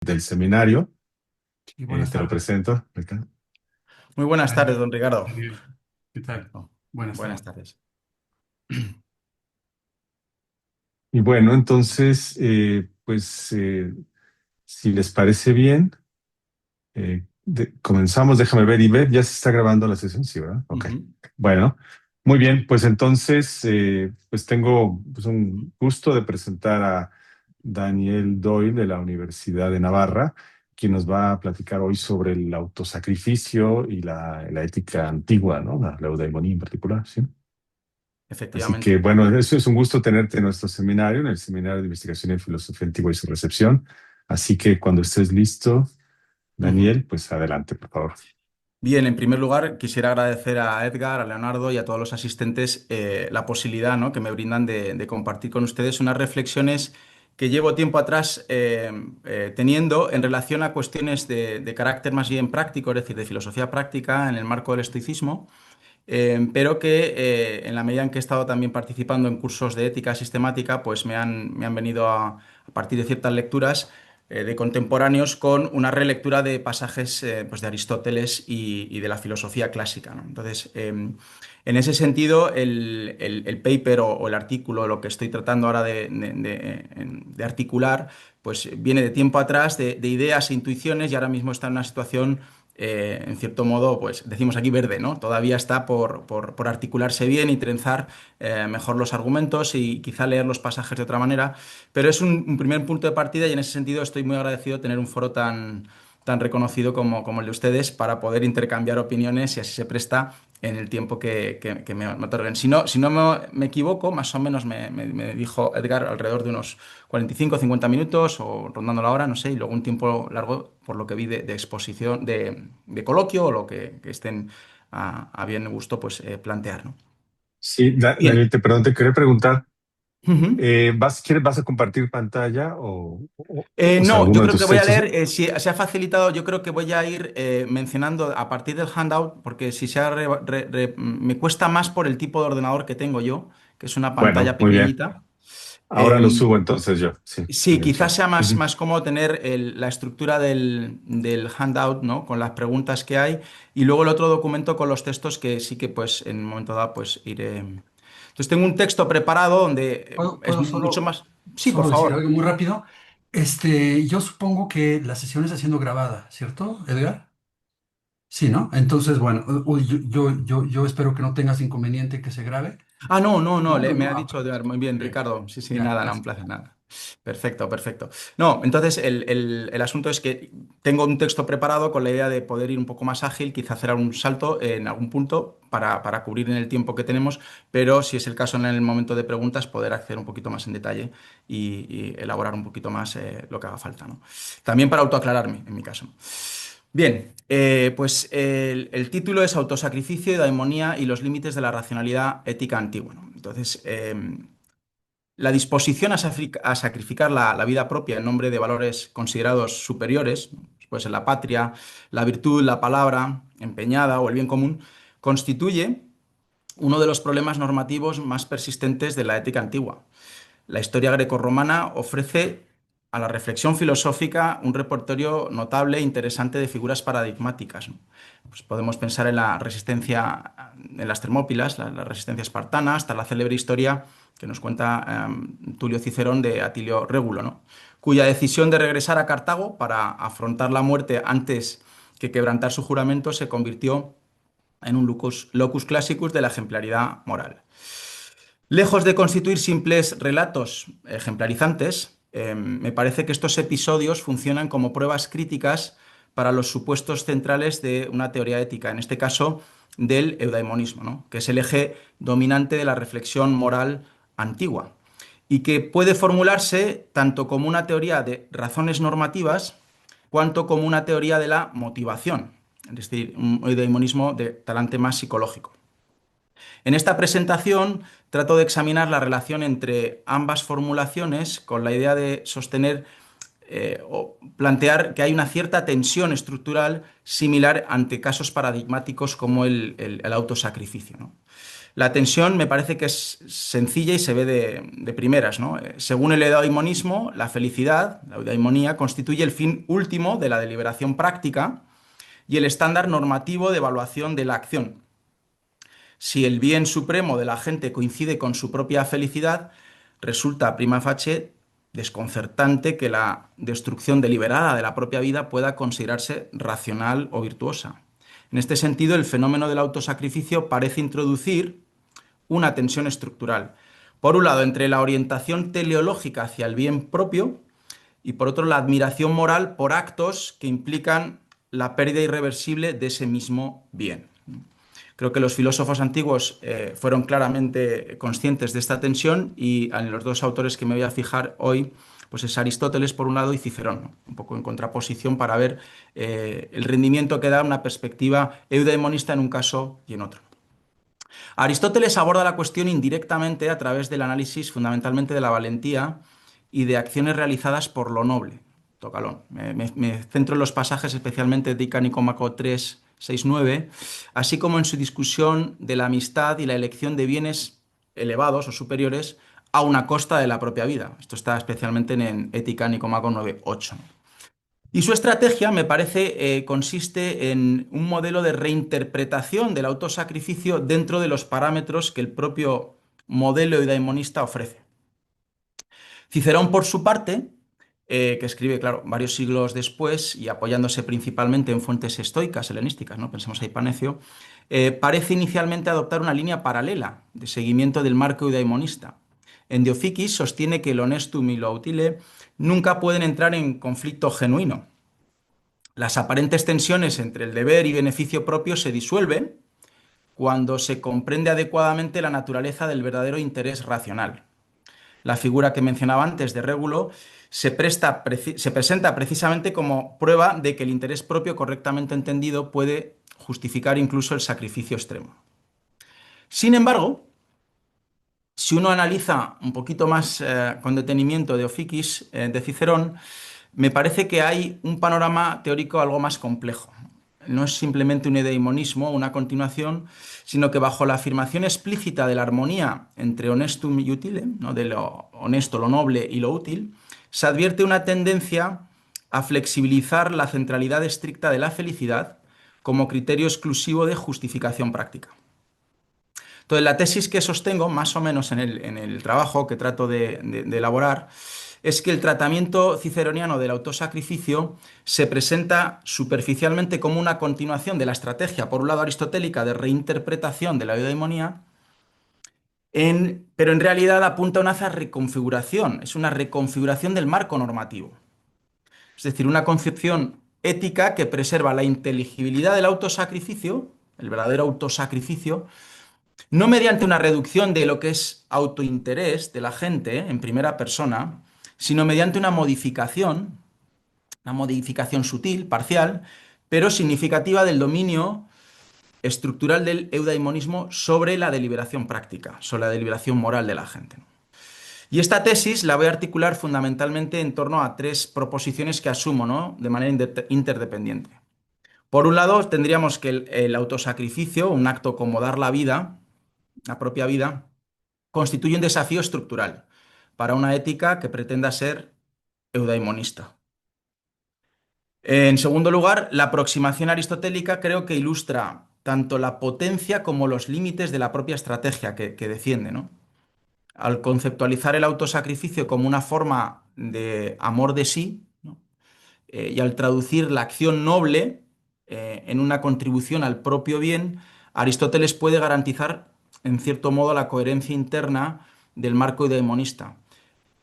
del seminario. Y buenas Te lo tardes, presento, Ricardo. Muy buenas tardes, Daniel. don Ricardo. Daniel, ¿qué tal? Oh, Buenas buenas tardes. tardes. Y bueno, entonces, si les parece bien, comenzamos. Déjame ver, y ver, ya se está grabando la sesión, sí, ¿verdad? Ok. Ujú. Bueno, muy bien, pues entonces, pues tengo pues, un gusto de presentar a Daniel Doyle de la Universidad de Navarra, quien nos va a platicar hoy sobre el autosacrificio y la ética antigua, ¿no? La eudemonía en particular, ¿sí? Así que, Efectivamente. bueno, eso es un gusto tenerte en nuestro seminario, en el Seminario de Investigación en Filosofía Antigua y su recepción. Así que cuando estés listo, Ujú. Daniel, pues adelante, por favor. Bien, en primer lugar, quisiera agradecer a Edgar, a Leonardo y a todos los asistentes la posibilidad, ¿no?, que me brindan de compartir con ustedes unas reflexiones que llevo tiempo atrás teniendo en relación a cuestiones de carácter más bien práctico, es decir, de filosofía práctica en el marco del estoicismo. Pero que en la medida en que he estado también participando en cursos de ética sistemática, pues me han venido a partir de ciertas lecturas de contemporáneos con una relectura de pasajes pues de Aristóteles y de la filosofía clásica, ¿no? Entonces, en ese sentido, el paper o el artículo, lo que estoy tratando ahora de articular, pues viene de tiempo atrás, de ideas e intuiciones y ahora mismo está en una situación en cierto modo, pues decimos aquí verde, ¿no? Todavía está por articularse bien y trenzar mejor los argumentos y quizá leer los pasajes de otra manera, pero es un primer punto de partida y en ese sentido estoy muy agradecido de tener un foro tan reconocido como el de ustedes para poder intercambiar opiniones y así se presta en el tiempo que me otorguen. Si no me equivoco, más o menos me dijo Edgar alrededor de unos 45 o 50 minutos o rondando la hora, no sé, y luego un tiempo largo por lo que vi de exposición, de coloquio o lo que estén a bien gusto pues plantear, ¿no? Sí, Daniel, Bien. perdón, te quería preguntar, Ujú. ¿vas a compartir pantalla o sea, No, yo alguno de creo que tus voy a textos? leer, si se ha facilitado, yo creo que voy a ir mencionando a partir del handout, porque si se ha me cuesta más por el tipo de ordenador que tengo yo, que es una Bueno, pantalla muy bien. pequeñita. Ahora lo Em, subo entonces yo, sí, sí, en el quizás chat. sea más, Ujú. más cómodo tener la estructura del handout, ¿no? Con las preguntas que hay, y luego el otro documento con los textos que sí que pues en un momento dado pues iré. Entonces tengo un texto preparado donde es ¿Puedo mucho solo, más. Sí, por solo decir favor. algo muy rápido? Yo supongo que la sesión está siendo grabada, ¿cierto, Edgar? Sí, ¿no? Entonces, bueno, yo espero que no tengas inconveniente que se grabe. Ah, no, no, no, No, no, me no. ha Ah, dicho muy bien, bien. Ricardo. Sí, sí, Ya, nada, no, un gracias. placer, nada. Perfecto, perfecto. No, entonces el asunto es que tengo un texto preparado con la idea de poder ir un poco más ágil, quizá hacer algún salto en algún punto para cubrir en el tiempo que tenemos, pero si es el caso en el momento de preguntas, poder acceder un poquito más en detalle y elaborar un poquito más lo que haga falta, ¿no? También para autoaclararme, en mi caso. Bien, pues el título es Autosacrificio y Daimonía y los límites de la racionalidad ética antigua, ¿no? Entonces, la disposición a sacrificar la vida propia en nombre de valores considerados superiores, pues en la patria, la virtud, la palabra empeñada o el bien común, constituye uno de los problemas normativos más persistentes de la ética antigua. La historia grecorromana ofrece a la reflexión filosófica un repertorio notable e interesante de figuras paradigmáticas, ¿no? Pues podemos pensar en la resistencia en las Termópilas, la resistencia espartana, hasta la célebre historia que nos cuenta Tulio Cicerón de Atilio Régulo, ¿no? Cuya decisión de regresar a Cartago para afrontar la muerte antes que quebrantar su juramento se convirtió en un locus classicus de la ejemplaridad moral. Lejos de constituir simples relatos ejemplarizantes, me parece que estos episodios funcionan como pruebas críticas para los supuestos centrales de una teoría ética, en este caso del eudaimonismo, ¿no?, que es el eje dominante de la reflexión moral antigua y que puede formularse tanto como una teoría de razones normativas cuanto como una teoría de la motivación, es decir, un eudaimonismo de talante más psicológico. En esta presentación trato de examinar la relación entre ambas formulaciones con la idea de sostener o plantear que hay una cierta tensión estructural similar ante casos paradigmáticos como el autosacrificio, ¿no? La tensión me parece que es sencilla y se ve de primeras, ¿no? Según el eudaimonismo, la felicidad, la eudaimonía, constituye el fin último de la deliberación práctica y el estándar normativo de evaluación de la acción. Si el bien supremo de la gente coincide con su propia felicidad, resulta prima facie desconcertante que la destrucción deliberada de la propia vida pueda considerarse racional o virtuosa. En este sentido, el fenómeno del autosacrificio parece introducir una tensión estructural. Por un lado, entre la orientación teleológica hacia el bien propio y por otro, la admiración moral por actos que implican la pérdida irreversible de ese mismo bien. Creo que los filósofos antiguos fueron claramente conscientes de esta tensión y en los dos autores que me voy a fijar hoy, pues es Aristóteles por un lado y Cicerón, ¿no? Un poco en contraposición para ver el rendimiento que da una perspectiva eudaimonista en un caso y en otro. Aristóteles aborda la cuestión indirectamente a través del análisis fundamentalmente de la valentía y de acciones realizadas por lo noble. Tocalón. Me centro en los pasajes especialmente de Nicómaco 3, 6, 9, así como en su discusión de la amistad y la elección de bienes elevados o superiores a una costa de la propia vida. Esto está especialmente en Ética Nicómaco 9, 8. Y su estrategia, me parece, consiste en un modelo de reinterpretación del autosacrificio dentro de los parámetros que el propio modelo eudaimonista ofrece. Cicerón, por su parte, que escribe, claro, varios siglos después y apoyándose principalmente en fuentes estoicas, helenísticas, ¿no? Pensemos ahí Panecio, parece inicialmente adoptar una línea paralela de seguimiento del marco eudaimonista. En De Officiis sostiene que el honestum y lo utile nunca pueden entrar en conflicto genuino. Las aparentes tensiones entre el deber y beneficio propio se disuelven cuando se comprende adecuadamente la naturaleza del verdadero interés racional. La figura que mencionaba antes de Régulo se presenta precisamente como prueba de que el interés propio correctamente entendido puede justificar incluso el sacrificio extremo. Sin embargo, si uno analiza un poquito más con detenimiento de Officiis, de Cicerón, me parece que hay un panorama teórico algo más complejo. No es simplemente un edeimonismo, una continuación, sino que bajo la afirmación explícita de la armonía entre honestum y utile, ¿no? De lo honesto, lo noble y lo útil, se advierte una tendencia a flexibilizar la centralidad estricta de la felicidad como criterio exclusivo de justificación práctica. Entonces, la tesis que sostengo, más o menos en el trabajo que trato de elaborar, es que el tratamiento ciceroniano del autosacrificio se presenta superficialmente como una continuación de la estrategia, por un lado aristotélica, de reinterpretación de la eudaimonía, pero en realidad apunta a una reconfiguración, es una reconfiguración del marco normativo. Es decir, una concepción ética que preserva la inteligibilidad del autosacrificio, el verdadero autosacrificio, no mediante una reducción de lo que es autointerés de la gente en primera persona, sino mediante una modificación sutil, parcial, pero significativa del dominio estructural del eudaimonismo sobre la deliberación práctica, sobre la deliberación moral de la gente. Y esta tesis la voy a articular fundamentalmente en torno a tres proposiciones que asumo, ¿no? De manera interdependiente. Por un lado, tendríamos que el autosacrificio, un acto como dar la vida, la propia vida, constituye un desafío estructural para una ética que pretenda ser eudaimonista. En segundo lugar, la aproximación aristotélica creo que ilustra tanto la potencia como los límites de la propia estrategia que defiende, ¿no? Al conceptualizar el autosacrificio como una forma de amor de sí, ¿no? Y al traducir la acción noble en una contribución al propio bien, Aristóteles puede garantizar, en cierto modo, la coherencia interna del marco eudaimonista.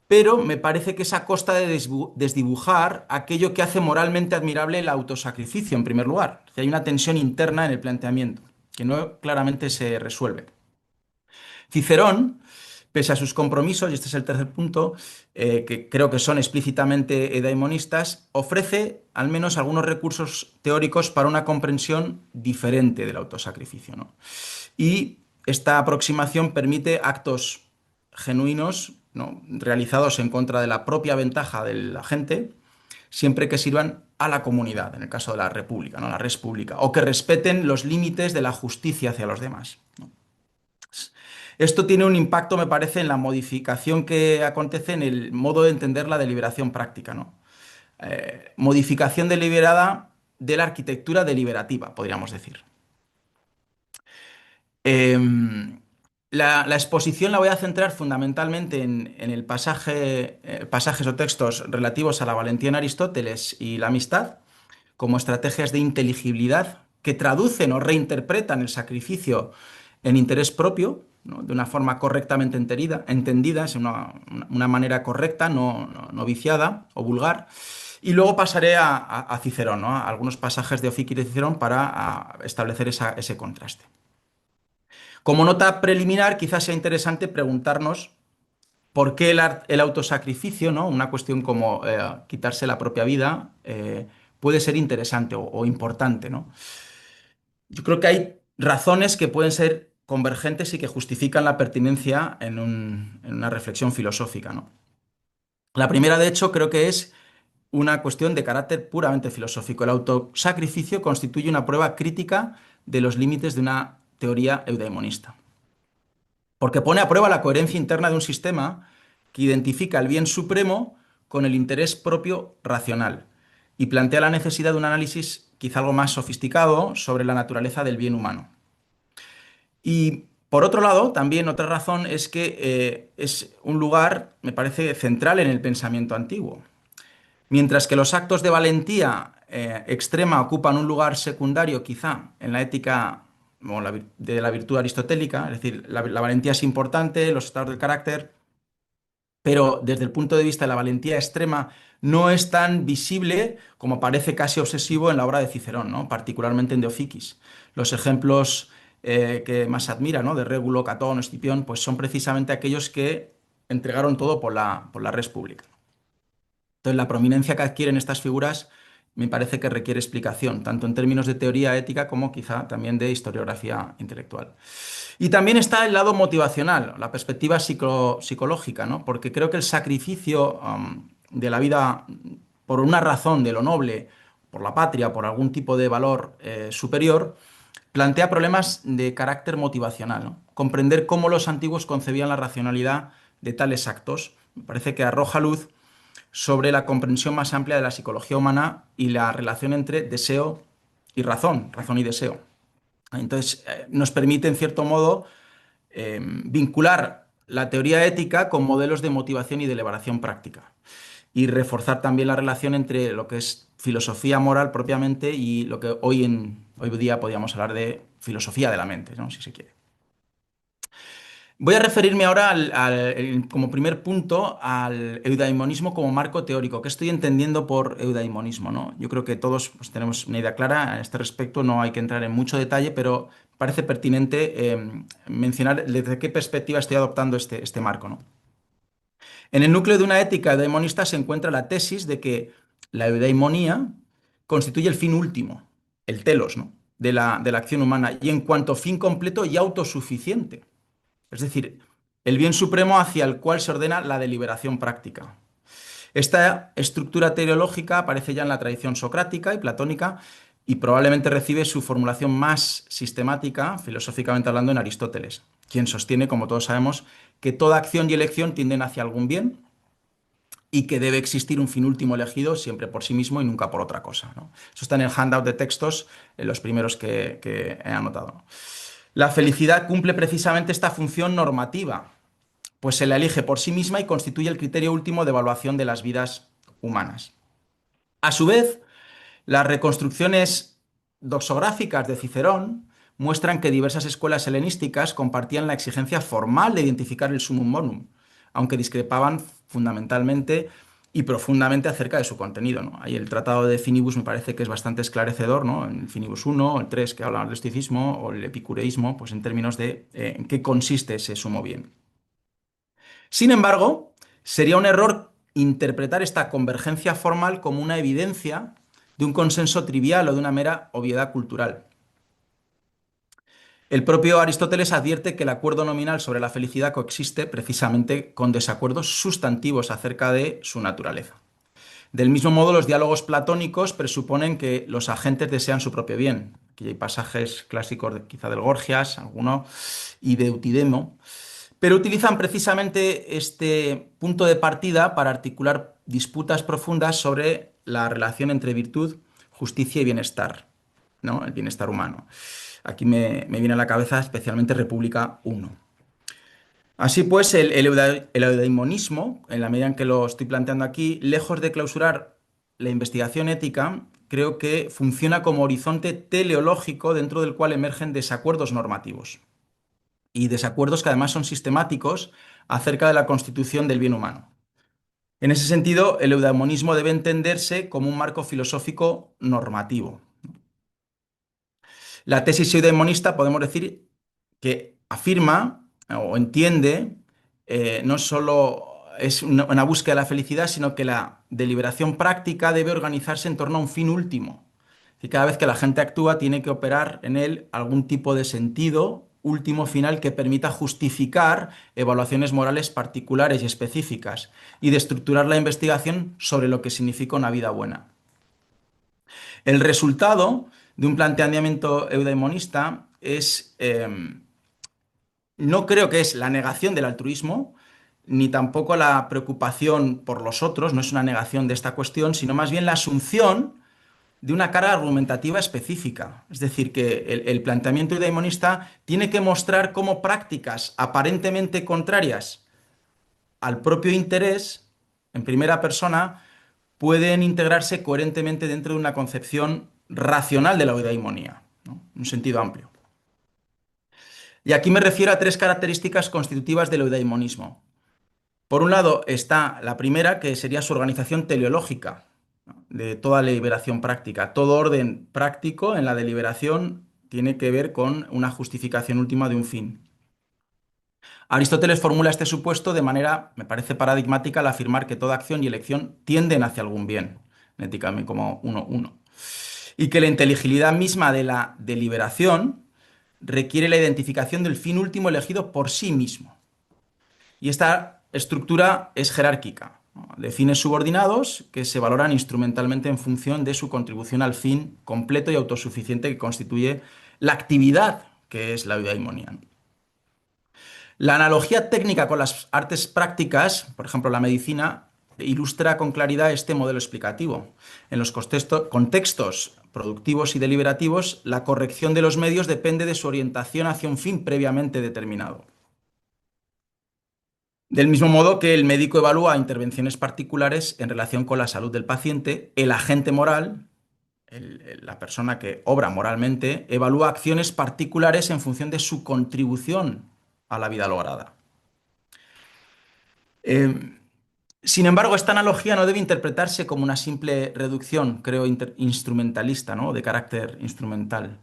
Pero me parece que es a costa de desdibujar aquello que hace moralmente admirable el autosacrificio, en primer lugar. Que hay una tensión interna en el planteamiento, que no claramente se resuelve. Cicerón, pese a sus compromisos, y este es el tercer punto, que creo que son explícitamente edaimonistas, ofrece al menos algunos recursos teóricos para una comprensión diferente del autosacrificio, ¿no? Y esta aproximación permite actos genuinos, ¿no? Realizados en contra de la propia ventaja de la gente, siempre que sirvan a la comunidad, en el caso de la república, ¿no? La res pública, o que respeten los límites de la justicia hacia los demás, ¿no? Esto tiene un impacto, me parece, en la modificación que acontece en el modo de entender la deliberación práctica, ¿no? Modificación deliberada de la arquitectura deliberativa, podríamos decir. Em, la exposición la voy a centrar fundamentalmente en el pasajes o textos relativos a la valentía en Aristóteles y la amistad, como estrategias de inteligibilidad que traducen o reinterpretan el sacrificio en interés propio, ¿no? De una forma correctamente entendida, es una manera correcta, no viciada o vulgar. Y luego pasaré a Cicerón, ¿no? A algunos pasajes de Oficio y de Cicerón para establecer ese contraste. Como nota preliminar, quizás sea interesante preguntarnos por qué el autosacrificio, ¿no? Una cuestión como quitarse la propia vida, puede ser interesante o importante, ¿no? Yo creo que hay razones que pueden ser convergentes y que justifican la pertinencia en una reflexión filosófica, ¿no? La primera, de hecho, creo que es una cuestión de carácter puramente filosófico. El autosacrificio constituye una prueba crítica de los límites de una teoría eudaimonista, porque pone a prueba la coherencia interna de un sistema que identifica el bien supremo con el interés propio racional y plantea la necesidad de un análisis quizá algo más sofisticado sobre la naturaleza del bien humano. Y por otro lado, también otra razón es que es un lugar, me parece, central en el pensamiento antiguo. Mientras que los actos de valentía extrema ocupan un lugar secundario quizá en la ética de la virtud aristotélica, es decir, la valentía es importante, los estados del carácter, pero desde el punto de vista de la valentía extrema no es tan visible como parece casi obsesivo en la obra de Cicerón, ¿no? Particularmente en De Officiis. Los ejemplos que más admira, ¿no? De Régulo, Catón, Escipión, pues son precisamente aquellos que entregaron todo por la res pública. Entonces, la prominencia que adquieren estas figuras me parece que requiere explicación, tanto en términos de teoría ética como quizá también de historiografía intelectual. Y también está el lado motivacional, la perspectiva psicológica, ¿no? Porque creo que el sacrificio de la vida por una razón de lo noble, por la patria, por algún tipo de valor superior, plantea problemas de carácter motivacional, ¿no? Comprender cómo los antiguos concebían la racionalidad de tales actos me parece que arroja luz sobre la comprensión más amplia de la psicología humana y la relación entre deseo y razón y deseo. Entonces, nos permite, en cierto modo, vincular la teoría ética con modelos de motivación y de elaboración práctica y reforzar también la relación entre lo que es filosofía moral propiamente y lo que hoy día podríamos hablar de filosofía de la mente, ¿no? Si se quiere. Voy a referirme ahora como primer punto al eudaimonismo como marco teórico. ¿Qué estoy entendiendo por eudaimonismo, ¿no? Yo creo que todos pues, tenemos una idea clara a este respecto, no hay que entrar en mucho detalle, pero parece pertinente mencionar desde qué perspectiva estoy adoptando este marco, ¿no? En el núcleo de una ética eudaimonista se encuentra la tesis de que la eudaimonía constituye el fin último, el telos, ¿no? de la acción humana, y en cuanto fin completo y autosuficiente. Es decir, el bien supremo hacia el cual se ordena la deliberación práctica. Esta estructura teleológica aparece ya en la tradición socrática y platónica y probablemente recibe su formulación más sistemática, filosóficamente hablando, en Aristóteles, quien sostiene, como todos sabemos, que toda acción y elección tienden hacia algún bien y que debe existir un fin último elegido siempre por sí mismo y nunca por otra cosa, ¿no? Eso está en el handout de textos, en los primeros que he anotado, ¿no? La felicidad cumple precisamente esta función normativa, pues se la elige por sí misma y constituye el criterio último de evaluación de las vidas humanas. A su vez, las reconstrucciones doxográficas de Cicerón muestran que diversas escuelas helenísticas compartían la exigencia formal de identificar el summum bonum, aunque discrepaban fundamentalmente y profundamente acerca de su contenido, ¿no? Ahí el tratado de Finibus me parece que es bastante esclarecedor, ¿no? En el Finibus 1, el 3, que habla del estoicismo, o el epicureísmo, pues en términos de en qué consiste ese sumo bien. Sin embargo, sería un error interpretar esta convergencia formal como una evidencia de un consenso trivial o de una mera obviedad cultural. El propio Aristóteles advierte que el acuerdo nominal sobre la felicidad coexiste precisamente con desacuerdos sustantivos acerca de su naturaleza. Del mismo modo, los diálogos platónicos presuponen que los agentes desean su propio bien. Aquí hay pasajes clásicos quizá del Gorgias, alguno, y de Eutidemo, pero utilizan precisamente este punto de partida para articular disputas profundas sobre la relación entre virtud, justicia y bienestar, ¿no? El bienestar humano. Aquí me viene a la cabeza especialmente República I. Así pues, el eudaimonismo, en la medida en que lo estoy planteando aquí, lejos de clausurar la investigación ética, creo que funciona como horizonte teleológico dentro del cual emergen desacuerdos normativos. Y desacuerdos que además son sistemáticos acerca de la constitución del bien humano. En ese sentido, el eudaimonismo debe entenderse como un marco filosófico normativo. La tesis eudaimonista podemos decir que afirma o entiende no solo es una búsqueda de la felicidad, sino que la deliberación práctica debe organizarse en torno a un fin último. Y cada vez que la gente actúa tiene que operar en él algún tipo de sentido último final que permita justificar evaluaciones morales particulares y específicas y de estructurar la investigación sobre lo que significa una vida buena. El resultado de un planteamiento eudaimonista no creo que es la negación del altruismo, ni tampoco la preocupación por los otros, no es una negación de esta cuestión, sino más bien la asunción de una carga argumentativa específica. Es decir, que el planteamiento eudaimonista tiene que mostrar cómo prácticas aparentemente contrarias al propio interés, en primera persona, pueden integrarse coherentemente dentro de una concepción racional de la eudaimonía, ¿no? En un sentido amplio. Y aquí me refiero a tres características constitutivas del eudaimonismo. Por un lado está la primera, que sería su organización teleológica, ¿no? De toda deliberación práctica. Todo orden práctico en la deliberación tiene que ver con una justificación última de un fin. Aristóteles formula este supuesto de manera, me parece paradigmática, al afirmar que toda acción y elección tienden hacia algún bien, éticamente como 1-1, y que la inteligibilidad misma de la deliberación requiere la identificación del fin último elegido por sí mismo. Y esta estructura es jerárquica, ¿no? De fines subordinados que se valoran instrumentalmente en función de su contribución al fin completo y autosuficiente que constituye la actividad que es la eudaimonía. La analogía técnica con las artes prácticas, por ejemplo la medicina, ilustra con claridad este modelo explicativo. En los contextos productivos y deliberativos, la corrección de los medios depende de su orientación hacia un fin previamente determinado. Del mismo modo que el médico evalúa intervenciones particulares en relación con la salud del paciente, el agente moral, la persona que obra moralmente, evalúa acciones particulares en función de su contribución a la vida lograda. Sin embargo, esta analogía no debe interpretarse como una simple reducción, creo, instrumentalista, ¿no? De carácter instrumental.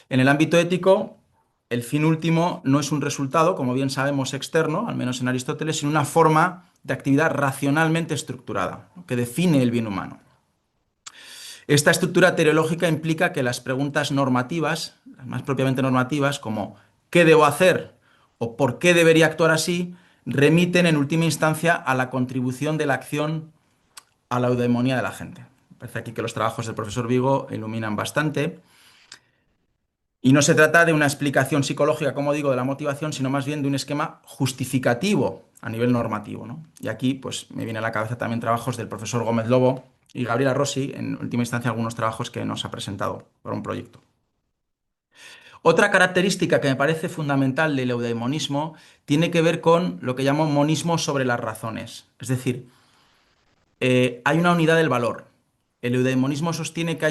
En el ámbito ético, el fin último no es un resultado, como bien sabemos, externo, al menos en Aristóteles, sino una forma de actividad racionalmente estructurada, ¿no? Que define el bien humano. Esta estructura teleológica implica que las preguntas normativas, las más propiamente normativas, como ¿qué debo hacer? O ¿por qué debería actuar así?, remiten en última instancia a la contribución de la acción a la eudaimonía de la gente. Parece aquí que los trabajos del profesor Vigo iluminan bastante. Y no se trata de una explicación psicológica, como digo, de la motivación, sino más bien de un esquema justificativo a nivel normativo, ¿no? Y aquí pues, me viene a la cabeza también trabajos del profesor Gómez Lobo y Gabriela Rossi, en última instancia algunos trabajos que nos ha presentado para un proyecto. Otra característica que me parece fundamental del eudaimonismo tiene que ver con lo que llamo monismo sobre las razones. Es decir, hay una unidad del valor. El eudaimonismo sostiene que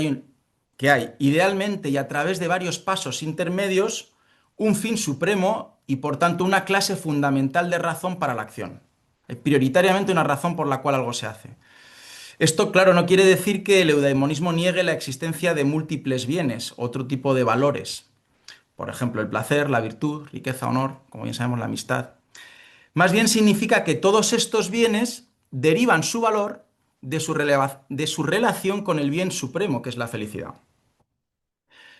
hay, idealmente y a través de varios pasos intermedios, un fin supremo y por tanto una clase fundamental de razón para la acción. Hay prioritariamente una razón por la cual algo se hace. Esto, claro, no quiere decir que el eudaimonismo niegue la existencia de múltiples bienes, otro tipo de valores. Por ejemplo, el placer, la virtud, riqueza, honor, como bien sabemos, la amistad. Más bien significa que todos estos bienes derivan su valor de su relación con el bien supremo, que es la felicidad.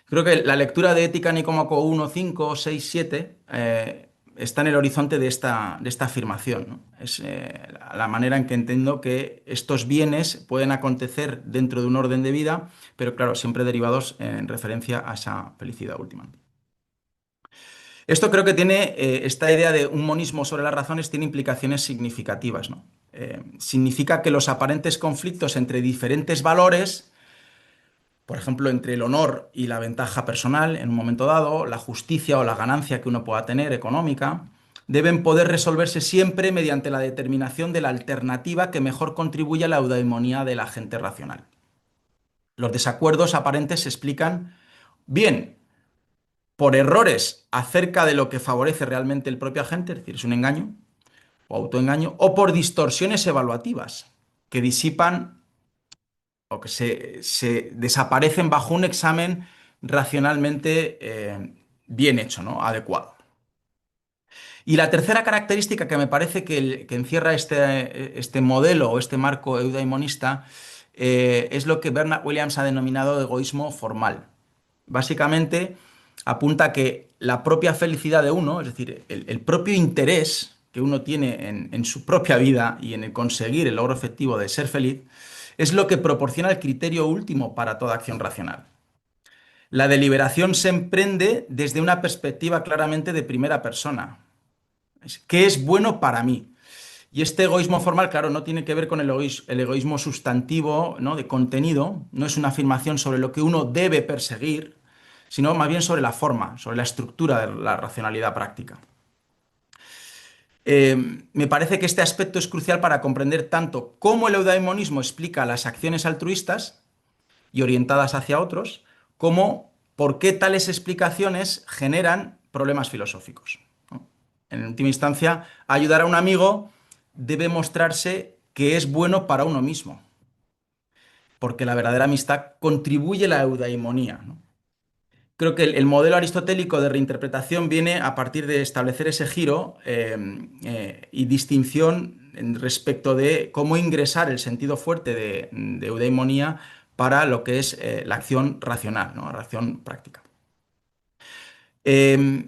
Creo que la lectura de Ética Nicómaco 1, 5, 6, 7 está en el horizonte de esta afirmación, ¿no? Es la manera en que entiendo que estos bienes pueden acontecer dentro de un orden de vida, pero claro, siempre derivados en referencia a esa felicidad última. Esto creo que tiene, esta idea de un monismo sobre las razones tiene implicaciones significativas, ¿no? Significa que los aparentes conflictos entre diferentes valores, por ejemplo, entre el honor y la ventaja personal en un momento dado, la justicia o la ganancia que uno pueda tener económica, deben poder resolverse siempre mediante la determinación de la alternativa que mejor contribuya a la eudaimonía de la gente racional. Los desacuerdos aparentes se explican bien por errores acerca de lo que favorece realmente el propio agente, es decir, es un engaño o autoengaño, o por distorsiones evaluativas que disipan o que se desaparecen bajo un examen racionalmente bien hecho, ¿no? Adecuado. Y la tercera característica que me parece que encierra este modelo o este marco eudaimonista es lo que Bernard Williams ha denominado egoísmo formal. Básicamente apunta a que la propia felicidad de uno, es decir, el propio interés que uno tiene en su propia vida y en el conseguir el logro efectivo de ser feliz, es lo que proporciona el criterio último para toda acción racional. La deliberación se emprende desde una perspectiva claramente de primera persona. ¿Qué es bueno para mí? Y este egoísmo formal, claro, no tiene que ver con el egoísmo sustantivo, ¿no? De contenido, no es una afirmación sobre lo que uno debe perseguir, sino más bien sobre la forma, sobre la estructura de la racionalidad práctica. Me parece que este aspecto es crucial para comprender tanto cómo el eudaimonismo explica las acciones altruistas y orientadas hacia otros, como por qué tales explicaciones generan problemas filosóficos, ¿no? En última instancia, ayudar a un amigo debe mostrarse que es bueno para uno mismo, porque la verdadera amistad contribuye a la eudaimonía, ¿no? Creo que el modelo aristotélico de reinterpretación viene a partir de establecer ese giro y distinción respecto de cómo ingresar el sentido fuerte de eudaimonía para lo que es la acción racional, ¿no? La acción práctica. Eh,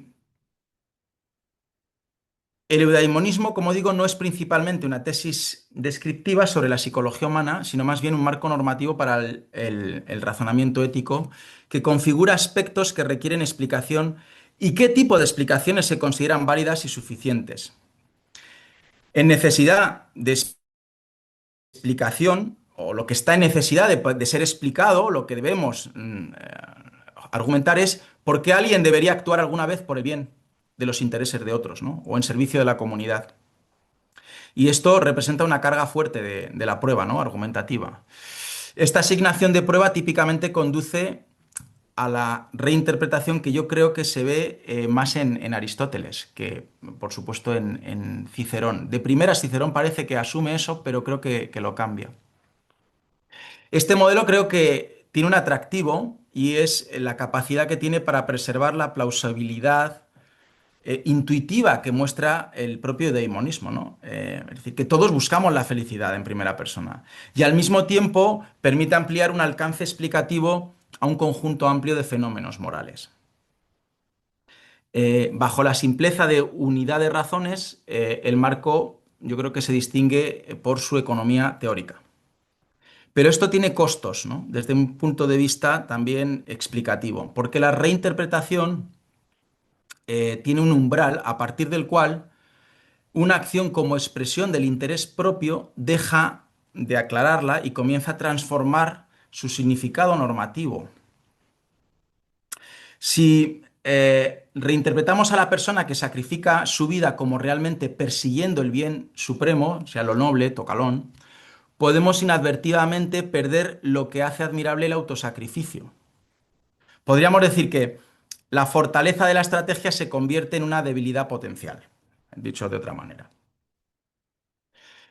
el eudaimonismo, como digo, no es principalmente una tesis descriptiva sobre la psicología humana, sino más bien un marco normativo para el razonamiento ético que configura aspectos que requieren explicación y qué tipo de explicaciones se consideran válidas y suficientes. En necesidad de explicación, o lo que está en necesidad de ser explicado, lo que debemos argumentar es por qué alguien debería actuar alguna vez por el bien de los intereses de otros, ¿no? O en servicio de la comunidad. Y esto representa una carga fuerte de la prueba, ¿no? Argumentativa. Esta asignación de prueba típicamente conduce a la reinterpretación que yo creo que se ve más en Aristóteles, que por supuesto en Cicerón. De primeras, Cicerón parece que asume eso, pero creo que lo cambia. Este modelo creo que tiene un atractivo y es la capacidad que tiene para preservar la plausibilidad intuitiva que muestra el propio deimonismo, ¿no? Es decir, que todos buscamos la felicidad en primera persona y al mismo tiempo permite ampliar un alcance explicativo a un conjunto amplio de fenómenos morales. Bajo la simpleza de unidad de razones, el marco yo creo que se distingue por su economía teórica. Pero esto tiene costos, ¿no? Desde un punto de vista también explicativo, porque la reinterpretación tiene un umbral a partir del cual una acción como expresión del interés propio deja de aclararla y comienza a transformar su significado normativo. Si reinterpretamos a la persona que sacrifica su vida como realmente persiguiendo el bien supremo, o sea, lo noble, tocalón, podemos inadvertidamente perder lo que hace admirable el autosacrificio. Podríamos decir que la fortaleza de la estrategia se convierte en una debilidad potencial, dicho de otra manera.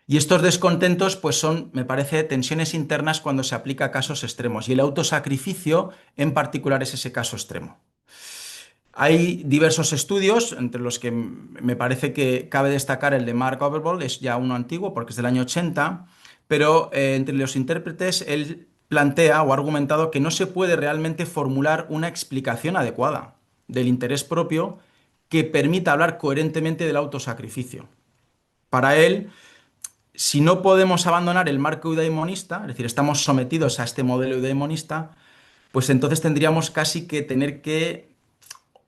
Y estos descontentos, pues son, me parece, tensiones internas cuando se aplica a casos extremos. Y el autosacrificio, en particular, es ese caso extremo. Hay diversos estudios, entre los que me parece que cabe destacar el de Mark Overbold, es ya uno antiguo porque es del año 80, pero entre los intérpretes él plantea o ha argumentado que no se puede realmente formular una explicación adecuada del interés propio que permita hablar coherentemente del autosacrificio. Para él, si no podemos abandonar el marco eudaimonista, es decir, estamos sometidos a este modelo eudaimonista, pues entonces tendríamos casi que tener que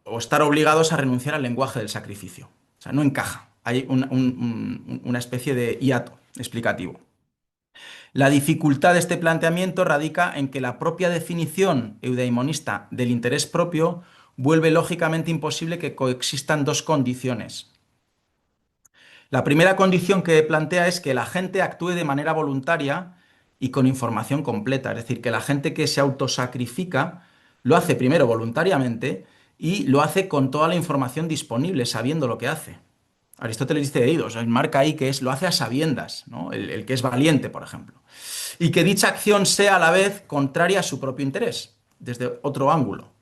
o estar obligados a renunciar al lenguaje del sacrificio. O sea, no encaja. Hay una especie de hiato explicativo. La dificultad de este planteamiento radica en que la propia definición eudaimonista del interés propio vuelve lógicamente imposible que coexistan dos condiciones. La primera condición que plantea es que la gente actúe de manera voluntaria y con información completa, es decir, que la gente que se autosacrifica lo hace primero voluntariamente y lo hace con toda la información disponible, sabiendo lo que hace. Aristóteles dice de Eidos, marca ahí que es lo hace a sabiendas, ¿no? El que es valiente, por ejemplo. Y que dicha acción sea a la vez contraria a su propio interés, desde otro ángulo.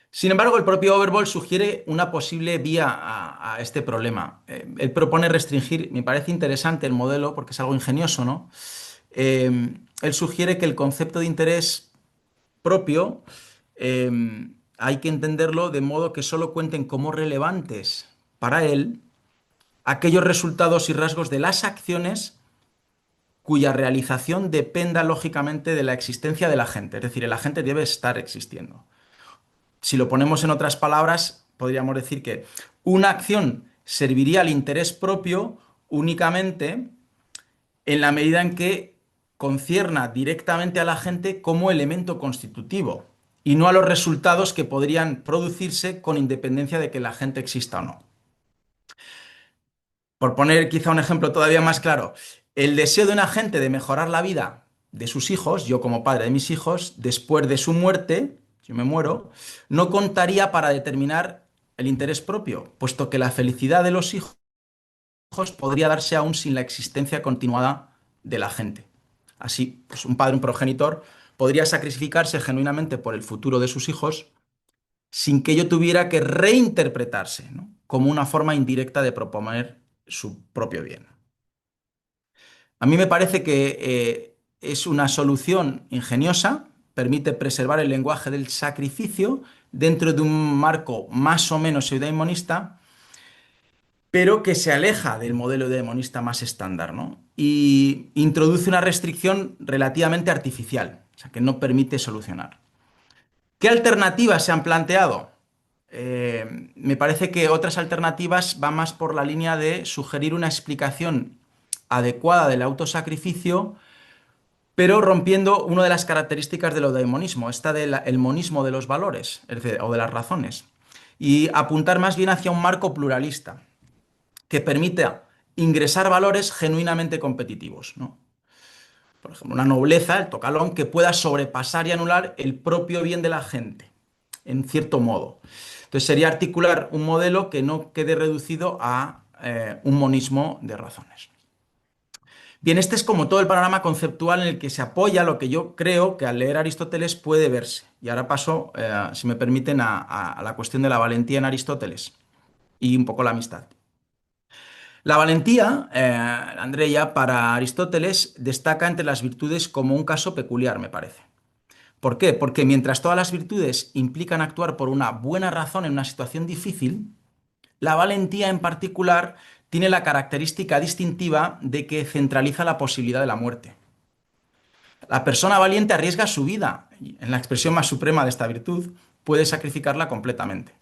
Sin embargo, el propio Overbold sugiere una posible vía a este problema. Él propone restringir, me parece interesante el modelo porque es algo ingenioso, ¿no? Él sugiere que el concepto de interés propio hay que entenderlo de modo que solo cuenten como relevantes para él aquellos resultados y rasgos de las acciones cuya realización dependa lógicamente de la existencia de la gente. Es decir, el agente debe estar existiendo. Si lo ponemos en otras palabras, podríamos decir que una acción serviría al interés propio únicamente en la medida en que concierna directamente a la gente como elemento constitutivo y no a los resultados que podrían producirse con independencia de que la gente exista o no. Por poner quizá un ejemplo todavía más claro, el deseo de una gente de mejorar la vida de sus hijos, yo como padre de mis hijos, después de su muerte, yo me muero, no contaría para determinar el interés propio, puesto que la felicidad de los hijos podría darse aún sin la existencia continuada de la gente. Así, pues un padre, un progenitor, podría sacrificarse genuinamente por el futuro de sus hijos sin que ello tuviera que reinterpretarse, ¿no?, como una forma indirecta de proponer su propio bien. A mí me parece que es una solución ingeniosa, permite preservar el lenguaje del sacrificio dentro de un marco más o menos eudaimonista, pero que se aleja del modelo eudaimonista más estándar, ¿no? Y introduce una restricción relativamente artificial, o sea, que no permite solucionar. ¿Qué alternativas se han planteado? Me parece que otras alternativas van más por la línea de sugerir una explicación adecuada del autosacrificio, pero rompiendo una de las características del eudaimonismo, esta del monismo de los valores, es decir, o de las razones, y apuntar más bien hacia un marco pluralista que permita ingresar valores genuinamente competitivos, ¿no? Por ejemplo, una nobleza, el tocalón, que pueda sobrepasar y anular el propio bien de la gente, en cierto modo. Entonces sería articular un modelo que no quede reducido a un monismo de razones. Bien, este es como todo el panorama conceptual en el que se apoya lo que yo creo que al leer Aristóteles puede verse. Y ahora paso, si me permiten, a la cuestión de la valentía en Aristóteles y un poco la amistad. La valentía, Andrea, para Aristóteles destaca entre las virtudes como un caso peculiar, me parece. ¿Por qué? Porque mientras todas las virtudes implican actuar por una buena razón en una situación difícil, la valentía en particular tiene la característica distintiva de que centraliza la posibilidad de la muerte. La persona valiente arriesga su vida, y en la expresión más suprema de esta virtud, puede sacrificarla completamente.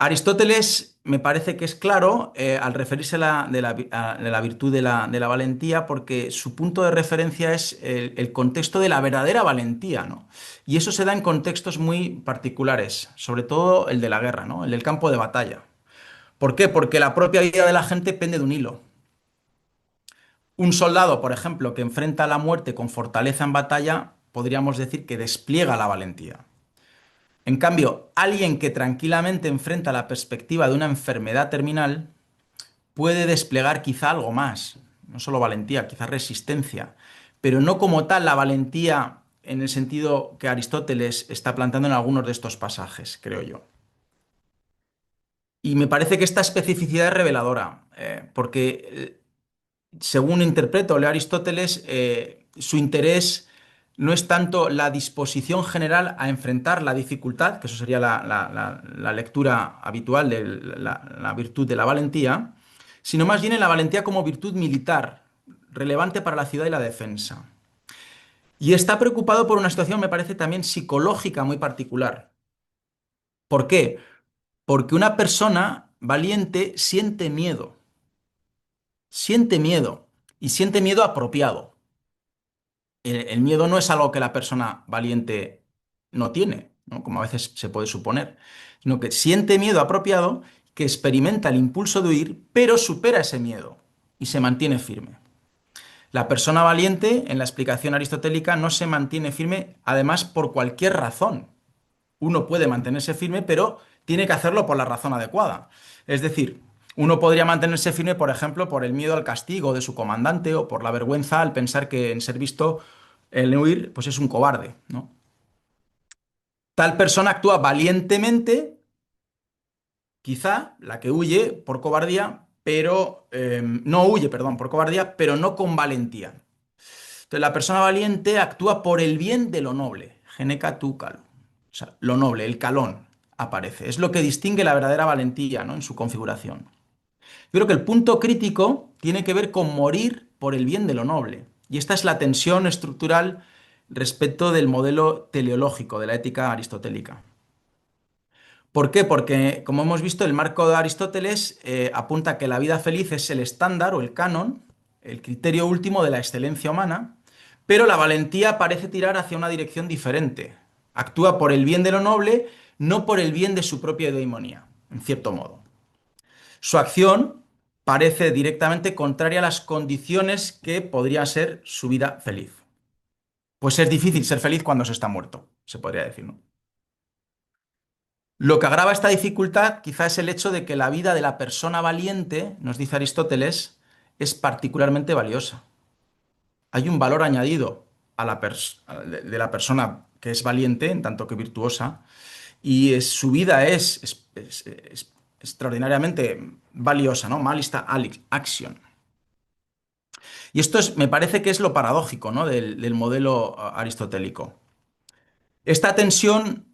Aristóteles me parece que es claro al referirse de la virtud de la valentía, porque su punto de referencia es el contexto de la verdadera valentía, ¿no? Y eso se da en contextos muy particulares, sobre todo el de la guerra, ¿no?, el del campo de batalla. ¿Por qué? Porque la propia vida de la gente pende de un hilo. Un soldado, por ejemplo, que enfrenta la muerte con fortaleza en batalla, podríamos decir que despliega la valentía. En cambio, alguien que tranquilamente enfrenta la perspectiva de una enfermedad terminal puede desplegar quizá algo más, no solo valentía, quizá resistencia, pero no como tal la valentía en el sentido que Aristóteles está planteando en algunos de estos pasajes, creo yo. Y me parece que esta especificidad es reveladora, porque según interpreto, leo Aristóteles, su interés no es tanto la disposición general a enfrentar la dificultad, que eso sería la lectura habitual de la virtud de la valentía, sino más bien en la valentía como virtud militar, relevante para la ciudad y la defensa. Y está preocupado por una situación, me parece también psicológica muy particular. ¿Por qué? Porque una persona valiente siente miedo y siente miedo apropiado. El miedo no es algo que la persona valiente no tiene, ¿no? Como a veces se puede suponer, sino que siente miedo apropiado, que experimenta el impulso de huir, pero supera ese miedo y se mantiene firme. La persona valiente, en la explicación aristotélica, no se mantiene firme, además, por cualquier razón. Uno puede mantenerse firme, pero tiene que hacerlo por la razón adecuada. Es decir, uno podría mantenerse firme, por ejemplo, por el miedo al castigo de su comandante o por la vergüenza al pensar que en ser visto el huir, pues es un cobarde, ¿no? Tal persona actúa valientemente, quizá la que huye por cobardía, pero no huye, perdón, por cobardía, pero no con valentía. Entonces, la persona valiente actúa por el bien de lo noble. Geneca tu calo. O sea, lo noble, el calón, aparece. Es lo que distingue la verdadera valentía, ¿no? En su configuración. Yo creo que el punto crítico tiene que ver con morir por el bien de lo noble. Y esta es la tensión estructural respecto del modelo teleológico de la ética aristotélica. ¿Por qué? Porque, como hemos visto, el marco de Aristóteles apunta que la vida feliz es el estándar o el canon, el criterio último de la excelencia humana, pero la valentía parece tirar hacia una dirección diferente. Actúa por el bien de lo noble, no por el bien de su propia eudemonía, en cierto modo. Su acción parece directamente contraria a las condiciones que podría ser su vida feliz. Pues es difícil ser feliz cuando se está muerto, se podría decir, ¿no? Lo que agrava esta dificultad quizá es el hecho de que la vida de la persona valiente, nos dice Aristóteles, es particularmente valiosa. Hay un valor añadido a de la persona que es valiente, en tanto que virtuosa, y su vida es extraordinariamente valiosa, ¿no? Malista action. Y esto me parece que es lo paradójico, ¿no? del modelo aristotélico. Esta tensión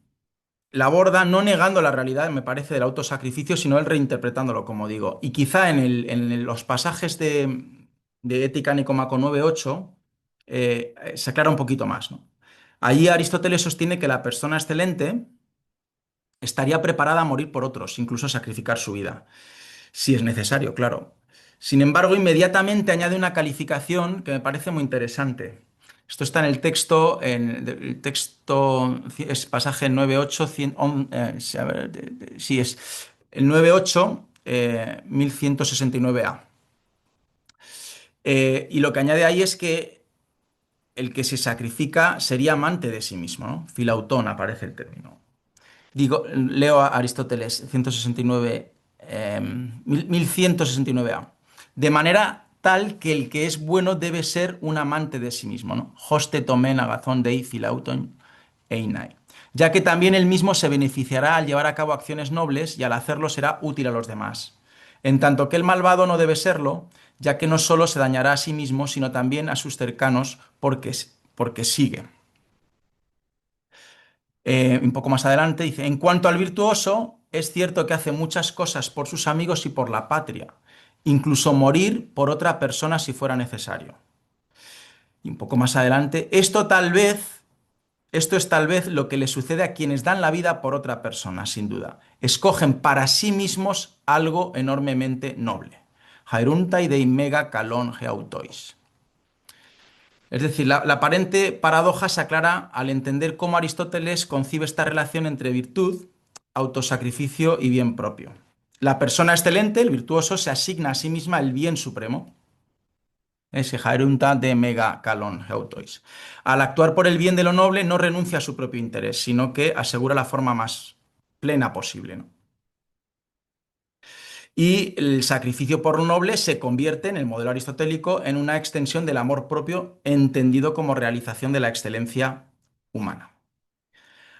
la aborda no negando la realidad, me parece, del autosacrificio, sino él reinterpretándolo, como digo. Y quizá los pasajes de Ética Nicomaco 9.8 se aclara un poquito más, ¿no? Allí Aristóteles sostiene que la persona excelente estaría preparada a morir por otros, incluso sacrificar su vida, si es necesario, claro. Sin embargo, inmediatamente añade una calificación que me parece muy interesante. Esto está en el texto es pasaje 9.8, a ver, sí, es el 9.8, 1169a. Y lo que añade ahí es que el que se sacrifica sería amante de sí mismo, ¿no? Filautón aparece el término. Leo a Aristóteles 169, 1169a. De manera tal que el que es bueno debe ser un amante de sí mismo, ¿no? Hoste tomen agazón dei filauton einai. Ya que también él mismo se beneficiará al llevar a cabo acciones nobles y al hacerlo será útil a los demás. En tanto que el malvado no debe serlo, ya que no solo se dañará a sí mismo, sino también a sus cercanos porque sigue. Un poco más adelante dice, en cuanto al virtuoso, es cierto que hace muchas cosas por sus amigos y por la patria, incluso morir por otra persona si fuera necesario. Y un poco más adelante, esto es tal vez lo que le sucede a quienes dan la vida por otra persona, sin duda. Escogen para sí mismos algo enormemente noble. Haeruntai dei mega kalon geautois. Es decir, la aparente paradoja se aclara al entender cómo Aristóteles concibe esta relación entre virtud, autosacrificio y bien propio. La persona excelente, el virtuoso, se asigna a sí misma el bien supremo. Ese Haerunta de mega calon heutois. Al actuar por el bien de lo noble, no renuncia a su propio interés, sino que asegura la forma más plena posible, ¿no? Y el sacrificio por lo noble se convierte, en el modelo aristotélico, en una extensión del amor propio entendido como realización de la excelencia humana.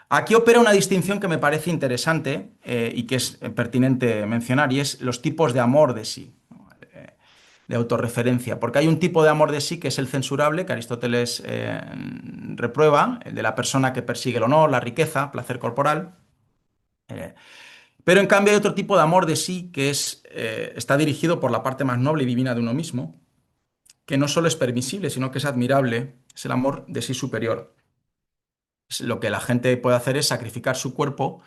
Aquí opera una distinción que me parece interesante y que es pertinente mencionar, y es los tipos de amor de sí, ¿no? De autorreferencia, porque hay un tipo de amor de sí que es el censurable, que Aristóteles reprueba, el de la persona que persigue el honor, la riqueza, placer corporal. Pero en cambio hay otro tipo de amor de sí que está dirigido por la parte más noble y divina de uno mismo, que no solo es permisible, sino que es admirable, es el amor de sí superior. Lo que la gente puede hacer es sacrificar su cuerpo,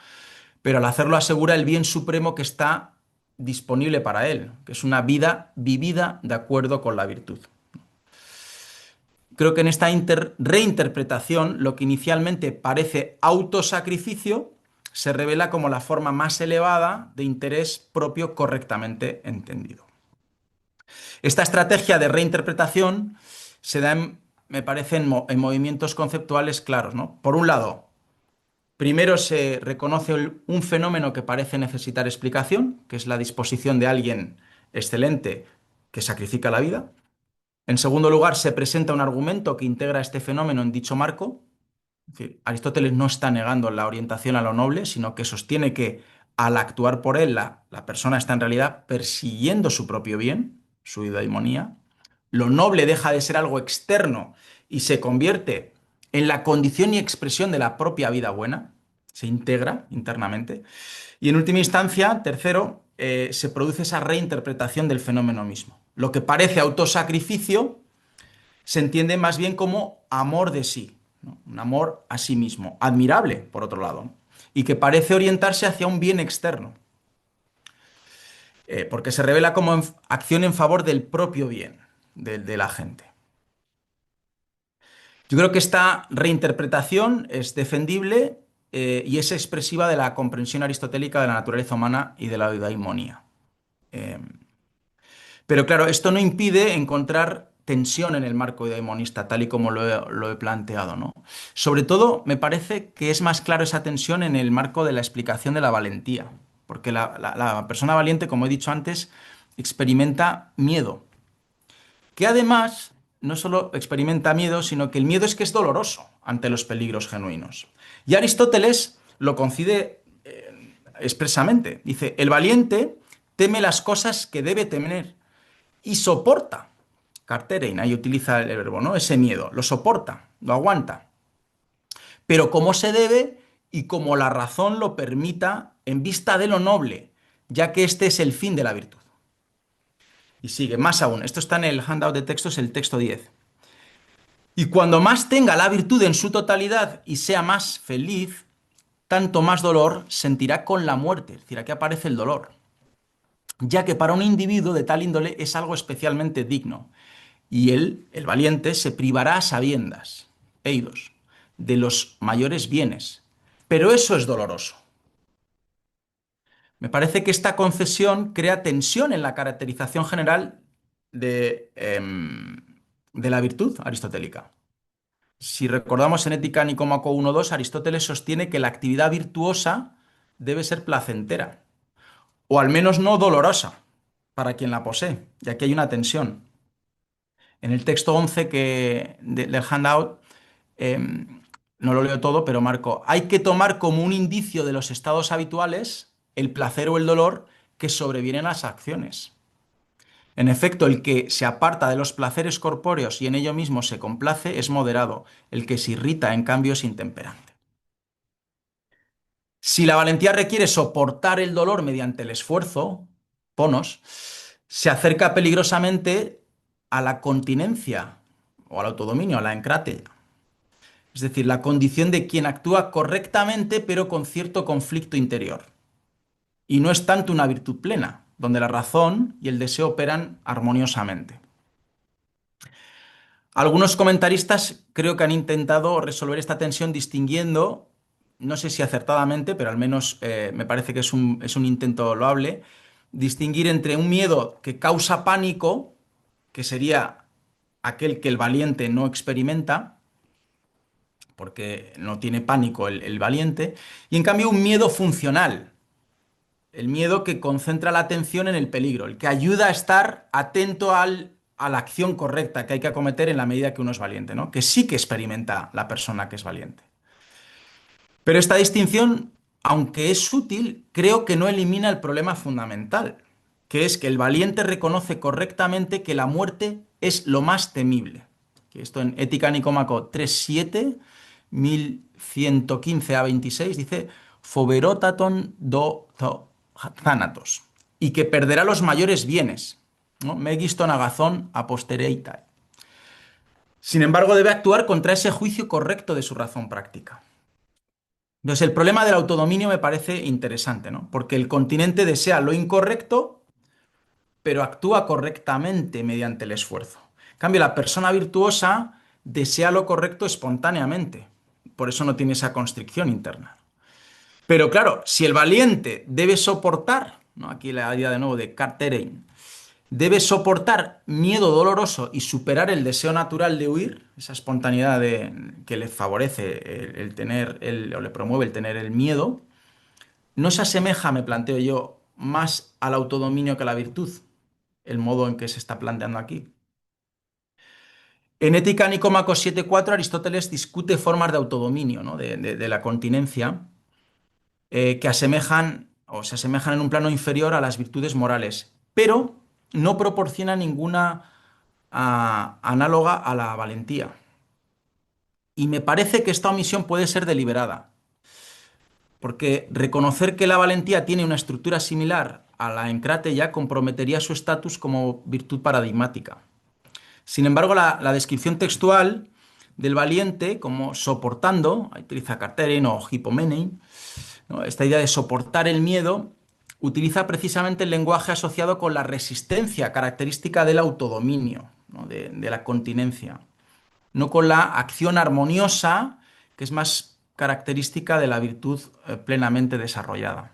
pero al hacerlo asegura el bien supremo que está disponible para él, que es una vida vivida de acuerdo con la virtud. Creo que en esta reinterpretación, lo que inicialmente parece autosacrificio se revela como la forma más elevada de interés propio correctamente entendido. Esta estrategia de reinterpretación se da, me parece, en movimientos conceptuales claros, ¿no? Por un lado, primero se reconoce un fenómeno que parece necesitar explicación, que es la disposición de alguien excelente que sacrifica la vida. En segundo lugar, se presenta un argumento que integra este fenómeno en dicho marco. Es decir, Aristóteles no está negando la orientación a lo noble, sino que sostiene que al actuar por él, la persona está en realidad persiguiendo su propio bien, su eudaimonía. Lo noble deja de ser algo externo y se convierte en la condición y expresión de la propia vida buena, se integra internamente. Y en última instancia, tercero, se produce esa reinterpretación del fenómeno mismo. Lo que parece autosacrificio se entiende más bien como amor de sí, ¿no? Un amor a sí mismo, admirable, por otro lado, ¿no? Y que parece orientarse hacia un bien externo, porque se revela como acción en favor del propio bien de la gente. Yo creo que esta reinterpretación es defendible y es expresiva de la comprensión aristotélica de la naturaleza humana y de la eudaimonía. Eh, pero claro, esto no impide encontrar tensión en el marco eudaimonista, tal y como lo he planteado, ¿no? Sobre todo, me parece que es más claro esa tensión en el marco de la explicación de la valentía, porque la persona valiente, como he dicho antes, experimenta miedo, que además no solo experimenta miedo, sino que el miedo es que es doloroso ante los peligros genuinos. Y Aristóteles lo concibe expresamente. Dice, el valiente teme las cosas que debe temer y soporta. Carterein, ahí utiliza el verbo, ¿no? Ese miedo, lo soporta, lo aguanta. Pero como se debe y como la razón lo permita en vista de lo noble, ya que este es el fin de la virtud. Y sigue, más aún, esto está en el handout de textos, el texto 10. Y cuando más tenga la virtud en su totalidad y sea más feliz, tanto más dolor sentirá con la muerte. Es decir, aquí aparece el dolor, ya que para un individuo de tal índole es algo especialmente digno. Y él, el valiente, se privará a sabiendas, eidos, de los mayores bienes. Pero eso es doloroso. Me parece que esta concesión crea tensión en la caracterización general de la virtud aristotélica. Si recordamos en Ética Nicómaco 1.2, Aristóteles sostiene que la actividad virtuosa debe ser placentera, o al menos no dolorosa, para quien la posee, ya que hay una tensión. En el texto 11 del handout, no lo leo todo, pero marco, hay que tomar como un indicio de los estados habituales el placer o el dolor que sobrevienen a las acciones. En efecto, el que se aparta de los placeres corpóreos y en ello mismo se complace es moderado, el que se irrita, en cambio, es intemperante. Si la valentía requiere soportar el dolor mediante el esfuerzo, ponos, se acerca peligrosamente a la continencia o al autodominio, a la encrateia. Es decir, la condición de quien actúa correctamente pero con cierto conflicto interior. Y no es tanto una virtud plena, donde la razón y el deseo operan armoniosamente. Algunos comentaristas creo que han intentado resolver esta tensión distinguiendo, no sé si acertadamente, pero al menos me parece que es un intento loable, distinguir entre un miedo que causa pánico, que sería aquel que el valiente no experimenta, porque no tiene pánico el valiente, y en cambio un miedo funcional, el miedo que concentra la atención en el peligro, el que ayuda a estar atento a la acción correcta que hay que acometer en la medida que uno es valiente, ¿no? Que sí que experimenta la persona que es valiente. Pero esta distinción, aunque es útil, creo que no elimina el problema fundamental, que es que el valiente reconoce correctamente que la muerte es lo más temible. que esto en Ética Nicómaco 3.7, 1115 a 26, dice foberotaton do thanatos, y que perderá los mayores bienes, ¿no? Megiston agazón a postereitae. Sin embargo, debe actuar contra ese juicio correcto de su razón práctica. Entonces, el problema del autodominio me parece interesante, ¿no? Porque el continente desea lo incorrecto, pero actúa correctamente mediante el esfuerzo. En cambio, la persona virtuosa desea lo correcto espontáneamente. Por eso no tiene esa constricción interna. Pero claro, si el valiente debe soportar, ¿no? Aquí la idea de nuevo de Carteret, debe soportar miedo doloroso y superar el deseo natural de huir, esa espontaneidad que le favorece el tener, o le promueve el tener el miedo, no se asemeja, me planteo yo, más al autodominio que a la virtud, el modo en que se está planteando aquí. En Ética Nicómaco 7.4, Aristóteles discute formas de autodominio, ¿no? de la continencia, que asemejan o se asemejan en un plano inferior a las virtudes morales, pero no proporciona ninguna análoga a la valentía. Y me parece que esta omisión puede ser deliberada, porque reconocer que la valentía tiene una estructura similar a la encrateia comprometería su estatus como virtud paradigmática. Sin embargo, la descripción textual del valiente como soportando, ahí utiliza Carteren o Hippomenein, ¿no? Esta idea de soportar el miedo utiliza precisamente el lenguaje asociado con la resistencia característica del autodominio, ¿no? de la continencia, no con la acción armoniosa, que es más característica de la virtud plenamente desarrollada.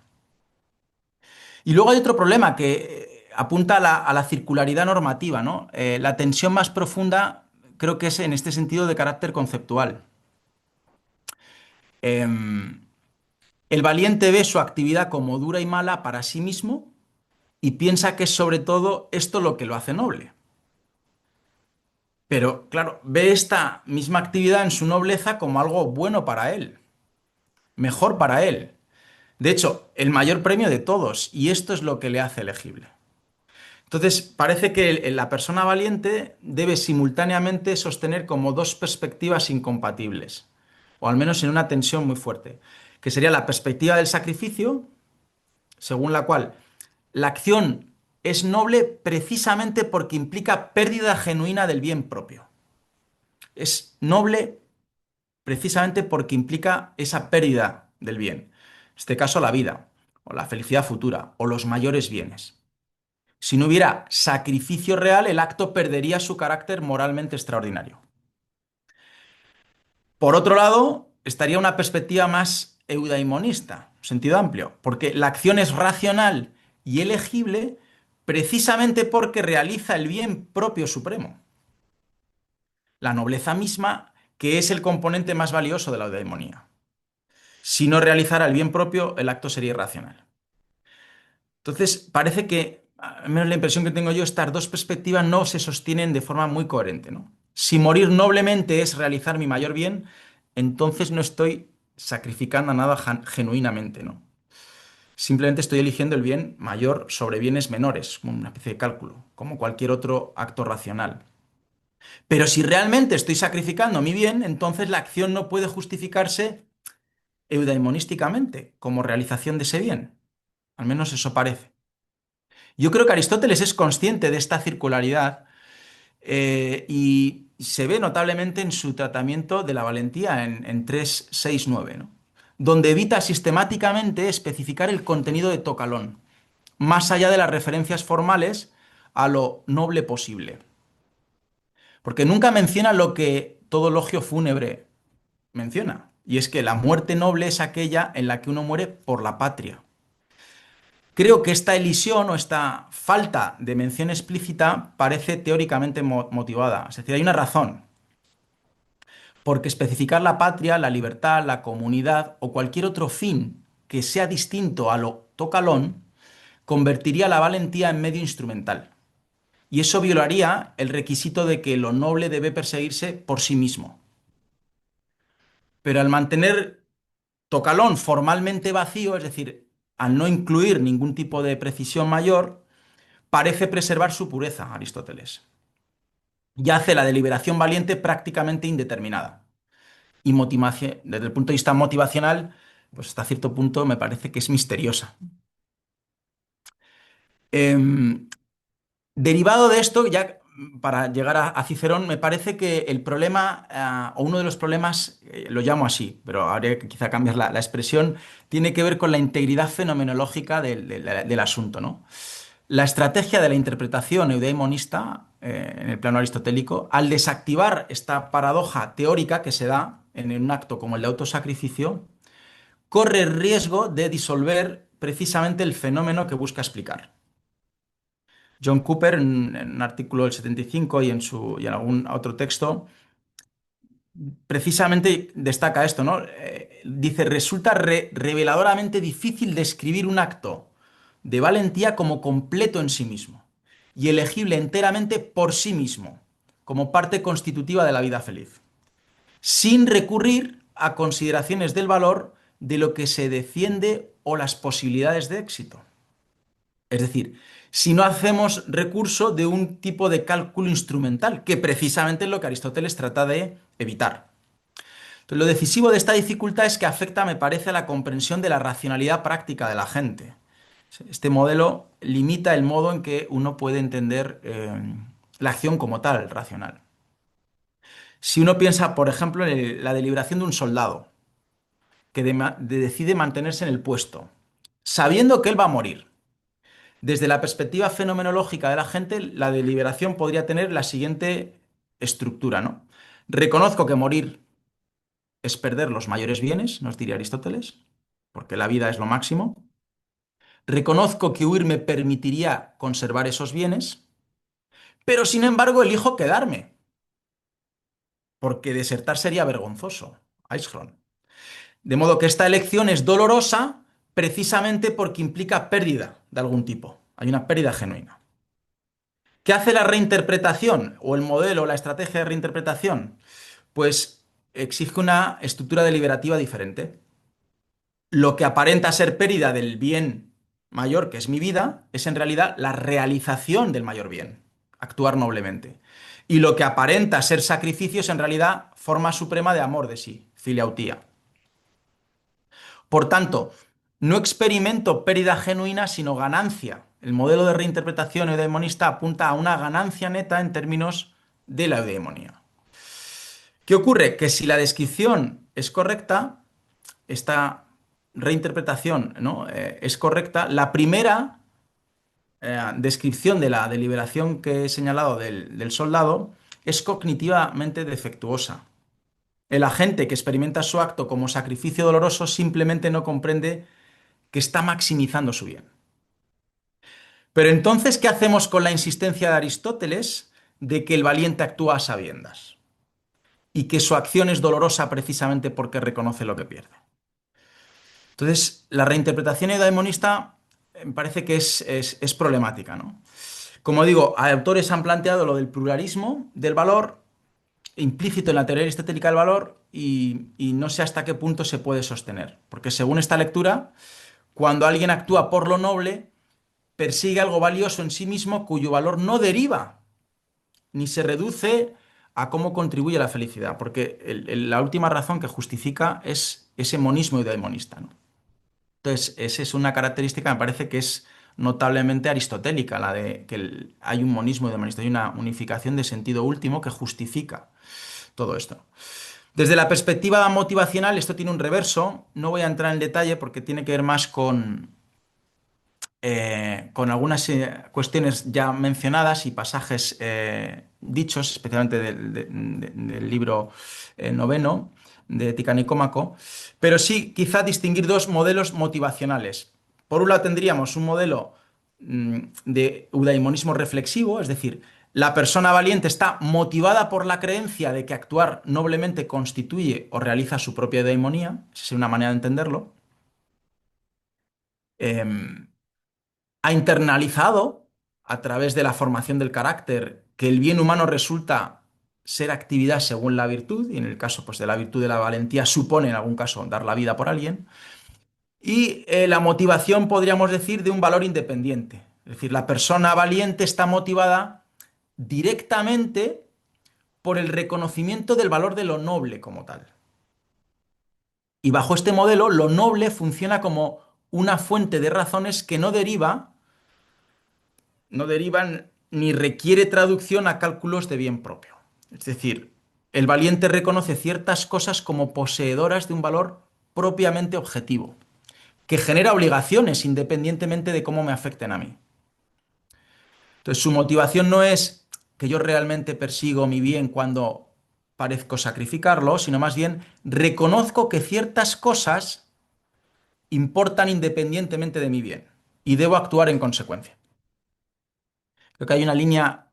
Y luego hay otro problema que apunta a la circularidad normativa, ¿no? La tensión más profunda creo que es en este sentido de carácter conceptual. El valiente ve su actividad como dura y mala para sí mismo y piensa que es sobre todo esto lo que lo hace noble. Pero, claro, ve esta misma actividad en su nobleza como algo bueno para él, mejor para él. De hecho, el mayor premio de todos, y esto es lo que le hace elegible. Entonces, parece que la persona valiente debe simultáneamente sostener como dos perspectivas incompatibles, o al menos en una tensión muy fuerte, que sería la perspectiva del sacrificio, según la cual la acción es noble precisamente porque implica pérdida genuina del bien propio. Es noble precisamente porque implica esa pérdida del bien. En este caso, la vida, o la felicidad futura, o los mayores bienes. Si no hubiera sacrificio real, el acto perdería su carácter moralmente extraordinario. Por otro lado, estaría una perspectiva más eudaimonista, en sentido amplio, porque la acción es racional y elegible precisamente porque realiza el bien propio supremo. La nobleza misma, que es el componente más valioso de la eudaimonía. Si no realizara el bien propio, el acto sería irracional. Entonces, parece que, al menos la impresión que tengo yo, estas dos perspectivas no se sostienen de forma muy coherente, ¿no? Si morir noblemente es realizar mi mayor bien, entonces no estoy sacrificando a nada genuinamente, ¿no? Simplemente estoy eligiendo el bien mayor sobre bienes menores, como una especie de cálculo, como cualquier otro acto racional. Pero si realmente estoy sacrificando mi bien, entonces la acción no puede justificarse eudaimonísticamente como realización de ese bien. Al menos eso parece. Yo creo que Aristóteles es consciente de esta circularidad y se ve notablemente en su tratamiento de la valentía en 3.6.9, ¿no? Donde evita sistemáticamente especificar el contenido de Tocalón, más allá de las referencias formales a lo noble posible. Porque nunca menciona lo que todo elogio fúnebre menciona, y es que la muerte noble es aquella en la que uno muere por la patria. Creo que esta elisión o esta falta de mención explícita parece teóricamente motivada. Es decir, hay una razón. Porque especificar la patria, la libertad, la comunidad o cualquier otro fin que sea distinto a lo tocalón convertiría la valentía en medio instrumental. Y eso violaría el requisito de que lo noble debe perseguirse por sí mismo. Pero al mantener tocalón formalmente vacío, es decir, al no incluir ningún tipo de precisión mayor, parece preservar su pureza, Aristóteles. y hace la deliberación valiente prácticamente indeterminada. Y desde el punto de vista motivacional, pues hasta cierto punto me parece que es misteriosa. Em, Derivado de esto, ya para llegar a Cicerón, me parece que el problema, o uno de los problemas, lo llamo así, pero habría que quizá cambiar la expresión, tiene que ver con la integridad fenomenológica del asunto, ¿no? La estrategia de la interpretación eudaimonista, en el plano aristotélico, al desactivar esta paradoja teórica que se da en un acto como el de autosacrificio, corre el riesgo de disolver precisamente el fenómeno que busca explicar. John Cooper, en un artículo del 75 y en algún otro texto, precisamente destaca esto, ¿no? Dice, resulta reveladoramente difícil describir un acto de valentía como completo en sí mismo y elegible enteramente por sí mismo, como parte constitutiva de la vida feliz, sin recurrir a consideraciones del valor de lo que se defiende o las posibilidades de éxito. Es decir, si no hacemos recurso de un tipo de cálculo instrumental, que precisamente es lo que Aristóteles trata de evitar. Entonces, lo decisivo de esta dificultad es que afecta, me parece, a la comprensión de la racionalidad práctica de la gente. Este modelo limita el modo en que uno puede entender la acción como tal, racional. Si uno piensa, por ejemplo, en la deliberación de un soldado que decide mantenerse en el puesto, sabiendo que él va a morir. Desde la perspectiva fenomenológica de la gente, la deliberación podría tener la siguiente estructura, ¿no? Reconozco que morir es perder los mayores bienes, nos diría Aristóteles, porque la vida es lo máximo. Reconozco que huir me permitiría conservar esos bienes, pero sin embargo elijo quedarme, porque desertar sería vergonzoso. Eichhorn. De modo que esta elección es dolorosa precisamente porque implica pérdida de algún tipo. Hay una pérdida genuina. ¿Qué hace la reinterpretación o el modelo o la estrategia de reinterpretación? Pues exige una estructura deliberativa diferente. Lo que aparenta ser pérdida del bien mayor, que es mi vida, es en realidad la realización del mayor bien, actuar noblemente. Y lo que aparenta ser sacrificio es en realidad forma suprema de amor de sí, filiautía. Por tanto, no experimento pérdida genuina, sino ganancia. El modelo de reinterpretación eudaimonista apunta a una ganancia neta en términos de la eudaimonía. ¿Qué ocurre? Que si la descripción es correcta, esta reinterpretación, ¿no? Es correcta, la primera descripción de la deliberación que he señalado del soldado es cognitivamente defectuosa. El agente que experimenta su acto como sacrificio doloroso simplemente no comprende que está maximizando su bien. Pero entonces, ¿qué hacemos con la insistencia de Aristóteles de que el valiente actúa a sabiendas y que su acción es dolorosa precisamente porque reconoce lo que pierde? Entonces, la reinterpretación eudaimonista me parece que es problemática, ¿no? Como digo, autores han planteado lo del pluralismo del valor implícito en la teoría aristotélica del valor y no sé hasta qué punto se puede sostener, porque según esta lectura, cuando alguien actúa por lo noble, persigue algo valioso en sí mismo cuyo valor no deriva ni se reduce a cómo contribuye a la felicidad, porque la última razón que justifica es ese monismo eudaimonista, ¿no? Entonces, esa es una característica, me parece que es notablemente aristotélica, la de que hay un monismo eudemonista, hay una unificación de sentido último que justifica todo esto. Desde la perspectiva motivacional, esto tiene un reverso, no voy a entrar en detalle porque tiene que ver más con algunas cuestiones ya mencionadas y pasajes dichos, especialmente del libro noveno de Ética Nicómaco, pero sí quizá distinguir dos modelos motivacionales. Por un lado tendríamos un modelo de eudaimonismo reflexivo, es decir, la persona valiente está motivada por la creencia de que actuar noblemente constituye o realiza su propia eudaimonía, esa es una manera de entenderlo. Em, ha internalizado a través de la formación del carácter que el bien humano resulta ser actividad según la virtud, y en el caso pues, de la virtud de la valentía supone en algún caso dar la vida por alguien, y la motivación podríamos decir de un valor independiente. Es decir, la persona valiente está motivada directamente por el reconocimiento del valor de lo noble como tal. Y bajo este modelo, lo noble funciona como una fuente de razones que no derivan ni requiere traducción a cálculos de bien propio. Es decir, el valiente reconoce ciertas cosas como poseedoras de un valor propiamente objetivo, que genera obligaciones independientemente de cómo me afecten a mí. Entonces, su motivación no es que yo realmente persigo mi bien cuando parezco sacrificarlo, sino más bien reconozco que ciertas cosas importan independientemente de mi bien y debo actuar en consecuencia. Creo que hay una línea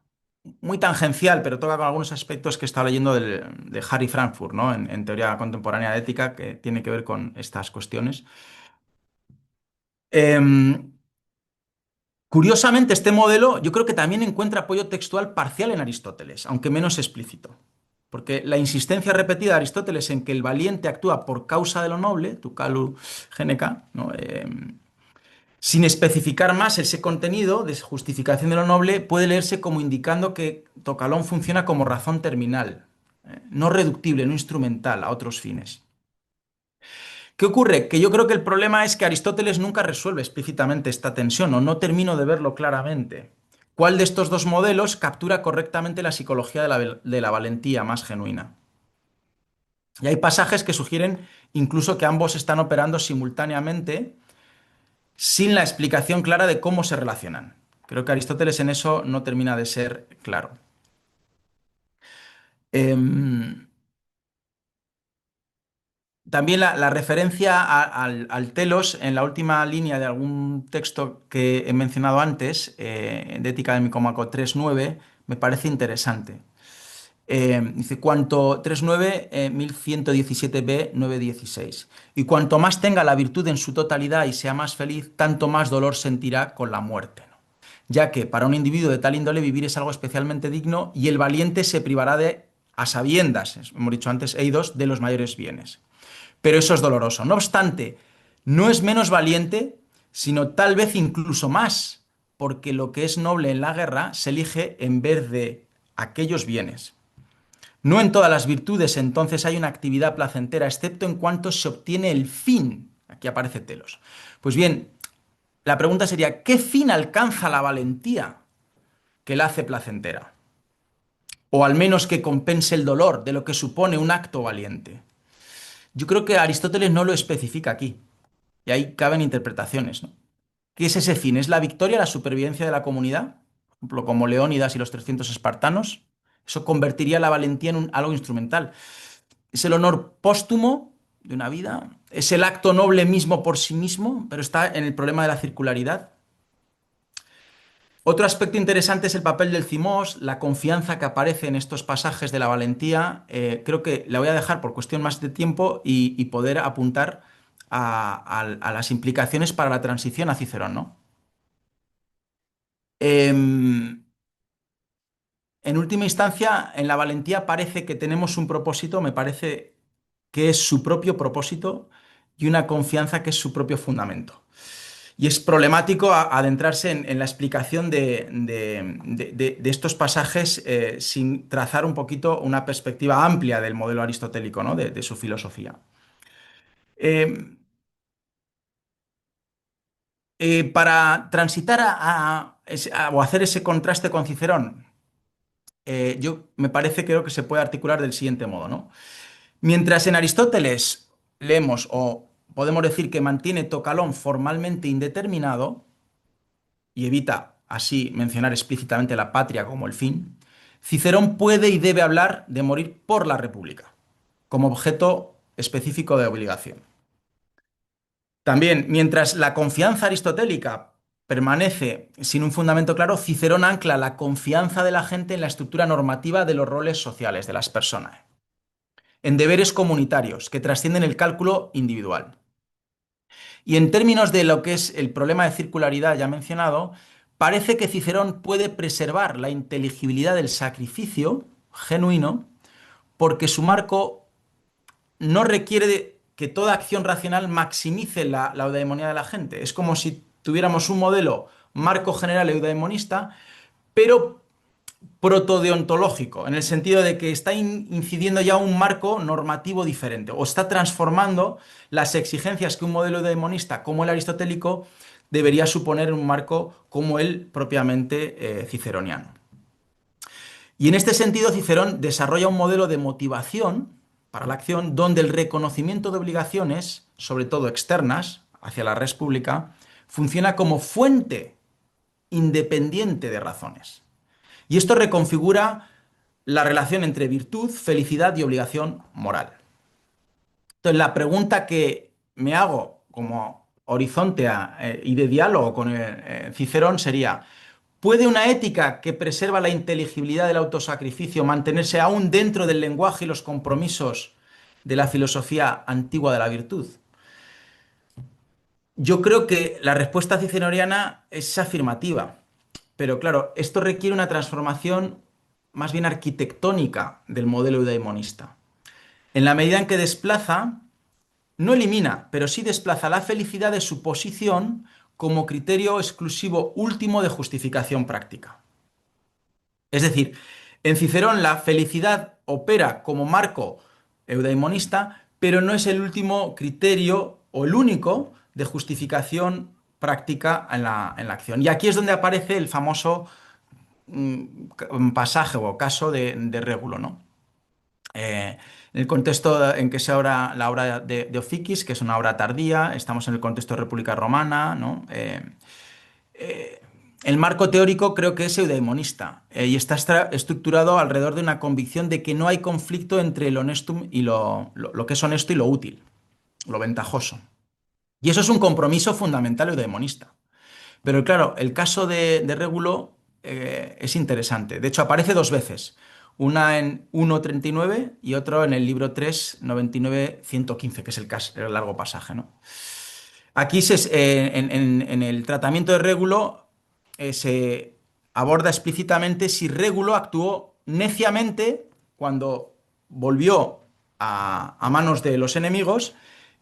muy tangencial, pero toca con algunos aspectos que he estado leyendo de Harry Frankfurt, ¿no? En teoría contemporánea de ética, que tiene que ver con estas cuestiones. Em, Curiosamente, este modelo yo creo que también encuentra apoyo textual parcial en Aristóteles, aunque menos explícito. Porque la insistencia repetida de Aristóteles en que el valiente actúa por causa de lo noble, tu calu géneca, ¿no? Sin especificar más ese contenido de justificación de lo noble, puede leerse como indicando que Tocalón funciona como razón terminal, no reductible, no instrumental a otros fines. ¿Qué ocurre? Que yo creo que el problema es que Aristóteles nunca resuelve explícitamente esta tensión, o no termino de verlo claramente. ¿Cuál de estos dos modelos captura correctamente la psicología de la valentía más genuina? Y hay pasajes que sugieren incluso que ambos están operando simultáneamente sin la explicación clara de cómo se relacionan. Creo que Aristóteles en eso no termina de ser claro. Em, También la referencia al telos en la última línea de algún texto que he mencionado antes, de Ética de Nicómaco 3.9, me parece interesante. Dice, cuanto 3.9, 1117b, 9.16. Y cuanto más tenga la virtud en su totalidad y sea más feliz, tanto más dolor sentirá con la muerte, ¿no? Ya que para un individuo de tal índole vivir es algo especialmente digno y el valiente se privará de, a sabiendas, hemos dicho antes, eidos, de los mayores bienes. Pero eso es doloroso. No obstante, no es menos valiente, sino tal vez incluso más, porque lo que es noble en la guerra se elige en vez de aquellos bienes. No en todas las virtudes entonces hay una actividad placentera, excepto en cuanto se obtiene el fin. Aquí aparece telos. Pues bien, la pregunta sería, ¿qué fin alcanza la valentía que la hace placentera? O al menos que compense el dolor de lo que supone un acto valiente. Yo creo que Aristóteles no lo especifica aquí. Y ahí caben interpretaciones, ¿no? ¿Qué es ese fin? ¿Es la victoria, la supervivencia de la comunidad? Por ejemplo, como Leónidas y los 300 espartanos. Eso convertiría la valentía en algo instrumental. ¿Es el honor póstumo de una vida? ¿Es el acto noble mismo por sí mismo? Pero está en el problema de la circularidad. Otro aspecto interesante es el papel del cimos, la confianza que aparece en estos pasajes de la valentía. Creo que la voy a dejar por cuestión más de tiempo y poder apuntar a las implicaciones para la transición a Cicerón, ¿no? Em, en última instancia, en la valentía parece que tenemos un propósito, me parece que es su propio propósito y una confianza que es su propio fundamento. Y es problemático adentrarse en la explicación de estos pasajes sin trazar un poquito una perspectiva amplia del modelo aristotélico, ¿no? De su filosofía. Eh, para transitar o hacer ese contraste con Cicerón, yo me parece, creo que se puede articular del siguiente modo, ¿no? Mientras en Aristóteles leemos o podemos decir que mantiene Tocalón formalmente indeterminado, y evita así mencionar explícitamente la patria como el fin, Cicerón puede y debe hablar de morir por la República, como objeto específico de obligación. También, mientras la confianza aristotélica permanece sin un fundamento claro, Cicerón ancla la confianza de la gente en la estructura normativa de los roles sociales de las personas, en deberes comunitarios que trascienden el cálculo individual. Y en términos de lo que es el problema de circularidad ya mencionado, parece que Cicerón puede preservar la inteligibilidad del sacrificio genuino porque su marco no requiere que toda acción racional maximice la eudaimonia de la gente. Es como si tuviéramos un modelo marco general eudaimonista, pero protodeontológico, en el sentido de que está incidiendo ya un marco normativo diferente o está transformando las exigencias que un modelo eudemonista como el aristotélico debería suponer en un marco como el propiamente ciceroniano. Y en este sentido, Cicerón desarrolla un modelo de motivación para la acción donde el reconocimiento de obligaciones, sobre todo externas, hacia la res pública, funciona como fuente independiente de razones. Y esto reconfigura la relación entre virtud, felicidad y obligación moral. Entonces, la pregunta que me hago como horizonte y de diálogo con Cicerón sería, ¿puede una ética que preserva la inteligibilidad del autosacrificio mantenerse aún dentro del lenguaje y los compromisos de la filosofía antigua de la virtud? Yo creo que la respuesta ciceroniana es afirmativa, pero claro, esto requiere una transformación más bien arquitectónica del modelo eudaimonista, en la medida en que desplaza, no elimina, pero sí desplaza la felicidad de su posición como criterio exclusivo último de justificación práctica. Es decir, en Cicerón la felicidad opera como marco eudaimonista, pero no es el último criterio o el único de justificación práctica en la acción. Y aquí es donde aparece el famoso pasaje o caso de Régulo, ¿no? En el contexto en que se obra la obra de Oficis, que es una obra tardía, estamos en el contexto de República Romana, ¿no? Eh, el marco teórico creo que es eudaimonista y está estructurado alrededor de una convicción de que no hay conflicto entre el honestum y lo que es honesto y lo útil, lo ventajoso. Y eso es un compromiso fundamental eudaimonista. Pero claro, el caso de Régulo es interesante. De hecho, aparece dos veces. Una en 1.39 y otro en el libro 3, 99-115, que es el largo pasaje, ¿no? Aquí en el tratamiento de Régulo se aborda explícitamente si Régulo actuó neciamente cuando volvió a manos de los enemigos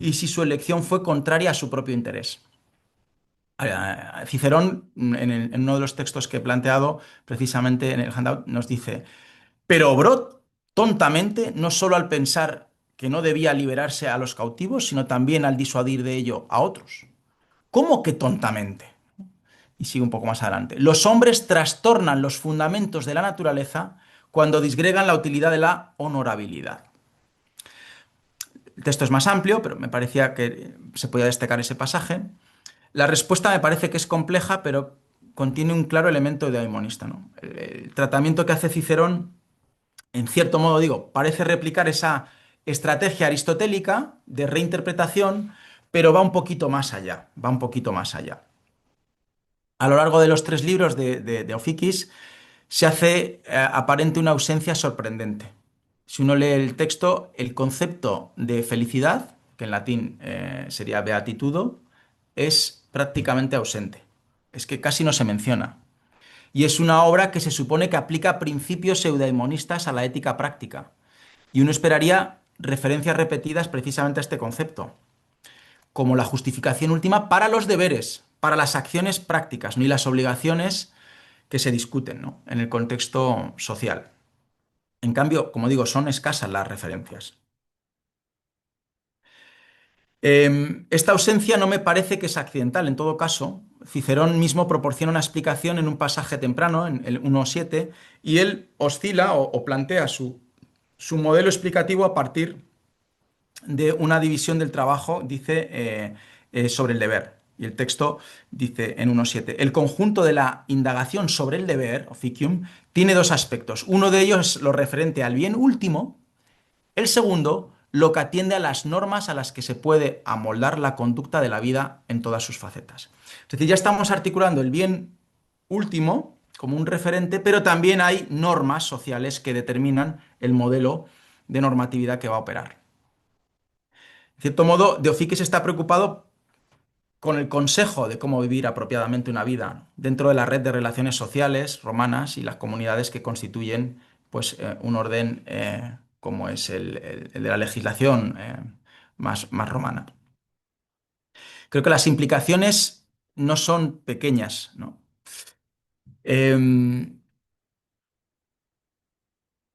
y si su elección fue contraria a su propio interés. Cicerón, en uno de los textos que he planteado, precisamente en el handout, nos dice, pero obró tontamente, no solo al pensar que no debía liberarse a los cautivos, sino también al disuadir de ello a otros. ¿Cómo que tontamente? Y sigue un poco más adelante. Los hombres trastornan los fundamentos de la naturaleza cuando disgregan la utilidad de la honorabilidad. El texto es más amplio, pero me parecía que se podía destacar ese pasaje. La respuesta me parece que es compleja, pero contiene un claro elemento eudaimonista, ¿no? El tratamiento que hace Cicerón, en cierto modo digo, parece replicar esa estrategia aristotélica de reinterpretación, pero va un poquito más allá, va un poquito más allá. A lo largo de los tres libros de Oficis se hace aparente una ausencia sorprendente. Si uno lee el texto, el concepto de felicidad, que en latín sería beatitudo, es prácticamente ausente. Es que casi no se menciona. Y es una obra que se supone que aplica principios eudaimonistas a la ética práctica. Y uno esperaría referencias repetidas precisamente a este concepto, como la justificación última para los deberes, para las acciones prácticas, ni las obligaciones que se discuten, ¿no? En el contexto social. En cambio, como digo, son escasas las referencias. Esta ausencia no me parece que es accidental. En todo caso, Cicerón mismo proporciona una explicación en un pasaje temprano, en el 1.7, y él oscila o plantea su modelo explicativo a partir de una división del trabajo, dice, sobre el deber. Y el texto dice en 1.7, el conjunto de la indagación sobre el deber, officium, tiene dos aspectos. Uno de ellos es lo referente al bien último, el segundo, lo que atiende a las normas a las que se puede amoldar la conducta de la vida en todas sus facetas. Es decir, ya estamos articulando el bien último como un referente, pero también hay normas sociales que determinan el modelo de normatividad que va a operar. En cierto modo, De Oficis está preocupado con el consejo de cómo vivir apropiadamente una vida dentro de la red de relaciones sociales romanas y las comunidades que constituyen pues, un orden como es el de la legislación más romana. Creo que las implicaciones no son pequeñas, ¿no?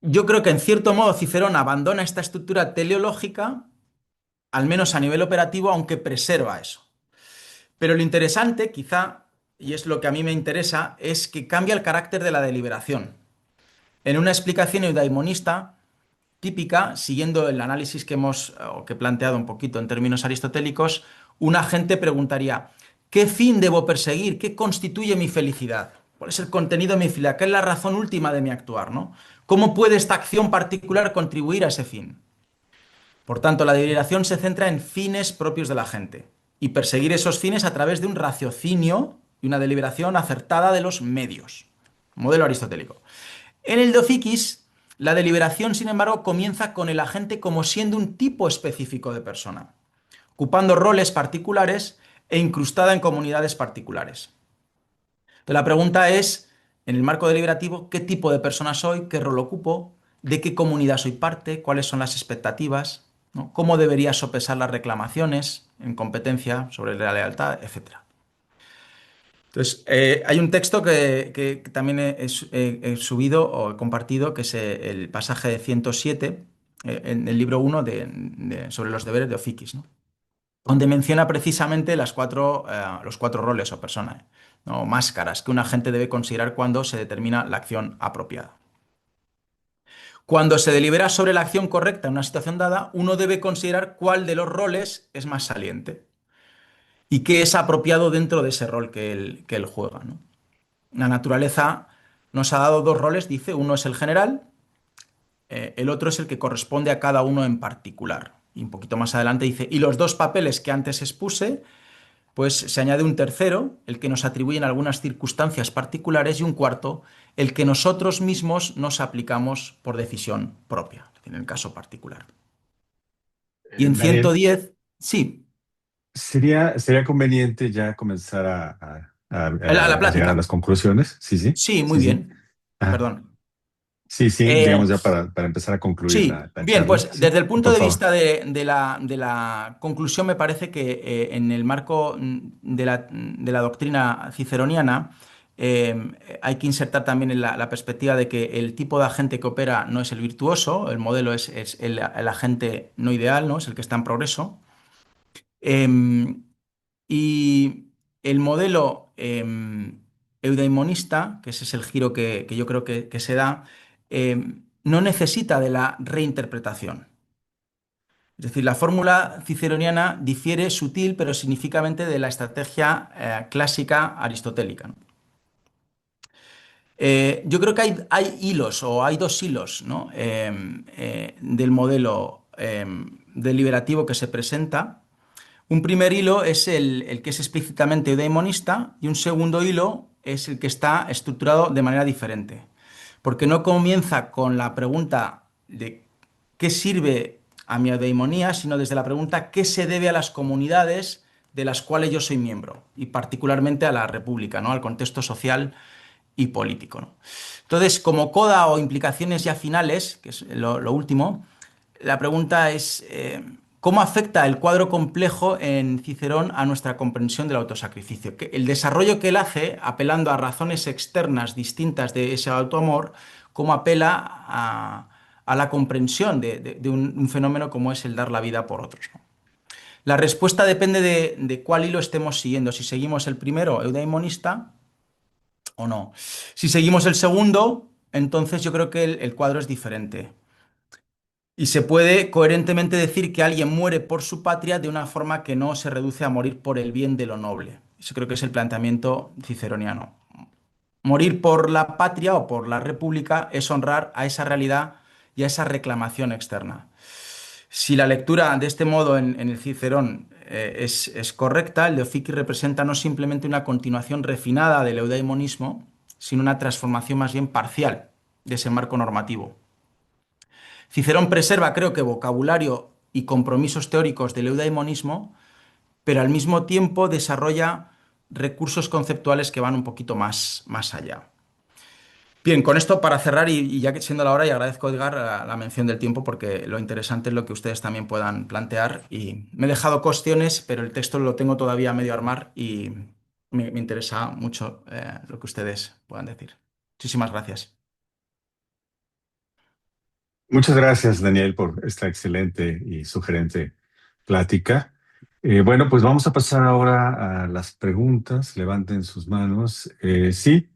yo creo que en cierto modo Cicerón abandona esta estructura teleológica, al menos a nivel operativo, aunque preserva eso. Pero lo interesante, quizá, y es lo que a mí me interesa, es que cambia el carácter de la deliberación. En una explicación eudaimonista típica, siguiendo el análisis que hemos o que he planteado un poquito en términos aristotélicos, un agente preguntaría, ¿qué fin debo perseguir? ¿Qué constituye mi felicidad? ¿Cuál es el contenido de mi felicidad? ¿Qué es la razón última de mi actuar, ¿no? ¿Cómo puede esta acción particular contribuir a ese fin? Por tanto, la deliberación se centra en fines propios de la gente y perseguir esos fines a través de un raciocinio y una deliberación acertada de los medios. Modelo aristotélico. En el de Oficis, la deliberación, sin embargo, comienza con el agente como siendo un tipo específico de persona, ocupando roles particulares e incrustada en comunidades particulares. Entonces, la pregunta es, en el marco deliberativo, ¿qué tipo de persona soy? ¿Qué rol ocupo? ¿De qué comunidad soy parte? ¿Cuáles son las expectativas? ¿No? ¿Cómo debería sopesar las reclamaciones en competencia sobre la lealtad, etcétera? Entonces, hay un texto que también he subido o he compartido, que es el pasaje de 107, en el libro 1 sobre los deberes de Oficis, ¿no? Donde menciona precisamente los cuatro roles o personas, ¿no? O máscaras que un agente debe considerar cuando se determina la acción apropiada. Cuando se delibera sobre la acción correcta en una situación dada, uno debe considerar cuál de los roles es más saliente y qué es apropiado dentro de ese rol que él juega, ¿no? La naturaleza nos ha dado dos roles, dice, uno es el general, el otro es el que corresponde a cada uno en particular. Y un poquito más adelante dice, y los dos papeles que antes expuse, pues se añade un tercero, el que nos atribuye en algunas circunstancias particulares, y un cuarto, el que nosotros mismos nos aplicamos por decisión propia, en el caso particular. Y en Daniel, 110, sí, sería conveniente ya comenzar la a llegar a las plática. conclusiones. Sí, sí, Sí, muy sí, sí. bien, Ajá. perdón. Sí, sí, Eh, digamos ya para empezar a concluir Sí, la bien, charla. pues Sí, desde el punto por de favor. vista de la conclusión, me parece que en el marco de la doctrina ciceroniana hay que insertar también en la perspectiva de que el tipo de agente que opera no es el virtuoso, el modelo es el agente no ideal, ¿no? Es el que está en progreso. Em, y el modelo eudaimonista, que ese es el giro que yo creo que se da, no necesita de la reinterpretación. Es decir, la fórmula ciceroniana difiere sutil pero significativamente de la estrategia clásica aristotélica, ¿no? Yo creo que hay hilos o hay dos hilos, ¿no? Del modelo deliberativo que se presenta. Un primer hilo es el que es explícitamente eudaimonista y un segundo hilo es el que está estructurado de manera diferente. Porque no comienza con la pregunta de qué sirve a mi eudaimonía, sino desde la pregunta qué se debe a las comunidades de las cuales yo soy miembro, y particularmente a la república, ¿no? Al contexto social y político, ¿no? Entonces, como coda o implicaciones ya finales, que es lo último, la pregunta es, ¿cómo afecta el cuadro complejo en Cicerón a nuestra comprensión del autosacrificio? Que el desarrollo que él hace, apelando a razones externas distintas de ese autoamor, ¿cómo apela a la comprensión de un fenómeno como es el dar la vida por otros, ¿no? La respuesta depende de cuál hilo estemos siguiendo, si seguimos el primero, eudaimonista, o no. Si seguimos el segundo, entonces yo creo que el cuadro es diferente. Y se puede coherentemente decir que alguien muere por su patria de una forma que no se reduce a morir por el bien de lo noble. Eso creo que es el planteamiento ciceroniano. Morir por la patria o por la república es honrar a esa realidad y a esa reclamación externa. Si la lectura de este modo en el Cicerón es correcta, el de Ofici representa no simplemente una continuación refinada del eudaimonismo, sino una transformación más bien parcial de ese marco normativo. Cicerón preserva, creo que, vocabulario y compromisos teóricos del eudaimonismo, pero al mismo tiempo desarrolla recursos conceptuales que van un poquito más allá. Bien, con esto para cerrar y ya que siendo la hora, y agradezco, Edgar, la mención del tiempo porque lo interesante es lo que ustedes también puedan plantear. Y me he dejado cuestiones, pero el texto lo tengo todavía a medio armar y me interesa mucho lo que ustedes puedan decir. Muchísimas gracias. Muchas gracias, Daniel, por esta excelente y sugerente plática. Bueno, pues vamos a pasar ahora a las preguntas. Levanten sus manos. Sí,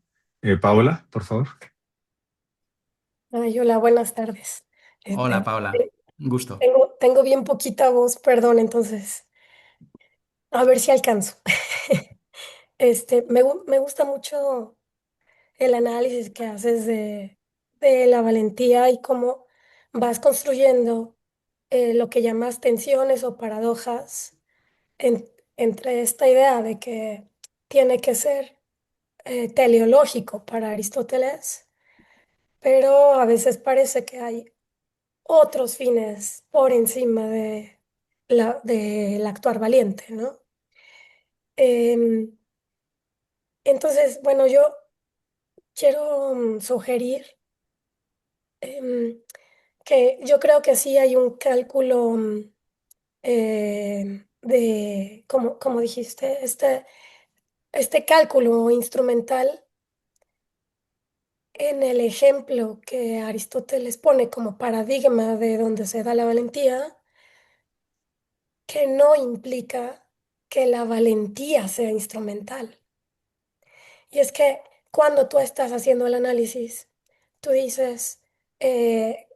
Paola, por favor. Ay, hola, buenas tardes. Hola, Este, Paola. Un gusto. tengo bien poquita voz, perdón, entonces, a ver si alcanzo. Me gusta mucho el análisis que haces de la valentía y cómo vas construyendo lo que llamas tensiones o paradojas entre esta idea de que tiene que ser teleológico para Aristóteles, pero a veces parece que hay otros fines por encima del actuar valiente, ¿no? Em, entonces, bueno, yo quiero sugerir em, que yo creo que sí hay un cálculo como dijiste, este cálculo instrumental en el ejemplo que Aristóteles pone como paradigma de donde se da la valentía, que no implica que la valentía sea instrumental. Y es que cuando tú estás haciendo el análisis, tú dices, eh,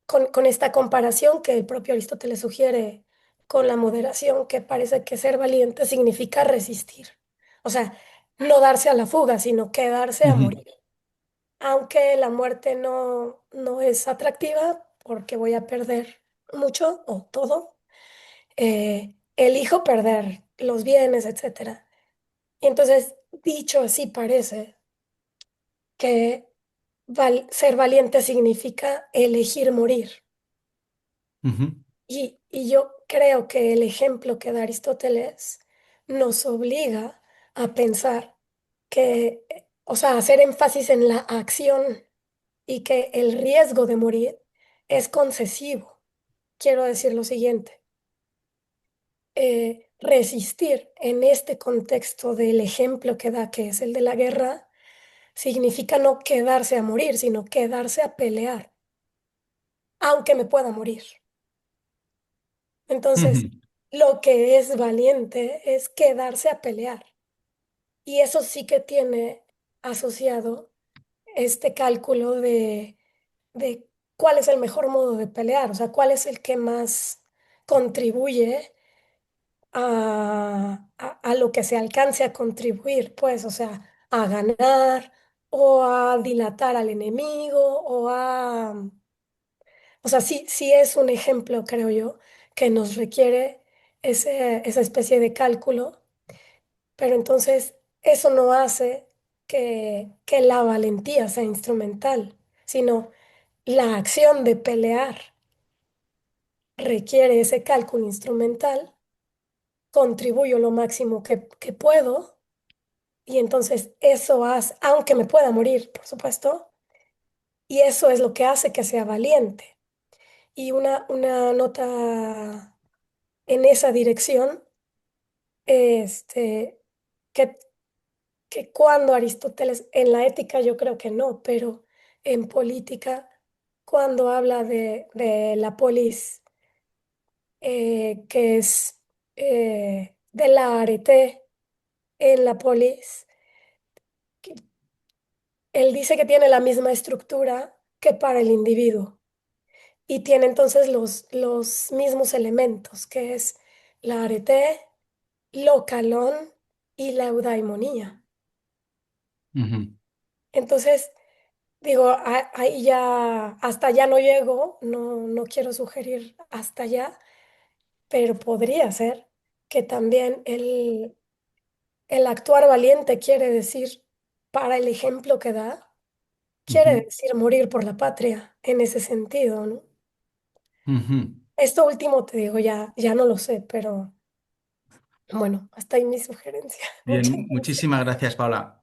con esta comparación que el propio Aristóteles sugiere con la moderación, que parece que ser valiente significa resistir. O sea, no darse a la fuga, sino quedarse a Ujú, morir. Aunque la muerte no es atractiva, porque voy a perder mucho o todo, elijo perder los bienes, etcétera. Y entonces, dicho así, parece que ser valiente significa elegir morir. ujú, Y yo creo que el ejemplo que da Aristóteles nos obliga a pensar que, o sea, hacer énfasis en la acción y que el riesgo de morir es concesivo. Quiero decir lo siguiente, resistir en este contexto del ejemplo que da, que es el de la guerra, significa no quedarse a morir, sino quedarse a pelear, aunque me pueda morir. Entonces, ujú, lo que es valiente es quedarse a pelear. Y eso sí que tiene asociado este cálculo de cuál es el mejor modo de pelear, o sea, cuál es el que más contribuye a lo que se alcance a contribuir, pues, o sea, a ganar o a dilatar al enemigo o sea, sí, sí es un ejemplo, creo yo, que nos requiere esa especie de cálculo, pero entonces eso no hace que la valentía sea instrumental, sino la acción de pelear requiere ese cálculo instrumental, contribuyo lo máximo que puedo y entonces eso hace, aunque me pueda morir, por supuesto, y eso es lo que hace que sea valiente. Y una nota en esa dirección, este, que, que cuando Aristóteles, en la ética yo creo que no, pero en política, cuando habla de la polis, que es de la arete en la polis, que- él dice que tiene la misma estructura que para el individuo y tiene entonces los mismos elementos, que es la arete, lo calón y la eudaimonía. ujú, Entonces, digo, ahí ya, hasta allá no llego, no quiero sugerir hasta allá, pero podría ser que también el actuar valiente quiere decir, para el ejemplo que da, quiere ujú, decir morir por la patria, en ese sentido, ¿no? ujú. Esto último te digo, ya no lo sé, pero bueno, hasta ahí mi sugerencia. Muchas Bien, gracias. muchísimas gracias, Paula.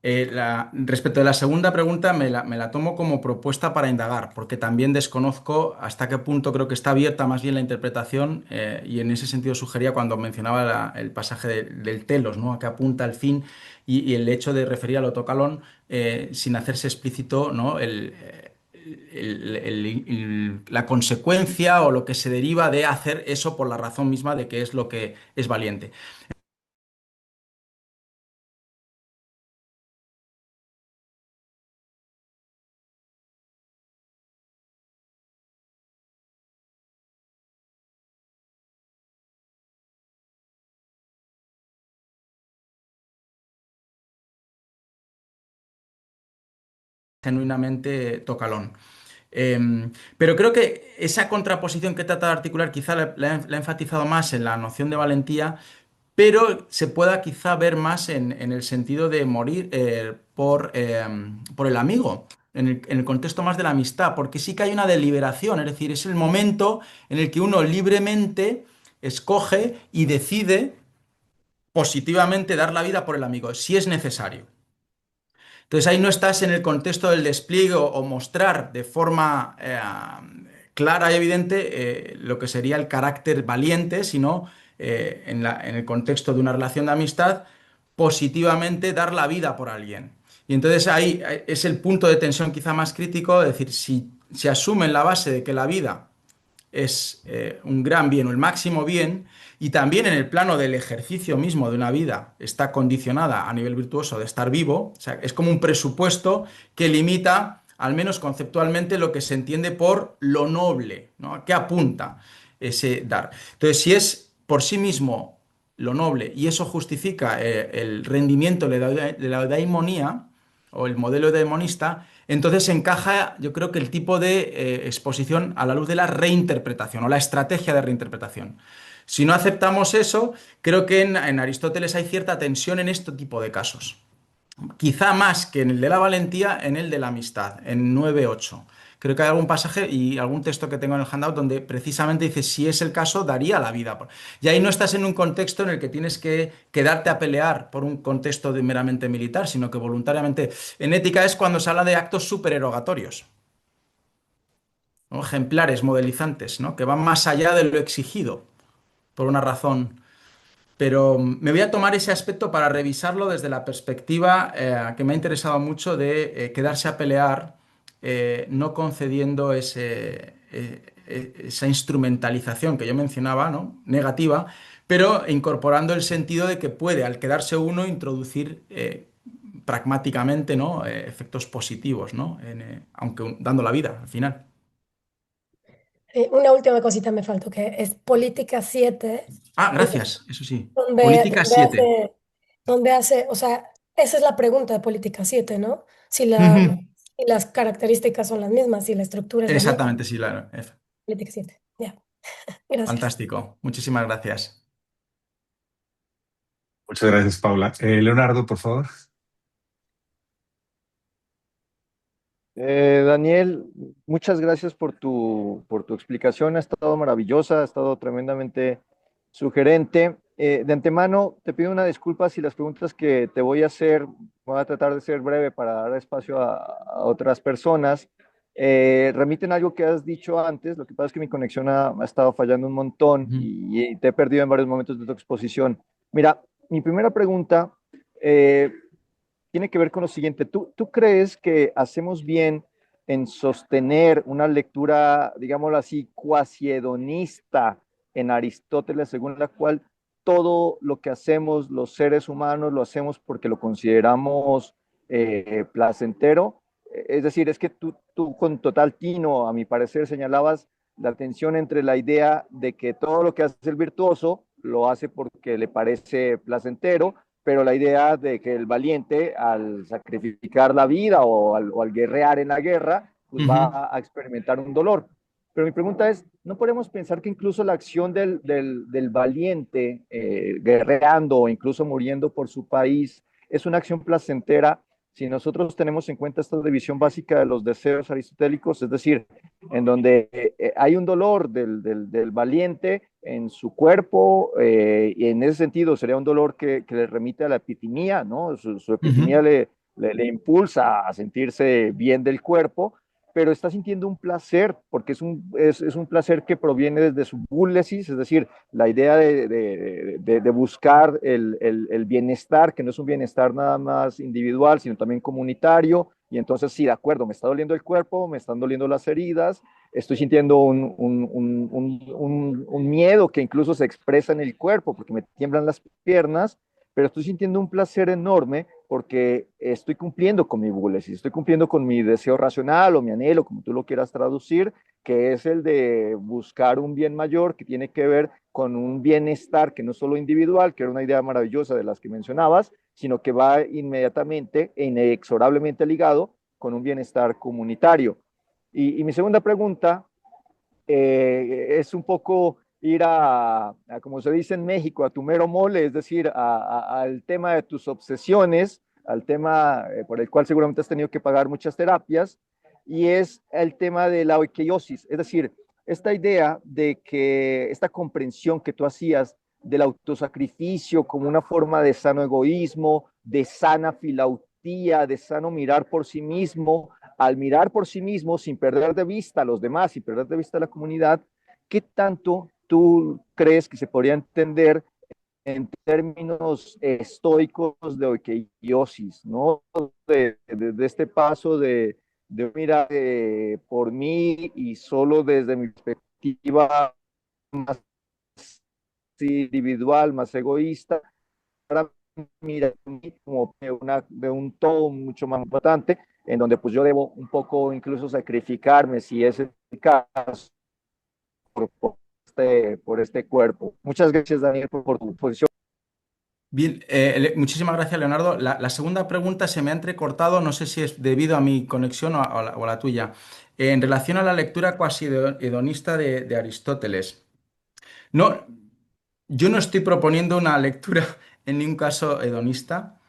Respecto de la segunda pregunta, me la tomo como propuesta para indagar, porque también desconozco hasta qué punto creo que está abierta más bien la interpretación, y en ese sentido sugería cuando mencionaba el pasaje del telos, ¿no? A que apunta al fin y el hecho de referir al autocalón sin hacerse explícito, ¿no? la consecuencia o lo que se deriva de hacer eso por la razón misma de que es lo que es valiente. Genuinamente tocalón. Pero creo que esa contraposición que he tratado de articular quizá la he enfatizado más en la noción de valentía, pero se pueda quizá ver más en el sentido de morir por el amigo, en el contexto más de la amistad, porque sí que hay una deliberación, es decir, es el momento en el que uno libremente escoge y decide positivamente dar la vida por el amigo, si es necesario. Entonces ahí no estás en el contexto del despliegue o mostrar de forma clara y evidente lo que sería el carácter valiente, sino en el contexto de una relación de amistad, positivamente dar la vida por alguien. Y entonces ahí es el punto de tensión quizá más crítico, es decir, si se asume en la base de que la vida es un gran bien o el máximo bien, y también en el plano del ejercicio mismo de una vida está condicionada a nivel virtuoso de estar vivo, o sea, es como un presupuesto que limita, al menos conceptualmente, lo que se entiende por lo noble, ¿no? ¿A qué apunta ese dar? Entonces, si es por sí mismo lo noble y eso justifica el rendimiento de la eudaimonía o el modelo eudemonista, entonces encaja, yo creo que el tipo de exposición a la luz de la reinterpretación o la estrategia de reinterpretación. Si no aceptamos eso, creo que en Aristóteles hay cierta tensión en este tipo de casos. Quizá más que en el de la valentía, en el de la amistad, en 9.8. Creo que hay algún pasaje y algún texto que tengo en el handout donde precisamente dice, si es el caso, daría la vida. Y ahí no estás en un contexto en el que tienes que quedarte a pelear por un contexto meramente militar, sino que voluntariamente. En ética es cuando se habla de actos supererogatorios, ¿no? Ejemplares, modelizantes, ¿no? Que van más allá de lo exigido, por una razón. Pero me voy a tomar ese aspecto para revisarlo desde la perspectiva que me ha interesado mucho de quedarse a pelear, no concediendo esa instrumentalización que yo mencionaba, ¿no? Negativa, pero incorporando el sentido de que puede, al quedarse uno, introducir pragmáticamente, ¿no? Efectos positivos, ¿no? Aunque dando la vida al final. Una última cosita me faltó, que es Política 7, Ah, eh, gracias, eso sí. donde, Política donde 7. hace, donde hace, o sea, esa es la pregunta de Política 7, ¿no? Si las características son las mismas, si la estructura es la misma. Exactamente, sí, claro. Política 7, ya, gracias. Fantástico. Muchísimas gracias. Muchas gracias, Paula. Leonardo, por favor. Daniel, muchas gracias por tu explicación. Ha estado maravillosa, ha estado tremendamente sugerente. De antemano, te pido una disculpa si las preguntas que te voy a hacer, voy a tratar de ser breve para dar espacio a otras personas. Remiten algo que has dicho antes. Lo que pasa es que mi conexión ha estado fallando un montón Ujú. y te he perdido en varios momentos de tu exposición. Mira, mi primera pregunta. eh, Tiene que ver con lo siguiente. ¿Tú crees que hacemos bien en sostener una lectura, digámoslo así, cuasi hedonista en Aristóteles, según la cual todo lo que hacemos los seres humanos lo hacemos porque lo consideramos placentero? Es decir, es que tú con total tino, a mi parecer, señalabas la tensión entre la idea de que todo lo que hace el virtuoso lo hace porque le parece placentero, pero la idea de que el valiente al sacrificar la vida o al guerrear en la guerra, pues Ujú. va a experimentar un dolor. Pero mi pregunta es, ¿no podemos pensar que incluso la acción del valiente guerreando o incluso muriendo por su país es una acción placentera si nosotros tenemos en cuenta esta división básica de los deseos aristotélicos, es decir, en donde hay un dolor del valiente en su cuerpo, y en ese sentido sería un dolor que le remite a la epitimía, ¿no? Su epitimía Ujú. le impulsa a sentirse bien del cuerpo, pero está sintiendo un placer, porque es un placer que proviene desde su búlesis, es decir, la idea de buscar el bienestar, que no es un bienestar nada más individual, sino también comunitario, Y entonces, sí, de acuerdo, me está doliendo el cuerpo, me están doliendo las heridas, estoy sintiendo un miedo que incluso se expresa en el cuerpo porque me tiemblan las piernas, pero estoy sintiendo un placer enorme porque estoy cumpliendo con mi bulesis, estoy cumpliendo con mi deseo racional o mi anhelo, como tú lo quieras traducir, que es el de buscar un bien mayor que tiene que ver con un bienestar que no es solo individual, que era una idea maravillosa de las que mencionabas, sino que va inmediatamente e inexorablemente ligado con un bienestar comunitario. Y mi segunda pregunta es un poco ir como se dice en México, a tu mero mole, es decir, al tema de tus obsesiones, al tema por el cual seguramente has tenido que pagar muchas terapias, y es el tema de la oikeiosis, es decir, esta idea de que esta comprensión que tú hacías del autosacrificio como una forma de sano egoísmo, de sana filautía, de sano mirar por sí mismo, al mirar por sí mismo sin perder de vista a los demás, sin perder de vista a la comunidad, ¿qué tanto tú crees que se podría entender en términos estoicos de oikeiosis, ¿no? De este paso de mirar por mí y solo desde mi perspectiva más individual, más egoísta, para mirar como de un todo mucho más importante, en donde pues yo debo un poco incluso sacrificarme, si es el caso, por este cuerpo. Muchas gracias, Daniel, por tu posición. Bien, muchísimas gracias, Leonardo. La segunda pregunta se me ha entrecortado, no sé si es debido a mi conexión o a la tuya. En relación a la lectura cuasi hedonista de Aristóteles. No, yo no estoy proponiendo una lectura en ningún caso hedonista.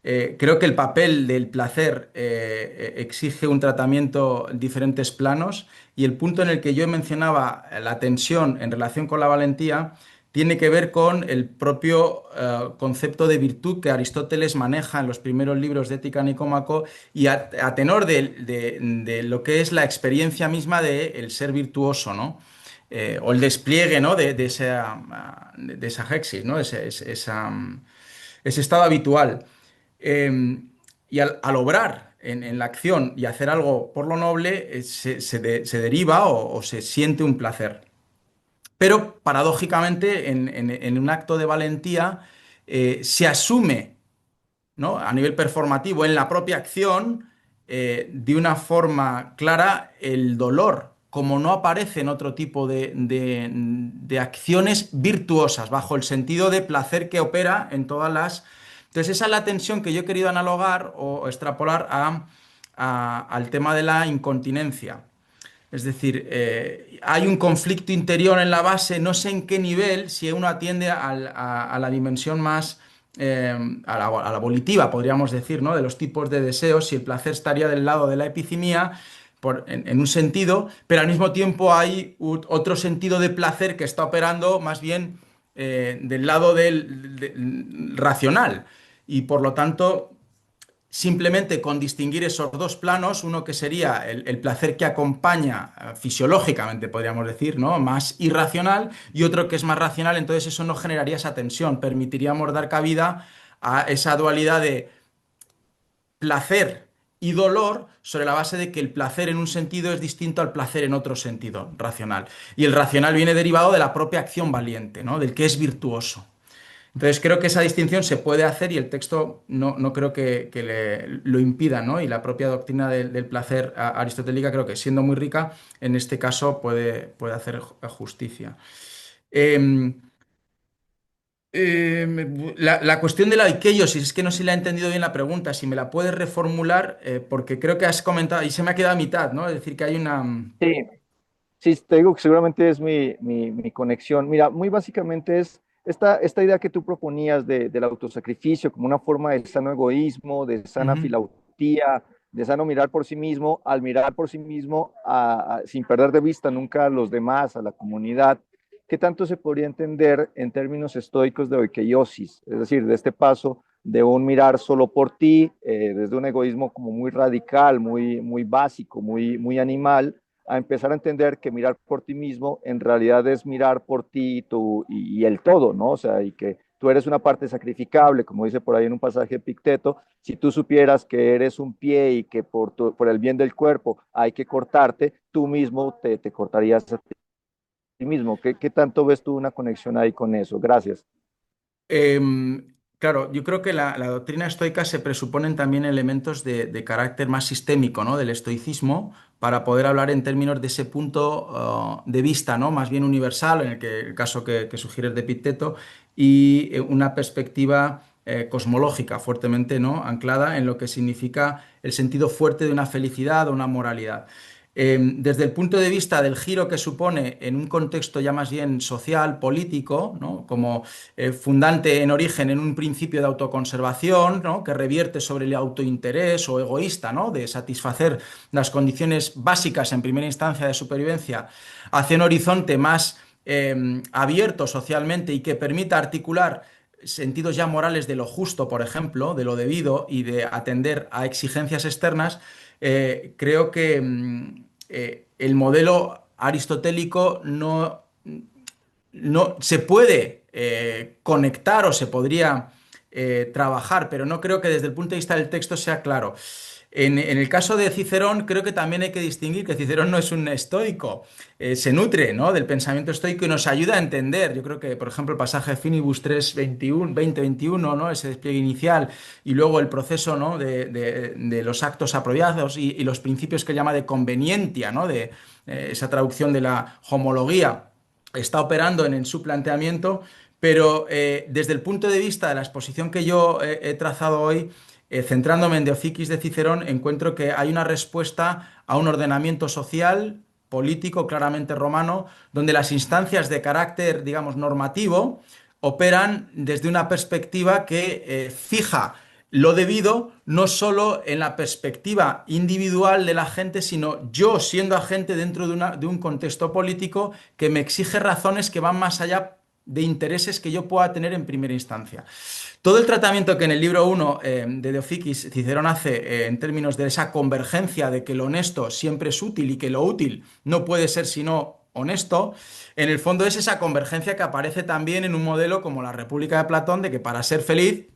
Creo que el papel del placer exige un tratamiento en diferentes planos y el punto en el que yo mencionaba la tensión en relación con la valentía tiene que ver con el propio concepto de virtud que Aristóteles maneja en los primeros libros de Ética Nicómaco y a tenor de lo que es la experiencia misma del ser virtuoso, ¿no? O el despliegue, ¿no? de esa hexis, ¿no? Ese estado habitual. Eh, y al obrar en la acción y hacer algo por lo noble, se deriva o se siente un placer. Pero paradójicamente, en un acto de valentía, se asume, ¿no? A nivel performativo, en la propia acción, de una forma clara, el dolor, como no aparece en otro tipo de acciones virtuosas, bajo el sentido de placer que opera en todas las... Entonces, esa es la tensión que yo he querido analogar o extrapolar al tema de la incontinencia. Es decir, hay un conflicto interior en la base, no sé en qué nivel, si uno atiende a la dimensión más, a la volitiva, podríamos decir, ¿no? De los tipos de deseos, si el placer estaría del lado de la epicimia, en un sentido, pero al mismo tiempo hay otro sentido de placer que está operando más bien del lado del racional. Y por lo tanto, simplemente con distinguir esos dos planos, uno que sería el placer que acompaña fisiológicamente, podríamos decir, ¿no? Más irracional, y otro que es más racional, entonces eso no generaría esa tensión, permitiríamos dar cabida a esa dualidad de placer y dolor sobre la base de que el placer en un sentido es distinto al placer en otro sentido, racional. Y el racional viene derivado de la propia acción valiente, ¿no? Del que es virtuoso. Entonces creo que esa distinción se puede hacer y el texto no creo que lo impida, ¿no? Y la propia doctrina del placer aristotélica creo que siendo muy rica, en este caso puede hacer justicia. Eh, la cuestión de la oikeiosis, es que no sé si la he entendido bien la pregunta, si me la puedes reformular, porque creo que has comentado, y se me ha quedado a mitad, ¿no? Es decir, que hay una... Sí, sí, te digo que seguramente es mi conexión. Mira, muy básicamente es esta idea que tú proponías del autosacrificio como una forma de sano egoísmo, de sana Ujú. filautía, de sano mirar por sí mismo, al mirar por sí mismo, sin perder de vista nunca a los demás, a la comunidad. ¿Qué tanto se podría entender en términos estoicos de oikeiosis? Es decir, de este paso de un mirar solo por ti, desde un egoísmo como muy radical, muy básico, muy animal, a empezar a entender que mirar por ti mismo en realidad es mirar por ti y el todo, ¿no? O sea, y que tú eres una parte sacrificable, como dice por ahí en un pasaje de Epicteto, si tú supieras que eres un pie y que por el bien del cuerpo hay que cortarte, tú mismo te cortarías a ti mismo. ¿Qué tanto ves tú una conexión ahí con eso? Gracias. Claro, yo creo que la doctrina estoica se presuponen también elementos de carácter más sistémico, ¿no? Del estoicismo, para poder hablar en términos de ese punto de vista, ¿no? Más bien universal, en el caso que sugieres de Epicteto, y una perspectiva cosmológica fuertemente, ¿no? Anclada en lo que significa el sentido fuerte de una felicidad o una moralidad. Desde el punto de vista del giro que supone en un contexto ya más bien social, político, ¿no? Como fundante en origen en un principio de autoconservación, ¿no? Que revierte sobre el autointerés o egoísta, ¿no? De satisfacer las condiciones básicas en primera instancia de supervivencia, hacia un horizonte más abierto socialmente y que permita articular sentidos ya morales de lo justo, por ejemplo, de lo debido y de atender a exigencias externas. Creo que el modelo aristotélico no se puede conectar o se podría trabajar, pero no creo que desde el punto de vista del texto sea claro. En el caso de Cicerón, creo que también hay que distinguir que Cicerón no es un estoico, se nutre, ¿no? Del pensamiento estoico y nos ayuda a entender. Yo creo que, por ejemplo, el pasaje de Finibus 3, 21, 20-21, ¿no? Ese despliegue inicial y luego el proceso, ¿no? de los actos apropiados y los principios que llama de conveniencia, ¿no? De esa traducción de la homología está operando en su planteamiento, pero desde el punto de vista de la exposición que yo he trazado hoy, centrándome en De Officis de Cicerón, encuentro que hay una respuesta a un ordenamiento social, político, claramente romano, donde las instancias de carácter, digamos, normativo, operan desde una perspectiva que fija lo debido no solo en la perspectiva individual de la gente, sino yo siendo agente dentro de un contexto político que me exige razones que van más allá de intereses que yo pueda tener en primera instancia. Todo el tratamiento que en el libro 1 de Officis Cicerón hace en términos de esa convergencia de que lo honesto siempre es útil y que lo útil no puede ser sino honesto, en el fondo es esa convergencia que aparece también en un modelo como la República de Platón, de que para ser feliz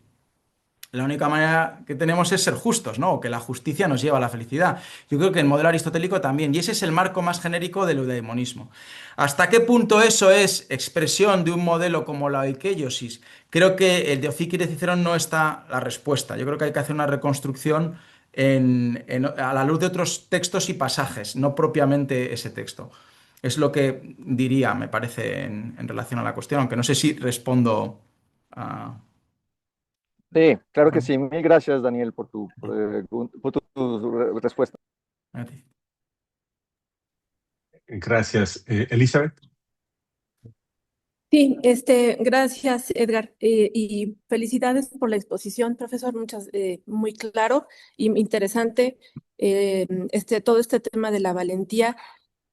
la única manera que tenemos es ser justos, ¿no? O que la justicia nos lleva a la felicidad. Yo creo que el modelo aristotélico también, y ese es el marco más genérico del eudaimonismo. ¿Hasta qué punto eso es expresión de un modelo como la oikeiosis? Creo que el de Ofici de Cicerón no está la respuesta. Yo creo que hay que hacer una reconstrucción a la luz de otros textos y pasajes, no propiamente ese texto. Es lo que diría, me parece, en relación a la cuestión, aunque no sé si respondo a... Sí, claro que sí. Mil gracias, Daniel, por tu respuesta. a ti. Gracias. Elizabeth. Sí, gracias, Edgar, y felicidades por la exposición, profesor, muy claro y interesante todo este tema de la valentía.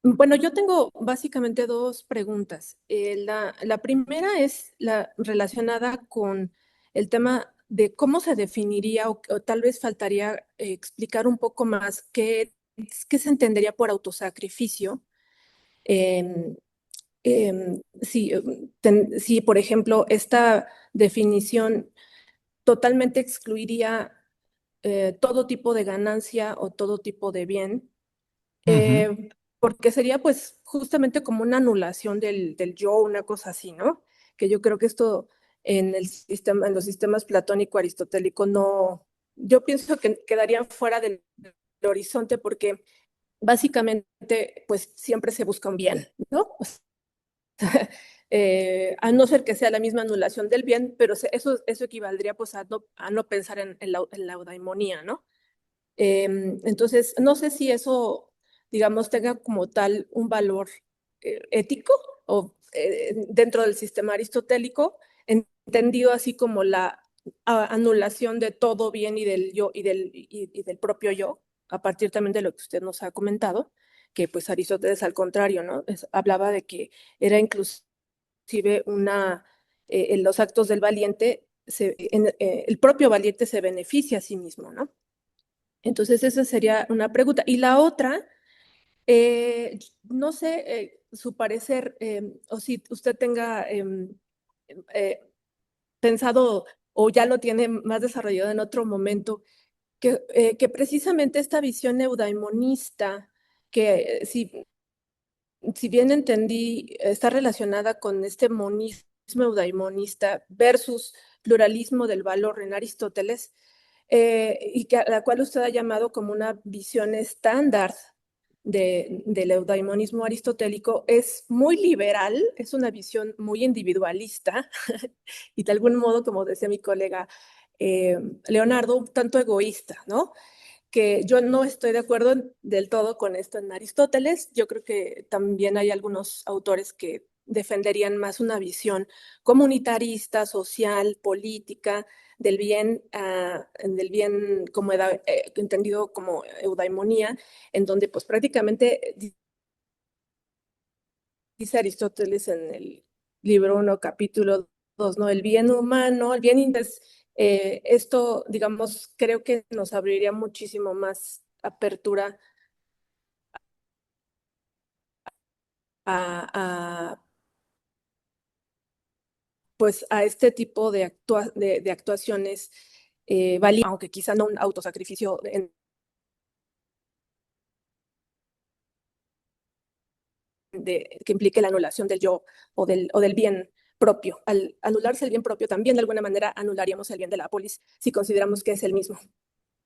Bueno, yo tengo básicamente dos preguntas. La primera es la relacionada con el tema de cómo se definiría o tal vez faltaría explicar un poco más qué se entendería por autosacrificio. Em, si, por ejemplo, esta definición totalmente excluiría todo tipo de ganancia o todo tipo de bien, Ujú. porque sería pues justamente como una anulación del yo, una cosa así, ¿no? Que yo creo que esto en los sistemas platónico-aristotélico no, yo pienso que quedarían fuera del horizonte porque básicamente pues siempre se busca un bien, ¿no? A no ser que sea la misma anulación del bien, pero eso equivaldría pues a no pensar en la eudaimonía, ¿no? Entonces, no sé si eso, digamos, tenga como tal un valor ético o dentro del sistema aristotélico, entendido así como la anulación de todo bien y del yo y del propio yo, a partir también de lo que usted nos ha comentado, que pues Aristóteles al contrario, ¿no? Hablaba de que era inclusive en los actos del valiente, el propio valiente se beneficia a sí mismo, ¿no? Entonces, esa sería una pregunta. Y la otra, no sé su parecer o si usted tenga pensado o ya lo tiene más desarrollado en otro momento, que precisamente esta visión eudaimonista, que si bien entendí, está relacionada con este monismo eudaimonista versus pluralismo del valor en Aristóteles, y que a la cual usted ha llamado como una visión estándar del eudaimonismo aristotélico, es muy liberal, es una visión muy individualista y de algún modo, como decía mi colega Leonardo, un tanto egoísta, ¿no? Que yo no estoy de acuerdo del todo con esto en Aristóteles. Yo creo que también hay algunos autores que defenderían más una visión comunitarista, social, política, del bien como entendido como eudaimonía, en donde pues prácticamente dice Aristóteles en el libro 1, capítulo 2, ¿no? El bien humano, el bien esto, digamos, creo que nos abriría muchísimo más apertura a, pues, a este tipo de actuaciones valientes, aunque quizá no un autosacrificio que implique la anulación del yo o del bien propio. Al anularse el bien propio, también de alguna manera anularíamos el bien de la polis si consideramos que es el mismo.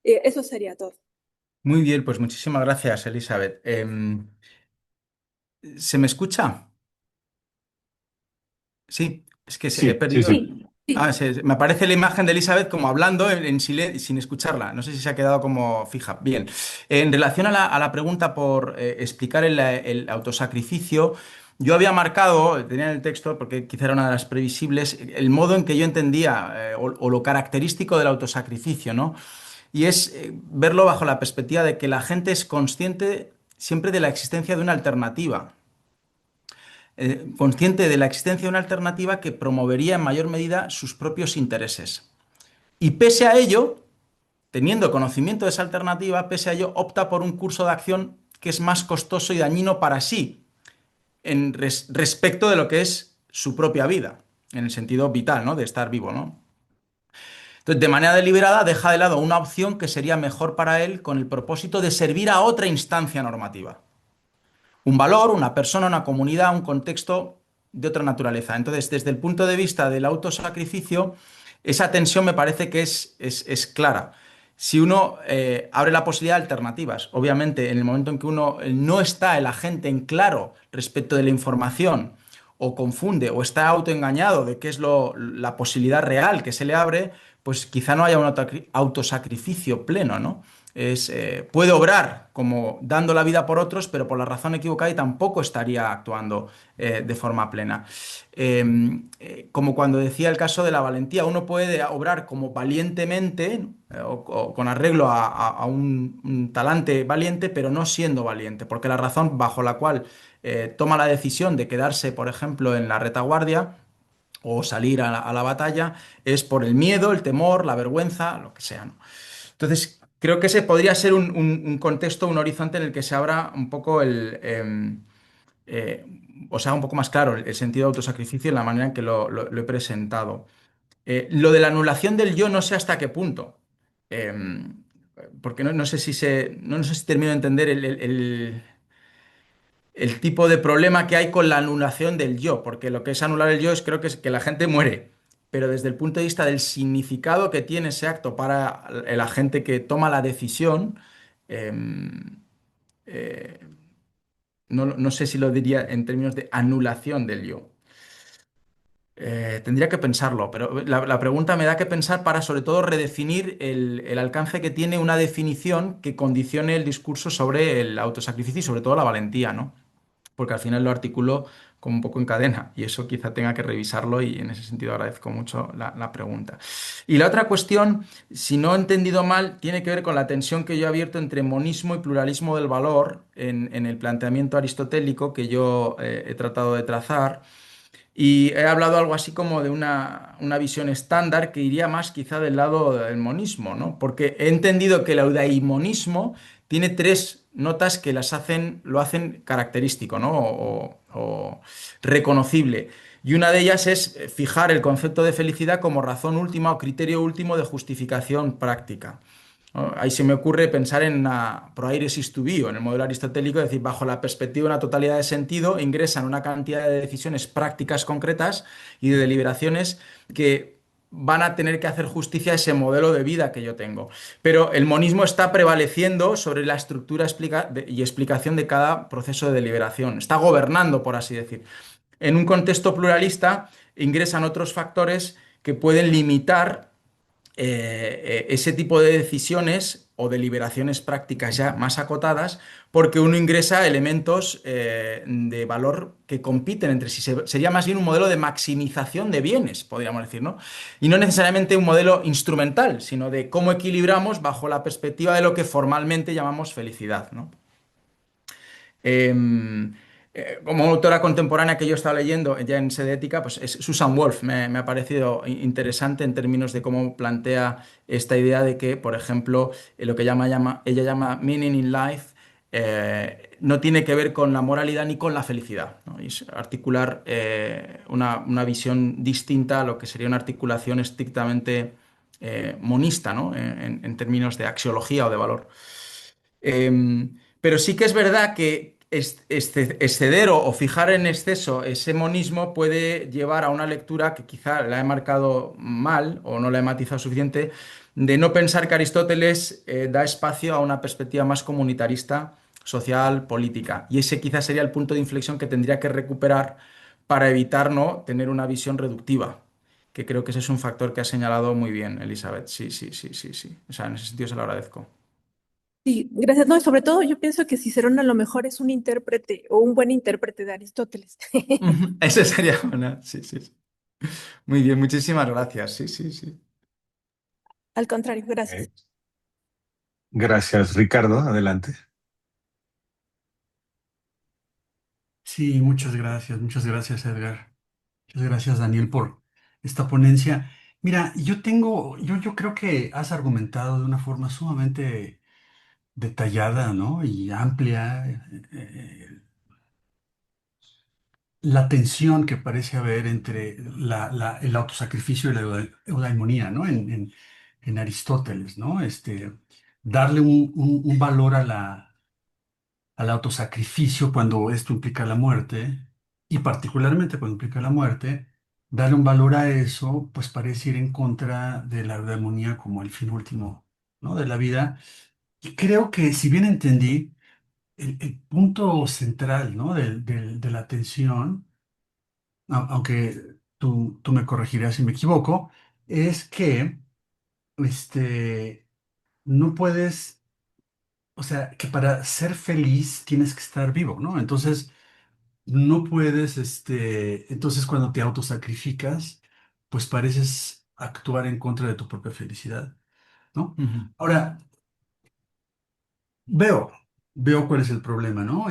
Eso sería todo. Muy bien, pues muchísimas gracias, Elizabeth. ¿Se me escucha? Sí, es que he Sí, sí, perdido. sí. Sí, sí. Me aparece la imagen de Elizabeth como hablando en silencio, sin escucharla. No sé si se ha quedado como fija. Bien. En relación a la pregunta por explicar el autosacrificio, yo había marcado, tenía en el texto, porque quizá era una de las previsibles, el modo en que yo entendía o lo característico del autosacrificio, ¿no? Y es verlo bajo la perspectiva de que la gente es consciente siempre de la existencia de una alternativa, consciente de la existencia de una alternativa que promovería en mayor medida sus propios intereses. Y pese a ello, teniendo conocimiento de esa alternativa, pese a ello, opta por un curso de acción que es más costoso y dañino para sí respecto de lo que es su propia vida, en el sentido vital, ¿no? De estar vivo, ¿no? Entonces, de manera deliberada, deja de lado una opción que sería mejor para él con el propósito de servir a otra instancia normativa. Un valor, una persona, una comunidad, un contexto de otra naturaleza. Entonces, desde el punto de vista del autosacrificio, esa tensión me parece que es clara. Si uno abre la posibilidad de alternativas, obviamente en el momento en que uno no está el agente en claro respecto de la información, o confunde, o está autoengañado de qué es la posibilidad real que se le abre, pues quizá no haya un autosacrificio pleno, ¿no? Puede obrar como dando la vida por otros, pero por la razón equivocada y tampoco estaría actuando de forma plena. Como cuando decía el caso de la valentía, uno puede obrar como valientemente o con arreglo a un talante valiente, pero no siendo valiente, porque la razón bajo la cual toma la decisión de quedarse, por ejemplo, en la retaguardia o salir a la batalla es por el miedo, el temor, la vergüenza, lo que sea, ¿no? Entonces, creo que ese podría ser un contexto, un horizonte en el que se abra un poco o sea, un poco más claro el sentido de autosacrificio en la manera en que lo he presentado. Lo de la anulación del yo no sé hasta qué punto, eh, porque no sé no sé si termino de entender el tipo de problema que hay con la anulación del yo, porque lo que es anular el yo creo que es que la gente muere, pero desde el punto de vista del significado que tiene ese acto para el agente que toma la decisión, eh, eh, no sé si lo diría en términos de anulación del yo. Tendría que pensarlo, pero la pregunta me da que pensar para sobre todo redefinir el alcance que tiene una definición que condicione el discurso sobre el autosacrificio y sobre todo la valentía, ¿no? Porque al final lo articulo como un poco en cadena y eso quizá tenga que revisarlo y en ese sentido agradezco mucho la pregunta. Y la otra cuestión, si no he entendido mal, tiene que ver con la tensión que yo he abierto entre monismo y pluralismo del valor en el planteamiento aristotélico que yo he tratado de trazar. Y he hablado algo así como de una visión estándar que iría más quizá del lado del monismo, ¿no? Porque he entendido que el eudaimonismo tiene tres notas que lo hacen característico, ¿no? O reconocible. Y una de ellas es fijar el concepto de felicidad como razón última o criterio último de justificación práctica, ¿no? Ahí se me ocurre pensar en una pro aire sis to be, o en el modelo aristotélico, es decir, bajo la perspectiva de una totalidad de sentido, ingresan una cantidad de decisiones prácticas concretas y de deliberaciones que van a tener que hacer justicia a ese modelo de vida que yo tengo. Pero el monismo está prevaleciendo sobre la estructura y explicación de cada proceso de deliberación. Está gobernando, por así decir. En un contexto pluralista ingresan otros factores que pueden limitar ese tipo de decisiones o deliberaciones prácticas ya más acotadas, porque uno ingresa elementos de valor que compiten entre sí. Sería más bien un modelo de maximización de bienes, podríamos decir, ¿no? Y no necesariamente un modelo instrumental, sino de cómo equilibramos bajo la perspectiva de lo que formalmente llamamos felicidad, ¿no? Em, Como autora contemporánea que yo estaba leyendo ya en sede ética, pues es Susan Wolf. Me ha parecido interesante en términos de cómo plantea esta idea de que, por ejemplo, lo que ella llama meaning in life no tiene que ver con la moralidad ni con la felicidad, ¿no? Y es articular una visión distinta a lo que sería una articulación estrictamente monista, ¿no? En términos de axiología o de valor. Pero sí que es verdad que exceder o fijar en exceso ese monismo puede llevar a una lectura que quizá la he marcado mal o no la he matizado suficiente, de no pensar que Aristóteles da espacio a una perspectiva más comunitarista, social, política. Y ese quizás sería el punto de inflexión que tendría que recuperar para evitar no tener una visión reductiva. Que creo que ese es un factor que ha señalado muy bien Elizabeth. Sí, sí, sí, sí, sí. O sea, en ese sentido se lo agradezco. Sí, gracias. No, y sobre todo yo pienso que Cicerón a lo mejor es un intérprete o un buen intérprete de Aristóteles. Ujú, ese sería una. Sí, sí, sí. Muy bien, muchísimas gracias. Sí, sí, sí. Al contrario, gracias. Gracias, Ricardo. Adelante. Sí, muchas gracias, Edgar. Muchas gracias, Daniel, por esta ponencia. Mira, yo creo que has argumentado de una forma sumamente detallada, ¿no? Y amplia, la tensión que parece haber entre el autosacrificio y la eudaimonía, ¿no? En Aristóteles, ¿no? Darle un valor al autosacrificio cuando esto implica la muerte, y particularmente cuando implica la muerte, darle un valor a eso, pues parece ir en contra de la eudaimonia como el fin último, ¿no? De la vida. Y creo que, si bien entendí, el punto central, ¿no? De la tensión, aunque tú me corregirás si me equivoco, es que este, no puedes, o sea, que para ser feliz tienes que estar vivo, ¿no? Entonces, no puedes, entonces cuando te autosacrificas, pues pareces actuar en contra de tu propia felicidad, ¿no? Ujú, Ahora, veo, veo cuál es el problema, ¿no?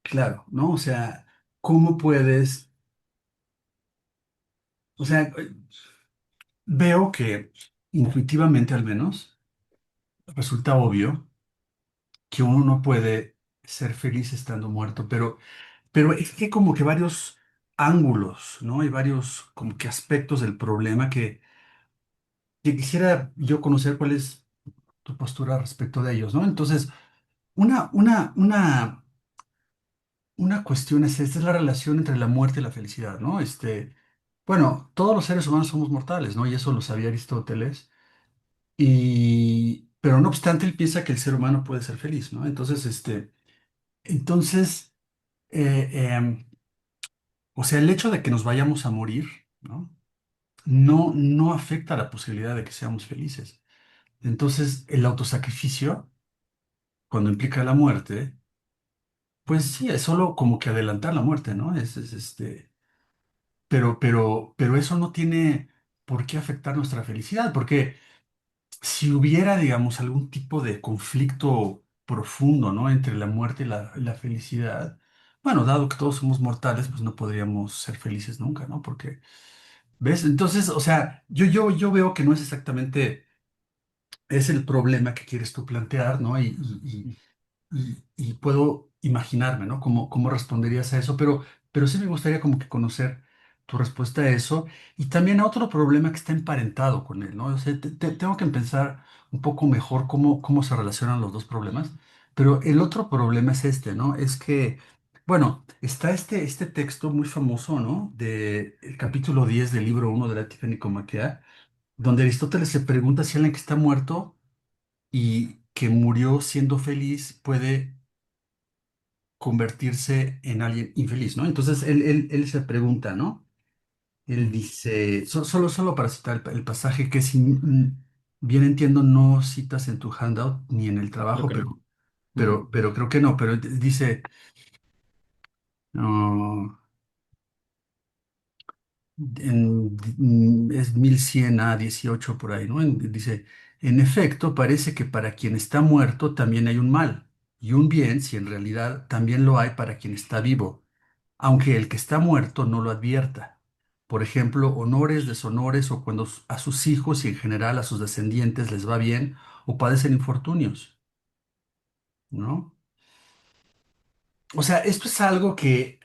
Claro, ¿no? O sea, ¿cómo puedes, o sea, veo que intuitivamente al menos resulta obvio que uno no puede ser feliz estando muerto, pero es que como que varios ángulos, ¿no? Hay varios como que aspectos del problema que quisiera yo conocer cuál es tu postura respecto de ellos, ¿no? Entonces, una, una, una, una cuestión es esta, es la relación entre la muerte y la felicidad, ¿no? Bueno, todos los seres humanos somos mortales, ¿no? Y eso lo sabía Aristóteles. Pero no obstante, él piensa que el ser humano puede ser feliz, ¿no? Entonces, eh, em, o sea, el hecho de que nos vayamos a morir, ¿no? No afecta la posibilidad de que seamos felices. Entonces, el autosacrificio, cuando implica la muerte, pues sí, es solo como que adelantar la muerte, ¿no? Pero eso no tiene por qué afectar nuestra felicidad, porque si hubiera, digamos, algún tipo de conflicto profundo, ¿no? Entre la muerte y la felicidad, bueno, dado que todos somos mortales, pues no podríamos ser felices nunca, ¿no? Porque, ¿ves? Entonces, o sea, yo veo que no es exactamente, es el problema que quieres tú plantear, ¿no? Y puedo imaginarme, ¿no? Cómo responderías a eso, pero pero sí me gustaría como que conocer tu respuesta a eso y también a otro problema que está emparentado con él, ¿no? O sea, tengo que pensar un poco mejor cómo se relacionan los dos problemas, pero el otro problema es este, ¿no? Es que, bueno, está este texto muy famoso, ¿no? De el capítulo 10 del libro 1 de la Ética Nicomaquea, donde Aristóteles se pregunta si alguien que está muerto y que murió siendo feliz puede convertirse en alguien infeliz, ¿no? Entonces él se pregunta, ¿no? Él Ujú. dice, solo para citar el pasaje que si bien entiendo no citas en tu handout ni en el Creo trabajo, que no. pero, Ujú. pero, pero creo que no, pero dice, no, es 1100 a 18 por ahí, ¿no? Dice, en efecto, parece que para quien está muerto también hay un mal y un bien, si en realidad también lo hay para quien está vivo, aunque el que está muerto no lo advierta. Por ejemplo, honores, deshonores o cuando a sus hijos y en general a sus descendientes les va bien o padecen infortunios, ¿no? O sea, esto es algo que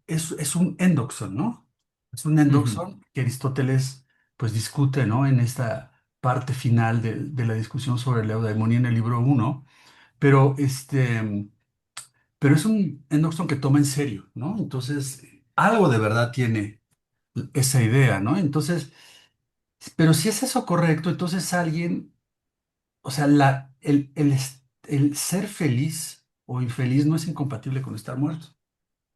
es un endoxon, ¿no? Es un Ujú. endoxon que Aristóteles pues discute, ¿no? En esta parte final de la discusión sobre la eudaimonia en el libro uno, pero pero es un endoxon que toma en serio, ¿no? Entonces, algo de verdad tiene esa idea, ¿no? Entonces, pero si es eso correcto, entonces alguien, o sea, el ser feliz o infeliz no es incompatible con estar muerto,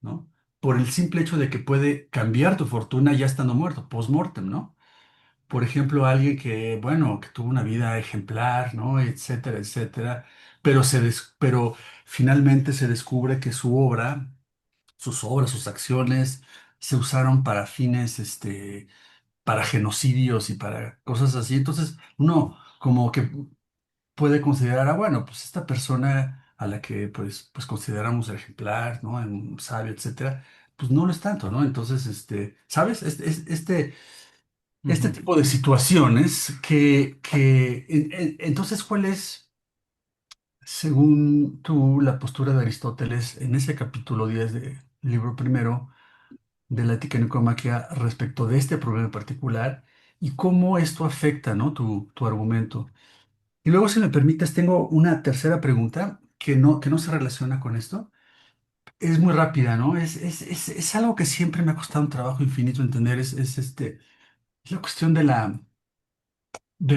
¿no? Por el simple hecho de que puede cambiar tu fortuna ya estando muerto, post-mortem, ¿no? Por ejemplo, alguien que, bueno, que tuvo una vida ejemplar, ¿no? Etcétera, etcétera, pero finalmente se descubre que sus obras, sus acciones se usaron para fines, para genocidios y para cosas así. Entonces, uno como que puede considerar, bueno, pues esta persona a la que pues consideramos ejemplar, ¿no? Un sabio, etcétera, pues no lo es tanto, ¿no? Entonces, ¿sabes? Este Ujú. tipo de situaciones entonces, ¿cuál es, según tú, la postura de Aristóteles en ese capítulo 10 del libro primero de la Ética Nicomaquea respecto de este problema particular y cómo esto afecta, ¿no? Tu argumento? Y luego, si me permites, tengo una tercera pregunta que no se relaciona con esto. Es muy rápida, ¿no? Es algo que siempre me ha costado un trabajo infinito entender. Es la cuestión de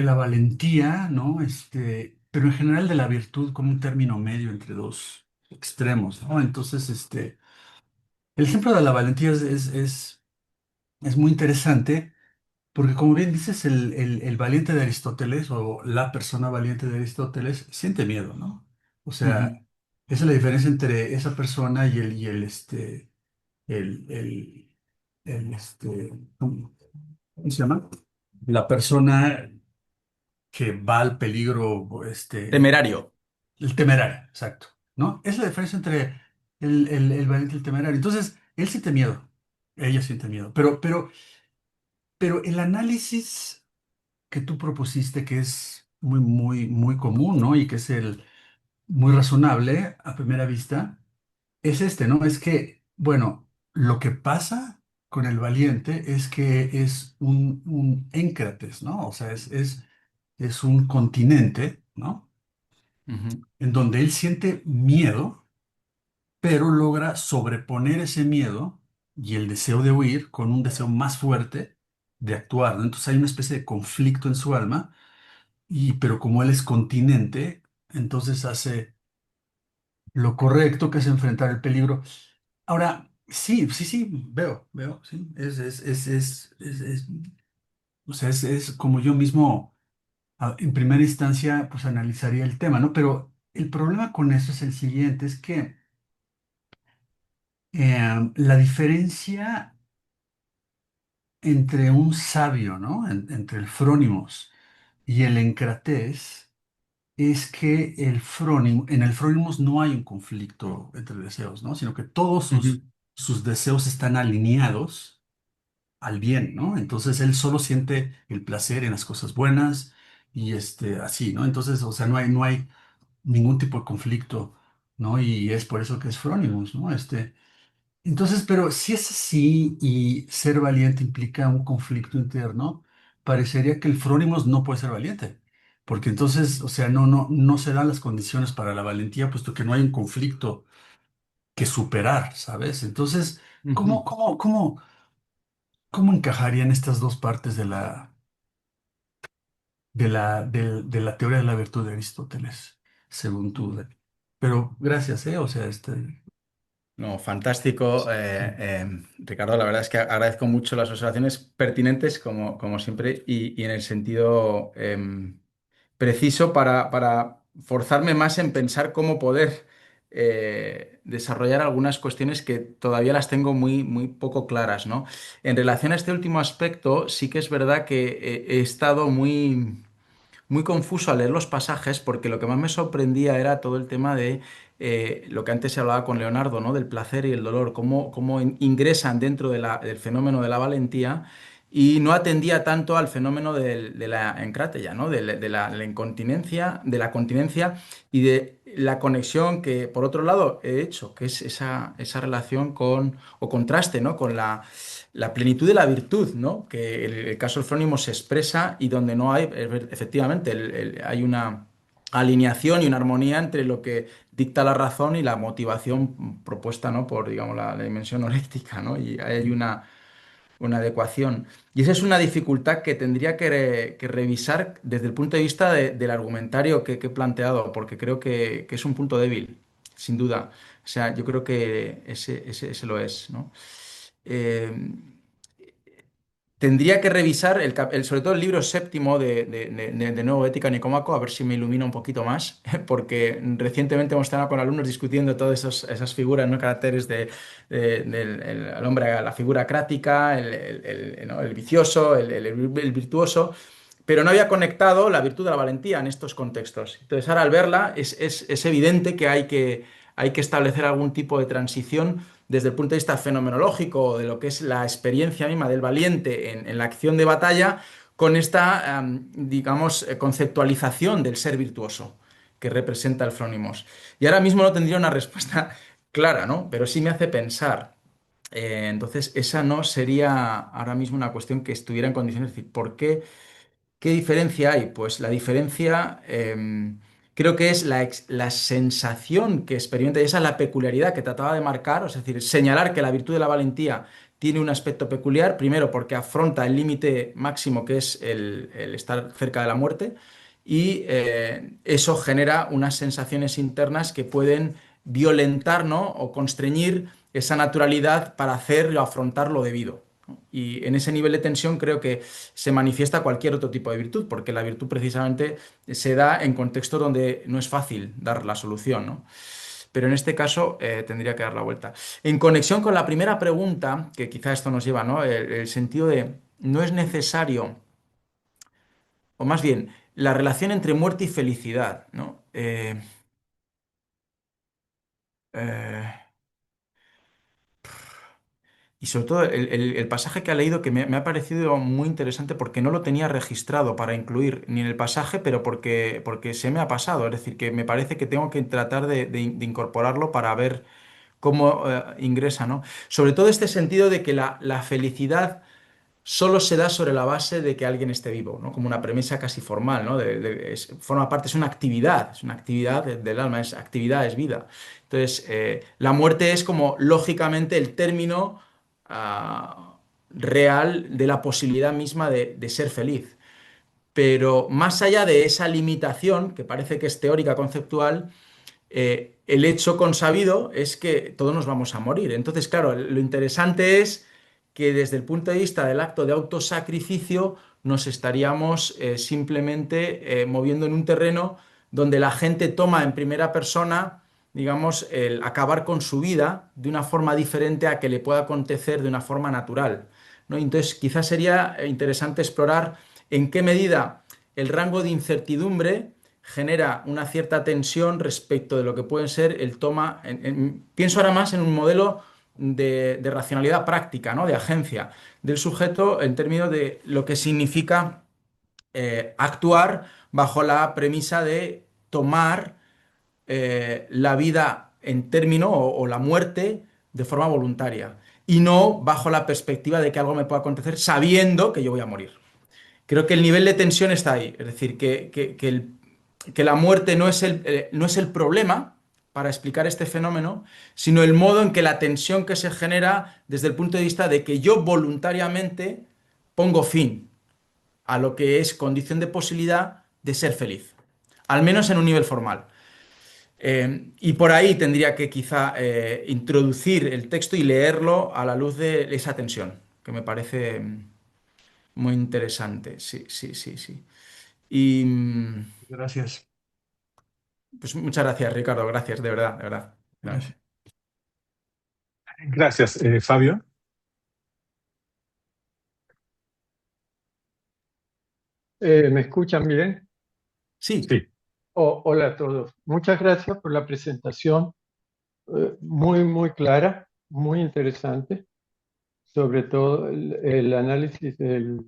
la valentía, ¿no? Pero en general de la virtud como un término medio entre dos extremos, ¿no? Entonces, el ejemplo de la valentía es muy interesante. Porque como bien dices, el valiente de Aristóteles o la persona valiente de Aristóteles siente miedo, ¿no? O Ujú. sea, esa es la diferencia entre esa persona el, el, ¿cómo se llama? La persona que va al peligro, Temerario. el temerario, exacto, ¿no? Esa es la diferencia entre el valiente y el temerario. Entonces, él siente miedo, ella siente miedo, pero el análisis que tú propusiste, que es muy, muy, muy común, ¿no? Y que es el muy razonable a primera vista, es ¿no? Es que, bueno, lo que pasa con el valiente es que es un éncrates, ¿no? O sea, es un continente, ¿no? Ujú. En donde él siente miedo, pero logra sobreponer ese miedo y el deseo de huir con un deseo más fuerte de actuar, ¿no? Entonces hay una especie de conflicto en su alma pero como él es continente, entonces hace lo correcto, que es enfrentar el peligro. Ahora, sí, sí, sí, veo, sí, o sea, es como yo mismo, en primera instancia, pues analizaría el tema, ¿no? Pero el problema con eso es el siguiente, es que la diferencia entre un sabio, ¿no? Entre el frónimos y el encrates, es que en el Frónimos no hay un conflicto entre deseos, ¿no? Sino que todos sus, Ujú. sus deseos están alineados al bien, ¿no? Entonces él solo siente el placer en las cosas buenas y así, ¿no? Entonces, o sea, no hay ningún tipo de conflicto, ¿no? Y es por eso que es Frónimos, ¿no? Entonces, pero si es así y ser valiente implica un conflicto interno, parecería que el Frónimos no puede ser valiente, porque entonces, o sea, no se dan las condiciones para la valentía, puesto que no hay un conflicto que superar, ¿sabes? Entonces, Ujú. ¿cómo encajarían estas dos partes de la teoría de la virtud de Aristóteles, según tú, Dani? Pero gracias, ¿eh? O sea, No, fantástico, Ricardo. La verdad es que agradezco mucho las observaciones pertinentes, como siempre, y en el sentido preciso para forzarme más en pensar cómo poder desarrollar algunas cuestiones que todavía las tengo muy, muy poco claras, ¿no? En relación a este último aspecto, sí que es verdad que he estado muy confuso al leer los pasajes porque lo que más me sorprendía era todo el tema de lo que antes se hablaba con Leonardo, ¿no? Del placer y el dolor, cómo ingresan dentro del fenómeno de la valentía y no atendía tanto al fenómeno de la encratella, ¿no? De la incontinencia, de la continencia y de la conexión que, por otro lado, he hecho, que es esa relación o contraste, ¿no? Con la plenitud de la virtud, ¿no? Que el caso del frónimo se expresa y donde no hay, efectivamente, hay una alineación y una armonía entre lo que dicta la razón y la motivación propuesta, ¿no? Por, digamos, la dimensión holéctica, ¿no? Y hay una adecuación. Y esa es una dificultad que tendría que revisar desde el punto de vista del argumentario que he planteado, porque creo que es un punto débil, sin duda. O sea, yo creo que ese lo es, ¿no? Eh, Tendría que revisar, sobre todo el libro séptimo de Nuevo Ética Nicómaco, a ver si me ilumina un poquito más, porque recientemente hemos estado con alumnos discutiendo todas esas figuras, ¿no? Caracteres del el hombre, la figura crática, ¿no? El vicioso, el virtuoso, pero no había conectado la virtud de la valentía en estos contextos. Entonces, ahora al verla, es evidente que hay que establecer algún tipo de transición desde el punto de vista fenomenológico o de lo que es la experiencia misma del valiente en la acción de batalla, con esta, digamos, conceptualización del ser virtuoso que representa el Frónimos. Y ahora mismo no tendría una respuesta clara, ¿no? Pero sí me hace pensar. Entonces, esa no sería ahora mismo una cuestión que estuviera en condiciones de decir, ¿por qué? ¿Qué diferencia hay? Pues la diferencia creo que es la sensación que experimenta, y esa es la peculiaridad que trataba de marcar, es decir, señalar que la virtud de la valentía tiene un aspecto peculiar, primero porque afronta el límite máximo que es el estar cerca de la muerte, y eso genera unas sensaciones internas que pueden violentar, ¿no? O constreñir esa naturalidad para hacer o afrontar lo debido. ¿No? Y en ese nivel de tensión creo que se manifiesta cualquier otro tipo de virtud, porque la virtud precisamente se da en contextos donde no es fácil dar la solución, ¿no? Pero en este caso tendría que dar la vuelta. En conexión con la primera pregunta, que quizá esto nos lleva, ¿no? El sentido de no es necesario, o más bien, la relación entre muerte y felicidad, ¿no? Eh, Y sobre todo el pasaje que ha leído que me ha parecido muy interesante porque no lo tenía registrado para incluir ni en el pasaje, pero porque se me ha pasado. Es decir, que me parece que tengo que tratar de incorporarlo para ver cómo ingresa, ¿no? Sobre todo este sentido de que la felicidad solo se da sobre la base de que alguien esté vivo, ¿no? Como una premisa casi formal, ¿no? Forma parte, es una actividad del alma, es actividad, es vida. Entonces, la muerte es como lógicamente el término real de la posibilidad misma de ser feliz. Pero más allá de esa limitación, que parece que es teórica, conceptual, el hecho consabido es que todos nos vamos a morir. Entonces, claro, lo interesante es que desde el punto de vista del acto de autosacrificio nos estaríamos simplemente moviendo en un terreno donde la gente toma en primera persona, digamos, el acabar con su vida de una forma diferente a que le pueda acontecer de una forma natural, ¿no? Entonces, quizás sería interesante explorar en qué medida el rango de incertidumbre genera una cierta tensión respecto de lo que puede ser el toma. Pienso ahora más en un modelo de racionalidad práctica, ¿no? De agencia del sujeto en términos de lo que significa actuar bajo la premisa de tomar la vida en término o la muerte de forma voluntaria y no bajo la perspectiva de que algo me pueda acontecer sabiendo que yo voy a morir. Creo que el nivel de tensión está ahí, es decir, que la muerte no es el problema para explicar este fenómeno, sino el modo en que la tensión que se genera desde el punto de vista de que yo voluntariamente pongo fin a lo que es condición de posibilidad de ser feliz, al menos en un nivel formal. Y por ahí tendría que quizá introducir el texto y leerlo a la luz de esa tensión, que me parece muy interesante. Sí, sí, sí, sí. Y Gracias. pues muchas gracias, Ricardo. Gracias, de verdad, de verdad. Gracias. Gracias, Fabio. ¿Me escuchan bien? Sí, Sí, Hola a todos. Muchas gracias por la presentación, muy, muy clara, muy interesante, sobre todo el análisis del,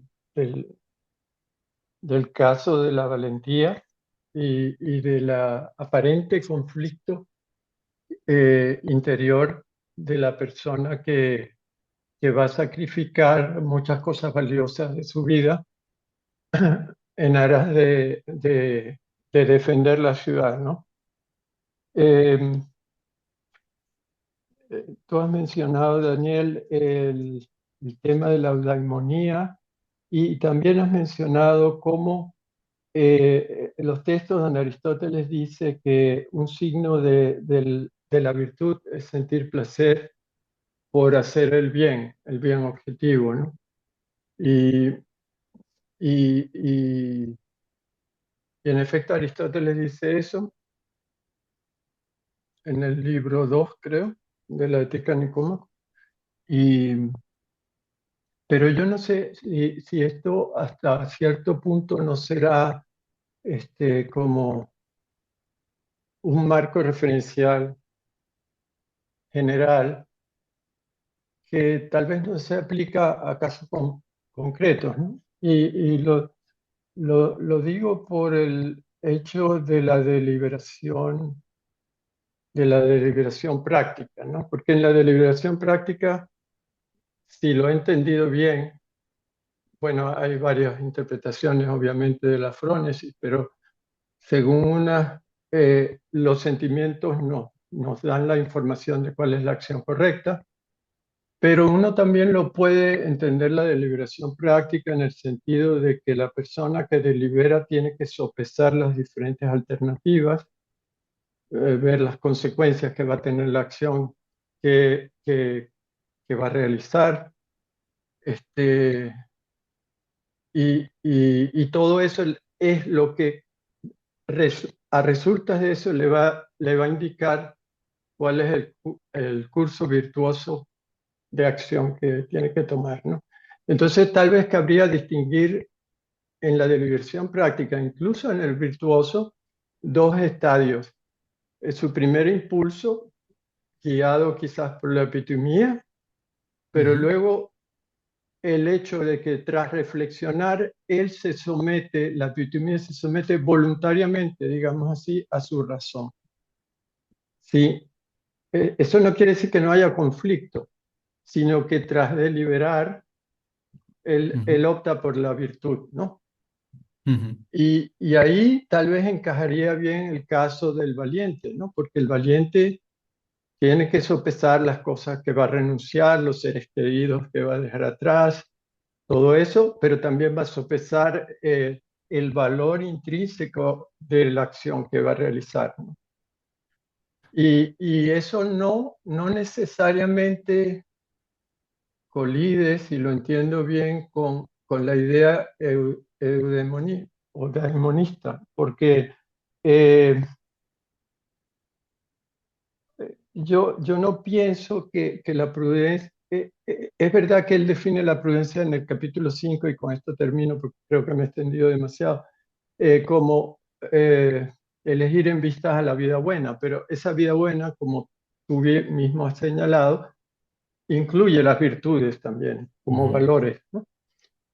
del caso de la valentía y de la aparente conflicto interior de la persona que va a sacrificar muchas cosas valiosas de su vida en aras de defender la ciudad, ¿no? Eh, Tú has mencionado, Daniel, el tema de la eudaimonía y también has mencionado cómo los textos donde Aristóteles dice que un signo de la virtud es sentir placer por hacer el bien objetivo, ¿no? Y, y, y, y en efecto Aristóteles dice eso en el libro 2, creo, de la Ética Nicómaco. Pero yo no sé si esto hasta cierto punto no será como un marco referencial general que tal vez no se aplica a casos concretos, ¿no? Y lo digo por el hecho de la deliberación práctica, ¿no? Porque en la deliberación práctica, si lo he entendido bien, bueno, hay varias interpretaciones obviamente de la frónesis, pero según una, los sentimientos nos dan la información de cuál es la acción correcta, pero uno también lo puede entender la deliberación práctica en el sentido de que la persona que delibera tiene que sopesar las diferentes alternativas, ver las consecuencias que va a tener la acción que va a realizar, este, y todo eso es lo que a resultas de eso le va a indicar cuál es el curso virtuoso de acción que tiene que tomar, ¿no? Entonces, tal vez cabría distinguir en la deliberación práctica, incluso en el virtuoso, dos estadios. Su primer impulso, guiado quizás por la epitomía, pero luego el hecho de que tras reflexionar, él se somete, la epitomía se somete voluntariamente, digamos así, a su razón. Sí, eso no quiere decir que no haya conflicto, sino que tras deliberar, él opta por la virtud, ¿no? Y ahí tal vez encajaría bien el caso del valiente, ¿no? Porque el valiente tiene que sopesar las cosas que va a renunciar, los seres queridos que va a dejar atrás, todo eso, pero también va a sopesar el valor intrínseco de la acción que va a realizar, ¿no? Y eso no necesariamente colide, si lo entiendo bien, con la idea eudaimonista, porque eh, yo no pienso que la prudencia, es verdad que él define la prudencia en el capítulo 5, y con esto termino porque creo que me he extendido demasiado, como elegir en vistas a la vida buena, pero esa vida buena, como tú mismo has señalado, incluye las virtudes también como valores, ¿no?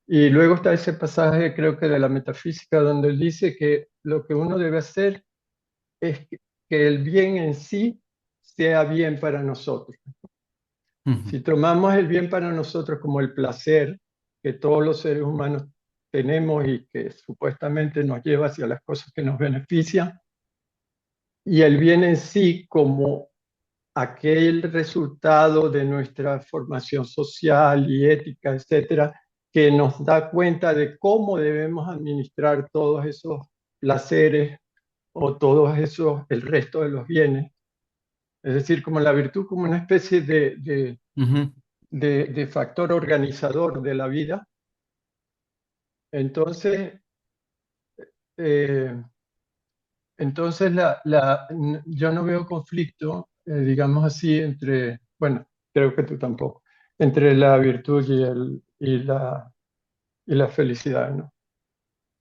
Y luego está ese pasaje, creo que de la metafísica, donde él dice que lo que uno debe hacer es que el bien en sí sea bien para nosotros. Ujú. Si tomamos el bien para nosotros como el placer que todos los seres humanos tenemos y que supuestamente nos lleva hacia las cosas que nos benefician, y el bien en sí como aquel resultado de nuestra formación social y ética, etcétera, que nos da cuenta de cómo debemos administrar todos esos placeres o todos esos, el resto de los bienes. Es decir, como la virtud como una especie Ujú. de factor organizador de la vida. Entonces, eh, entonces yo no veo conflicto, digamos así, entre, bueno, creo que tú tampoco, entre la virtud y la felicidad, ¿no?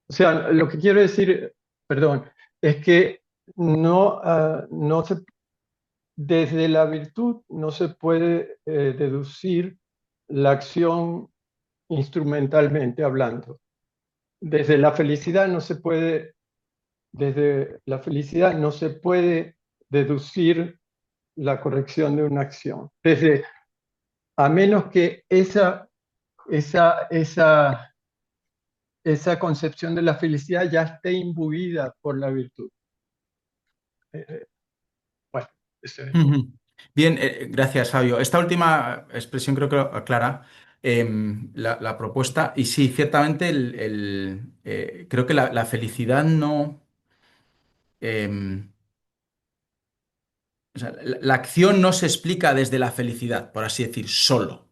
O sea, lo que quiero decir, perdón, es que no se, desde la virtud no se puede deducir la acción instrumentalmente hablando. Desde la felicidad no se puede Desde la felicidad no se puede deducir la corrección de una acción. A menos que esa, esa, esa concepción de la felicidad ya esté imbuida por la virtud. Eh, bueno, eso es. Ujú. Bien, gracias, Fabio. Esta última expresión creo que aclara la propuesta. Y sí, ciertamente creo que la felicidad no... em, o sea, la acción no se explica desde la felicidad, por así decir, solo.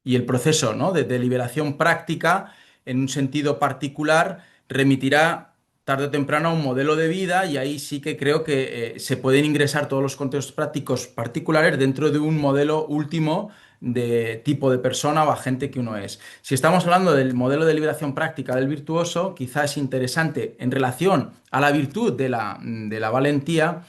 Y el proceso, ¿no?, de deliberación práctica, en un sentido particular, remitirá tarde o temprano a un modelo de vida y ahí sí que creo que se pueden ingresar todos los contextos prácticos particulares dentro de un modelo último de tipo de persona o agente que uno es. Si estamos hablando del modelo de liberación práctica del virtuoso, quizás es interesante en relación a la virtud de la valentía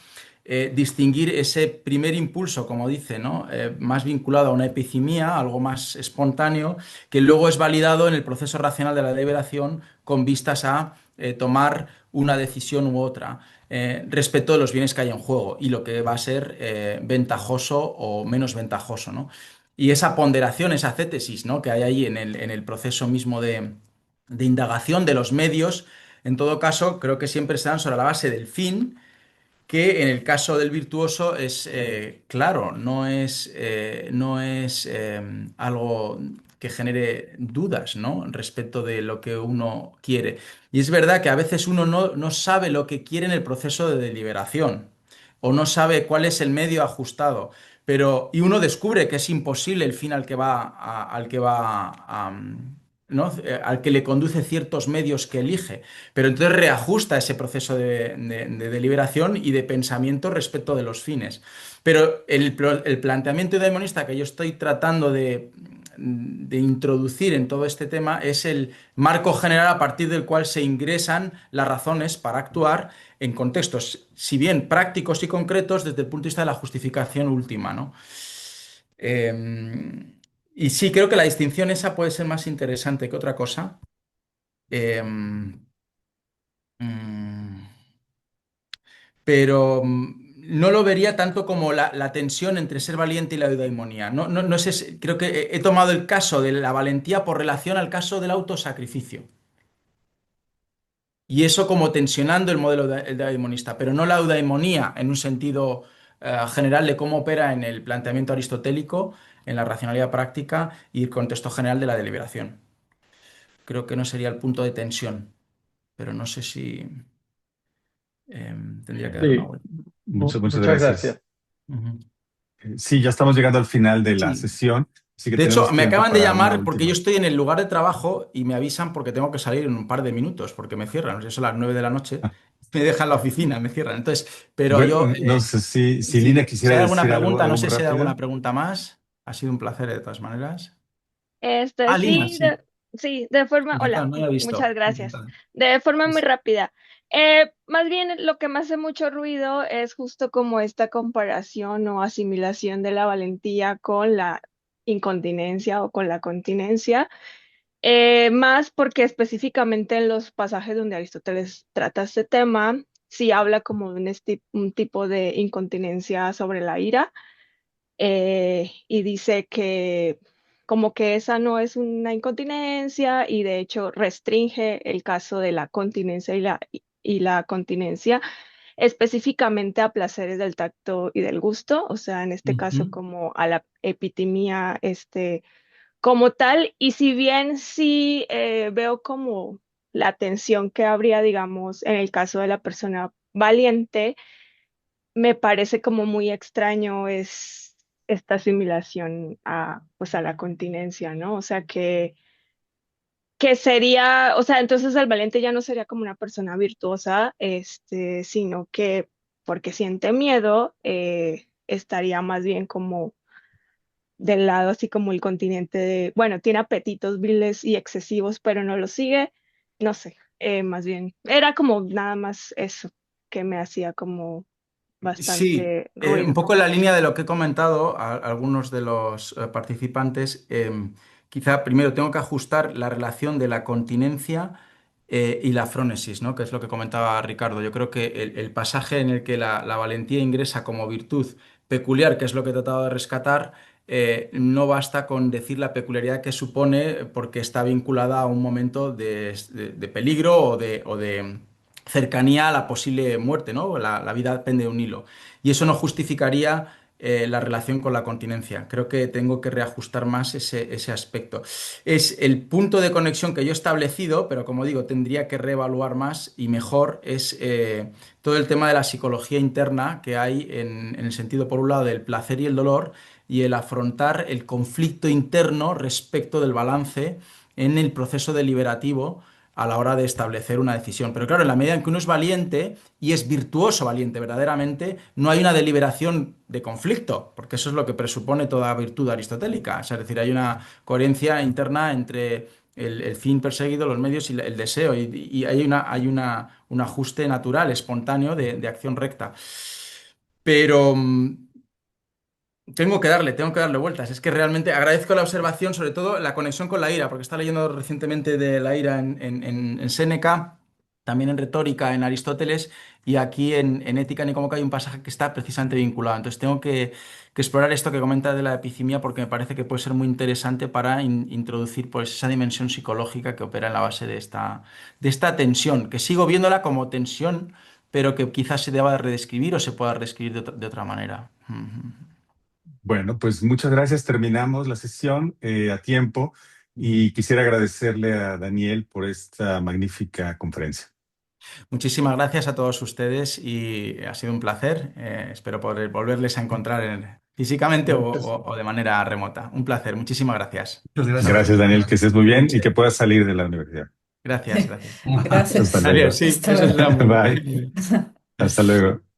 distinguir ese primer impulso, como dice, ¿no? Más vinculado a una epicimia, algo más espontáneo, que luego es validado en el proceso racional de la deliberación con vistas a tomar una decisión u otra respecto de los bienes que hay en juego y lo que va a ser ventajoso o menos ventajoso, ¿no? Y esa ponderación, esa cétesis, ¿no?, que hay ahí en el proceso mismo de indagación de los medios, en todo caso, creo que siempre se dan sobre la base del fin, que en el caso del virtuoso es claro, no es algo que genere dudas, ¿no?, respecto de lo que uno quiere. Y es verdad que a veces uno no sabe lo que quiere en el proceso de deliberación o no sabe cuál es el medio ajustado, y uno descubre que es imposible el fin ¿no?, al que le conduce ciertos medios que elige. Pero entonces reajusta ese proceso de deliberación y de pensamiento respecto de los fines. Pero el planteamiento eudemonista que yo estoy tratando de introducir en todo este tema es el marco general a partir del cual se ingresan las razones para actuar en contextos, si bien prácticos y concretos, desde el punto de vista de la justificación última, ¿no? Y sí, creo que la distinción esa puede ser más interesante que otra cosa. Em, Mm, pero no lo vería tanto como la tensión entre ser valiente y la eudaimonía. No, no, no sé, creo que he tomado el caso de la valentía por relación al caso del autosacrificio. Y eso como tensionando el modelo eudaimonista, pero no la eudaimonía en un sentido general de cómo opera en el planteamiento aristotélico, en la racionalidad práctica y el contexto general de la deliberación. Creo que no sería el punto de tensión, pero no sé si tendría que dar una Sí, vuelta. Muchas muchas gracias. gracias. Ujú. Sí, ya estamos llegando al final de la Sí. sesión, así que De hecho, tenemos me tiempo acaban de para una llamar porque yo última. estoy en el lugar de trabajo y me avisan porque tengo que salir en un par de minutos porque me cierran. O sea, son las 9 de la noche. Ah, Me dejan la oficina, me cierran. Entonces, pero bueno, yo, no sé si si, Lina si quisiera hay alguna decir algo, pregunta, no muy sé si hay alguna rápido. pregunta más. Ha sido un placer de todas maneras. Lina, Sí, sí. sí, de forma, Encantado, hola, no había visto. muchas gracias. Encantado. De forma muy rápida. Más bien lo que me hace mucho ruido es justo como esta comparación o asimilación de la valentía con la incontinencia o con la continencia, más porque específicamente en los pasajes donde Aristóteles trata este tema, sí habla como de un tipo de incontinencia sobre la ira. y dice que como que esa no es una incontinencia y de hecho restringe el caso de la continencia y la continencia específicamente a placeres del tacto y del gusto, o sea, en este caso Ujú. como a la epitimia como tal, y si bien sí veo como la tensión que habría, digamos, en el caso de la persona valiente, me parece como muy extraño es esta asimilación a, pues, a la continencia, ¿no? O sea, que sería, o sea, entonces el valiente ya no sería como una persona virtuosa, sino que porque siente miedo, estaría más bien como del lado así como el continente de, bueno, tiene apetitos viles y excesivos, pero no lo sigue, no sé, más bien, era como nada más eso que me hacía como Sí, bastante un ruido. poco en la línea de lo que he comentado a algunos de los participantes, quizá primero tengo que ajustar la relación de la continencia y la frónesis, ¿no? Que es lo que comentaba Ricardo. Yo creo que el pasaje en el que la valentía ingresa como virtud peculiar, que es lo que he tratado de rescatar, no basta con decir la peculiaridad que supone porque está vinculada a un momento de peligro o de cercanía a la posible muerte, ¿no? La vida pende de un hilo. Y eso no justificaría la relación con la continencia. Creo que tengo que reajustar más ese aspecto. Es el punto de conexión que yo he establecido, pero como digo, tendría que reevaluar más y mejor, es todo el tema de la psicología interna que hay en el sentido, por un lado, del placer y el dolor, y el afrontar el conflicto interno respecto del balance en el proceso deliberativo a la hora de establecer una decisión. Pero claro, en la medida en que uno es valiente y es virtuoso valiente verdaderamente, no hay una deliberación de conflicto, porque eso es lo que presupone toda virtud aristotélica. Es decir, hay una coherencia interna entre el fin perseguido, los medios y el deseo, y un ajuste natural, espontáneo de acción recta. Pero tengo que darle vueltas. Es que realmente agradezco la observación, sobre todo la conexión con la ira, porque estaba leyendo recientemente de la ira en Séneca, también en retórica, en Aristóteles, y aquí en Ética Nicomaco hay un pasaje que está precisamente vinculado. Entonces tengo que explorar esto que comenta de la epicimia, porque me parece que puede ser muy interesante para introducir pues, esa dimensión psicológica que opera en la base de esta tensión, que sigo viéndola como tensión, pero que quizás se deba redescribir o se pueda reescribir de otra manera. Bueno, pues muchas gracias. Terminamos la sesión a tiempo y quisiera agradecerle a Daniel por esta magnífica conferencia. Muchísimas gracias a todos ustedes y ha sido un placer. Espero poder volverles a encontrar físicamente o de manera remota. Un placer. Muchísimas gracias. Muchas gracias. Gracias, Daniel, que estés muy bien y que puedas salir de la universidad. Gracias, gracias. Hasta Gracias. luego. Adiós, sí, Hasta eso luego. será muy Bye. Hasta luego.